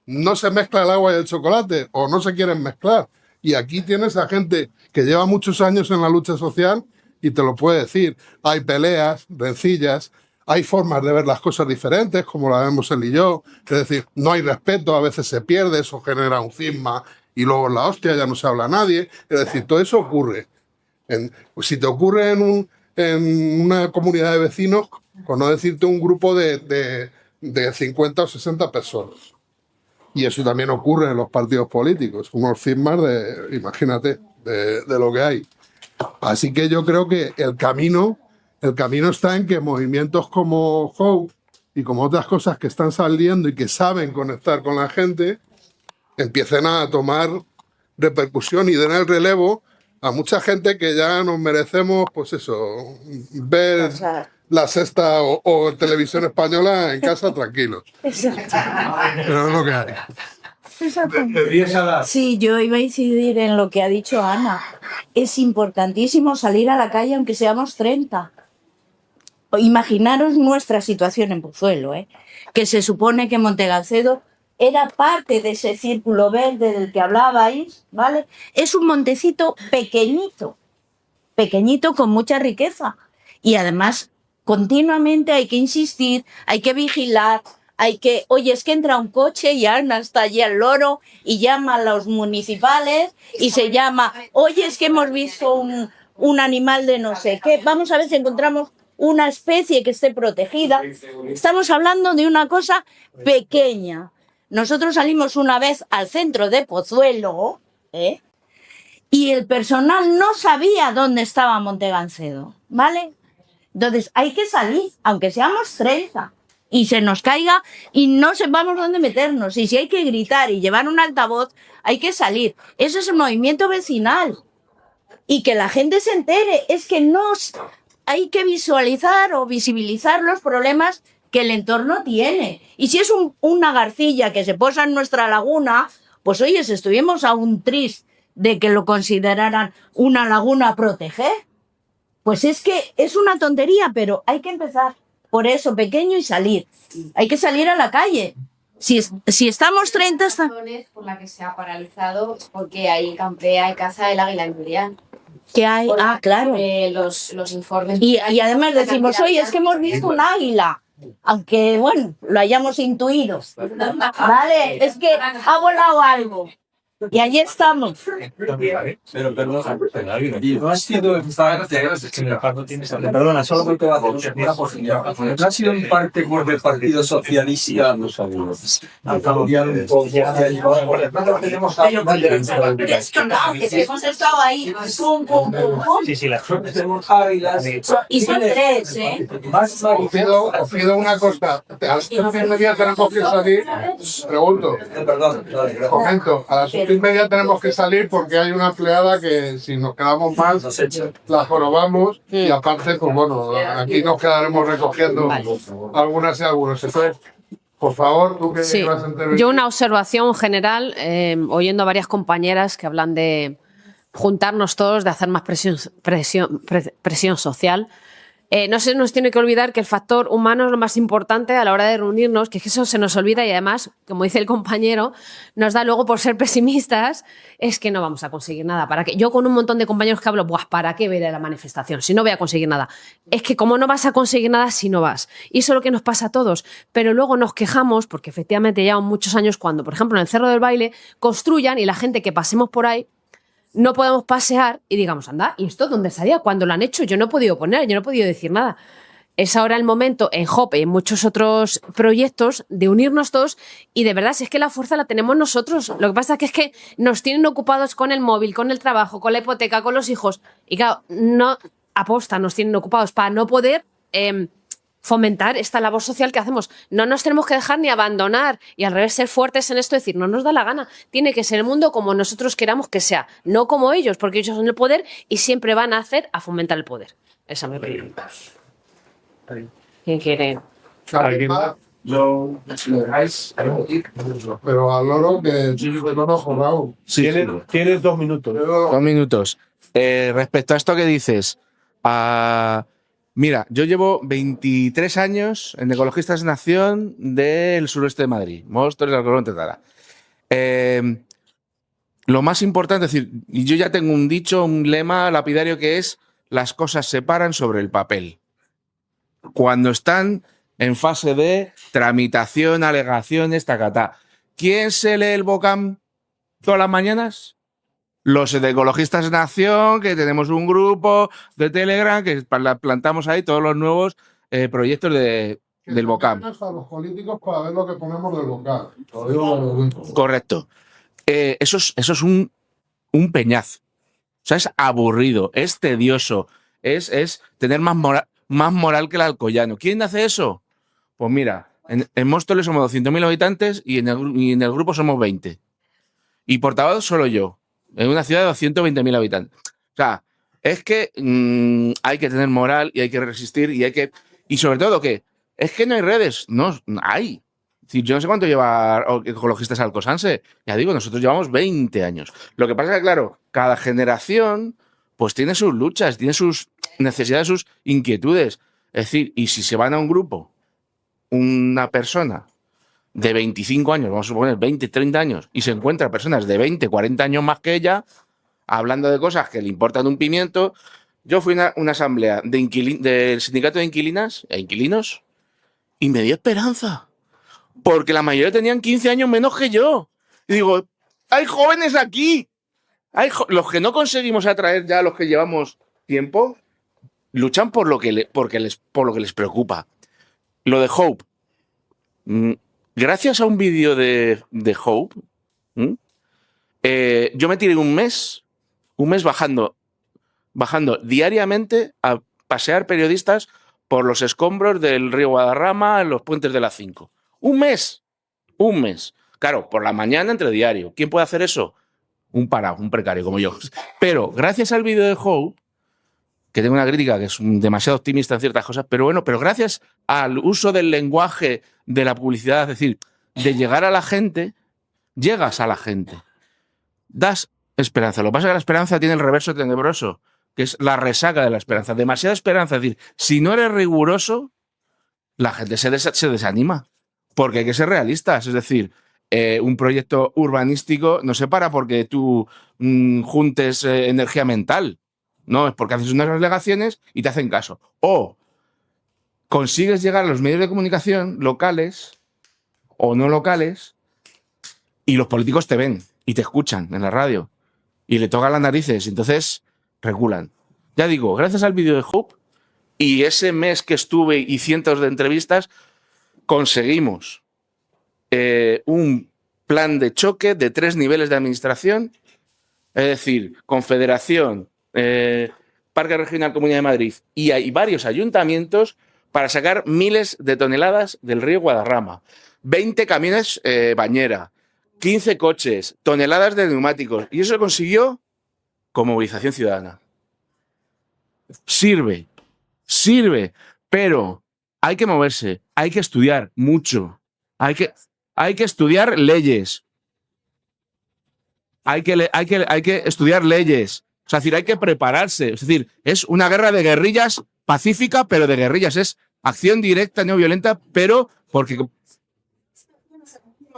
no se mezcla el agua y el chocolate o no se quieren mezclar. Y aquí tienes a gente que lleva muchos años en la lucha social y te lo puede decir. Hay peleas, rencillas, hay formas de ver las cosas diferentes, como la vemos él y yo. Es decir, no hay respeto, a veces se pierde, eso genera un cisma y luego en la hostia ya no se habla a nadie. Es decir, todo eso ocurre. Si te ocurre en una comunidad de vecinos, por no decirte un grupo de 50 o 60 personas. Y eso también ocurre en los partidos políticos, unos cismas imagínate, de lo que hay. Así que yo creo que el camino está en que movimientos como Hope y como otras cosas que están saliendo y que saben conectar con la gente, empiecen a tomar repercusión y den el relevo a mucha gente que ya nos merecemos, pues eso, ver la Sexta o Televisión Española en casa tranquilos. Pero es lo que hay. Sí, yo iba a incidir en lo que ha dicho Ana. Es importantísimo salir a la calle aunque seamos 30. Imaginaros nuestra situación en Pozuelo, que se supone que Montegancedo era parte de ese círculo verde del que hablabais, ¿vale? Es un montecito pequeñito con mucha riqueza. Y además, continuamente hay que insistir, hay que vigilar, oye, es que entra un coche y Ana está allí al loro y llama a los municipales y se llama, oye, es que hemos visto un animal de no sé qué, vamos a ver si encontramos una especie que esté protegida. Estamos hablando de una cosa pequeña. Nosotros salimos una vez al centro de Pozuelo, y el personal no sabía dónde estaba Montegancedo, ¿vale? Entonces hay que salir, aunque seamos 30, y se nos caiga y no sepamos dónde meternos. Y si hay que gritar y llevar un altavoz, hay que salir. Eso es el movimiento vecinal. Y que la gente se entere. Es que hay que visualizar o visibilizar los problemas que el entorno tiene. Y si es una garcilla que se posa en nuestra laguna, pues oye, si estuvimos aún tristes de que lo consideraran una laguna a proteger, pues es que es una tontería, pero hay que empezar por eso, pequeño, y salir. Hay que salir a la calle. Si estamos 30... Por la que se ha paralizado porque ahí campea y caza el águila imperial. ¿Qué hay? Claro. Los informes... Y además decimos, oye, es que hemos visto un águila. Aunque, bueno, lo hayamos intuido. ¿Vale? Es que ha volado algo. Y allí estamos. Pero perdona, no ha sido, perdona, solo porque va a hacer una posibilidad. No ha sido en parte por el Partido Socialista a cambiar un poco. Tenemos hemos estado ahí. Pum, pum, pum, pum. Sí, las tenemos águilas. Y son 3, Os pido una cosa. A las 3:30 tenemos que salir. Pregunto. Comento. A las 3:30 tenemos que salir porque hay una empleada que si nos quedamos más la jorobamos y aparte, pues bueno, aquí nos quedaremos recogiendo algunas y algunos. Entonces, por favor, tú que vas a intervenir. Yo una observación general, oyendo a varias compañeras que hablan de juntarnos todos, de hacer más presión social. no se nos tiene que olvidar que el factor humano es lo más importante a la hora de reunirnos, que es que eso se nos olvida y además, como dice el compañero, nos da luego por ser pesimistas, es que no vamos a conseguir nada. ¿Para qué? Yo con un montón de compañeros que hablo, ¿para qué ver a la manifestación si no voy a conseguir nada? Es que como no vas a conseguir nada si no vas. Y eso es lo que nos pasa a todos. Pero luego nos quejamos porque efectivamente llevan muchos años cuando, por ejemplo, en el Cerro del Baile construyan y la gente que pasemos por ahí no podemos pasear y digamos, anda, ¿y esto dónde salía? Cuando lo han hecho yo no he podido poner, yo no he podido decir nada. Es ahora el momento en HOP y en muchos otros proyectos de unirnos todos y de verdad, si es que la fuerza la tenemos nosotros. Lo que pasa es que nos tienen ocupados con el móvil, con el trabajo, con la hipoteca, con los hijos y claro, no aposta, nos tienen ocupados para no poder fomentar esta labor social que hacemos. No nos tenemos que dejar ni abandonar y al revés ser fuertes en esto, decir, no nos da la gana. Tiene que ser el mundo como nosotros queramos que sea, no como ellos, porque ellos son el poder y siempre van a hacer a fomentar el poder. Esa es mi opinión. ¿Quién quiere? Yo, si lo dejáis, pero al loro que no nos jodamos. Tienes 2 minutos. 2 minutos. Respecto a esto que dices, mira, yo llevo 23 años en Ecologistas de Nación del suroeste de Madrid, Móstoles, Alcorcón, etc. Lo más importante, es decir, yo ya tengo un dicho, un lema lapidario que es: las cosas se paran sobre el papel. Cuando están en fase de tramitación, alegaciones, tacatá. ¿Quién se lee el BOCAM todas las mañanas? Los de Ecologistas de Nación, que tenemos un grupo de Telegram, que plantamos ahí todos los nuevos proyectos del BOCAM. A los políticos para ver lo que ponemos del BOCAM. Correcto. Eso es un peñazo. O sea, es aburrido, es tedioso, es tener más moral que el alcoyano. ¿Quién hace eso? Pues mira, en Móstoles somos 200.000 habitantes y en el grupo somos 20. Y portavoz solo yo, en una ciudad de 220.000 habitantes. O sea, es que hay que tener moral y hay que resistir y sobre todo que es que no hay redes, no hay. Es decir, yo no sé cuánto lleva Ecologistas Alcosanse. Ya digo, nosotros llevamos 20 años. Lo que pasa es que, claro, cada generación pues tiene sus luchas, tiene sus necesidades, sus inquietudes. Es decir, y si se van a un grupo, una persona de 25 años, vamos a suponer 20, 30 años, y se encuentra personas de 20, 40 años más que ella, hablando de cosas que le importan un pimiento. Yo fui a una asamblea del sindicato de inquilinas e inquilinos y me dio esperanza, porque la mayoría tenían 15 años menos que yo. Y digo, hay jóvenes aquí. Los que no conseguimos atraer ya a los que llevamos tiempo, luchan por lo que les preocupa. Lo de Hope. Gracias a un vídeo de Hope, yo me tiré un mes bajando diariamente a pasear periodistas por los escombros del río Guadarrama, en los puentes de la 5. Un mes. Claro, por la mañana entre diario. ¿Quién puede hacer eso? Un parado, un precario como yo. Pero gracias al vídeo de Hope, que tengo una crítica que es demasiado optimista en ciertas cosas, pero gracias al uso del lenguaje de la publicidad, es decir, de llegar a la gente, llegas a la gente, das esperanza. Lo que pasa es que la esperanza tiene el reverso tenebroso, que es la resaca de la esperanza. Demasiada esperanza, es decir, si no eres riguroso, la gente se desanima, porque hay que ser realistas, es decir, un proyecto urbanístico no se para porque tú juntes energía mental. No, es porque haces unas alegaciones y te hacen caso. O consigues llegar a los medios de comunicación locales o no locales y los políticos te ven y te escuchan en la radio y le tocan las narices, entonces reculan. Ya digo, gracias al vídeo de Hope y ese mes que estuve y cientos de entrevistas, conseguimos un plan de choque de 3 niveles de administración, es decir, Confederación, Parque Regional Comunidad de Madrid y hay varios ayuntamientos para sacar miles de toneladas del río Guadarrama, 20 camiones bañera, 15 coches, toneladas de neumáticos, y eso se consiguió con movilización ciudadana. Sirve, pero hay que moverse, hay que estudiar mucho, hay que estudiar leyes, hay que estudiar leyes. O sea, es decir, hay que prepararse. Es decir, es una guerra de guerrillas pacífica, pero de guerrillas. Es acción directa, no violenta, pero porque...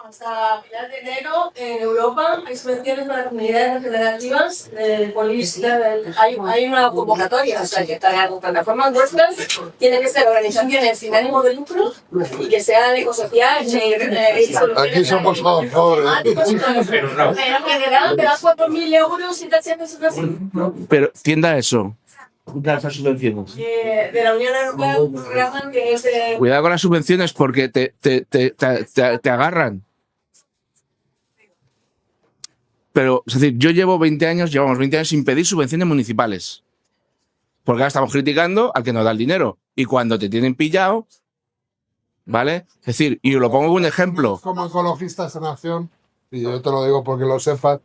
Hasta final de enero en Europa hay subvenciones para comunidades regenerativas del Police Level. Hay una convocatoria, o sea que las plataformas vuestras tienen que ser organizaciones sin ánimo de lucro y que sean ecosociales. Aquí somos todos pobres. Pero te das 4.000 euros y te haces una Pero tienda eso. Las subvenciones. de la Unión Europea, un programa que es de... Cuidado con las subvenciones porque te agarran. Pero, es decir, llevamos 20 años sin pedir subvenciones municipales. Porque ahora estamos criticando al que nos da el dinero. Y cuando te tienen pillado, ¿vale? Es decir, y lo pongo como un ejemplo. Como ecologistas en acción, y yo te lo digo porque lo sepas,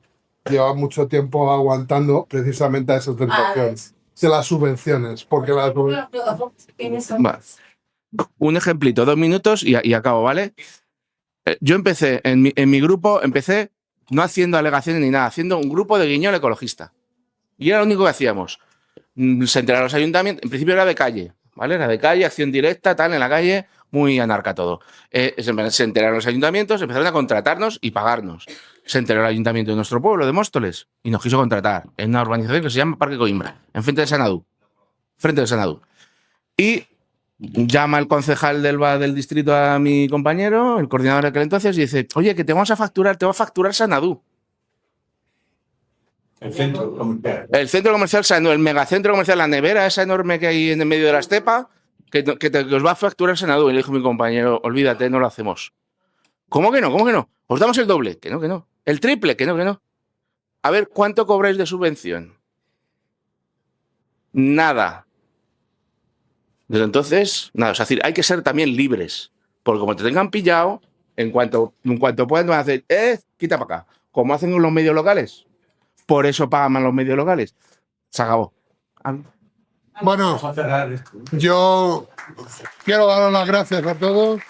lleva mucho tiempo aguantando precisamente a esa tentación de las subvenciones. Porque las Vale. Un ejemplito, 2 minutos y acabo, ¿vale? Yo empecé, en mi grupo, no haciendo alegaciones ni nada, haciendo un grupo de guiñol ecologista. Y era lo único que hacíamos. Se enteraron los ayuntamientos, en principio era de calle, ¿vale? Era de calle, acción directa, tal, en la calle, muy anarca todo. Se enteraron los ayuntamientos, empezaron a contratarnos y pagarnos. Se enteró el ayuntamiento de nuestro pueblo, de Móstoles, y nos quiso contratar en una urbanización que se llama Parque Coimbra, enfrente de Sanadú. Frente de Sanadú. Y llama el concejal del distrito a mi compañero, el coordinador de aquel entonces, y dice, oye, que te va a facturar Sanadú. El centro comercial. El centro comercial Sanadú, el megacentro comercial, la nevera esa enorme que hay en el medio de la estepa, que os va a facturar Sanadú. Y le dijo mi compañero, olvídate, no lo hacemos. ¿Cómo que no? ¿Cómo que no? Os damos el doble. Que no, que no. El triple, que no, que no. A ver, ¿cuánto cobráis de subvención? Nada. Desde entonces, nada, es decir, hay que ser también libres, porque como te tengan pillado, en cuanto puedan van a hacer, quita para acá, como hacen con los medios locales. Por eso pagan más los medios locales. Se acabó. Bueno, yo quiero daros las gracias a todos.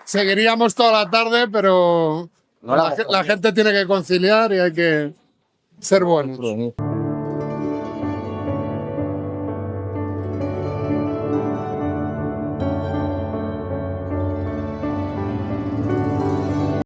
Seguiríamos toda la tarde, pero la gente tiene que conciliar y hay que ser buenos.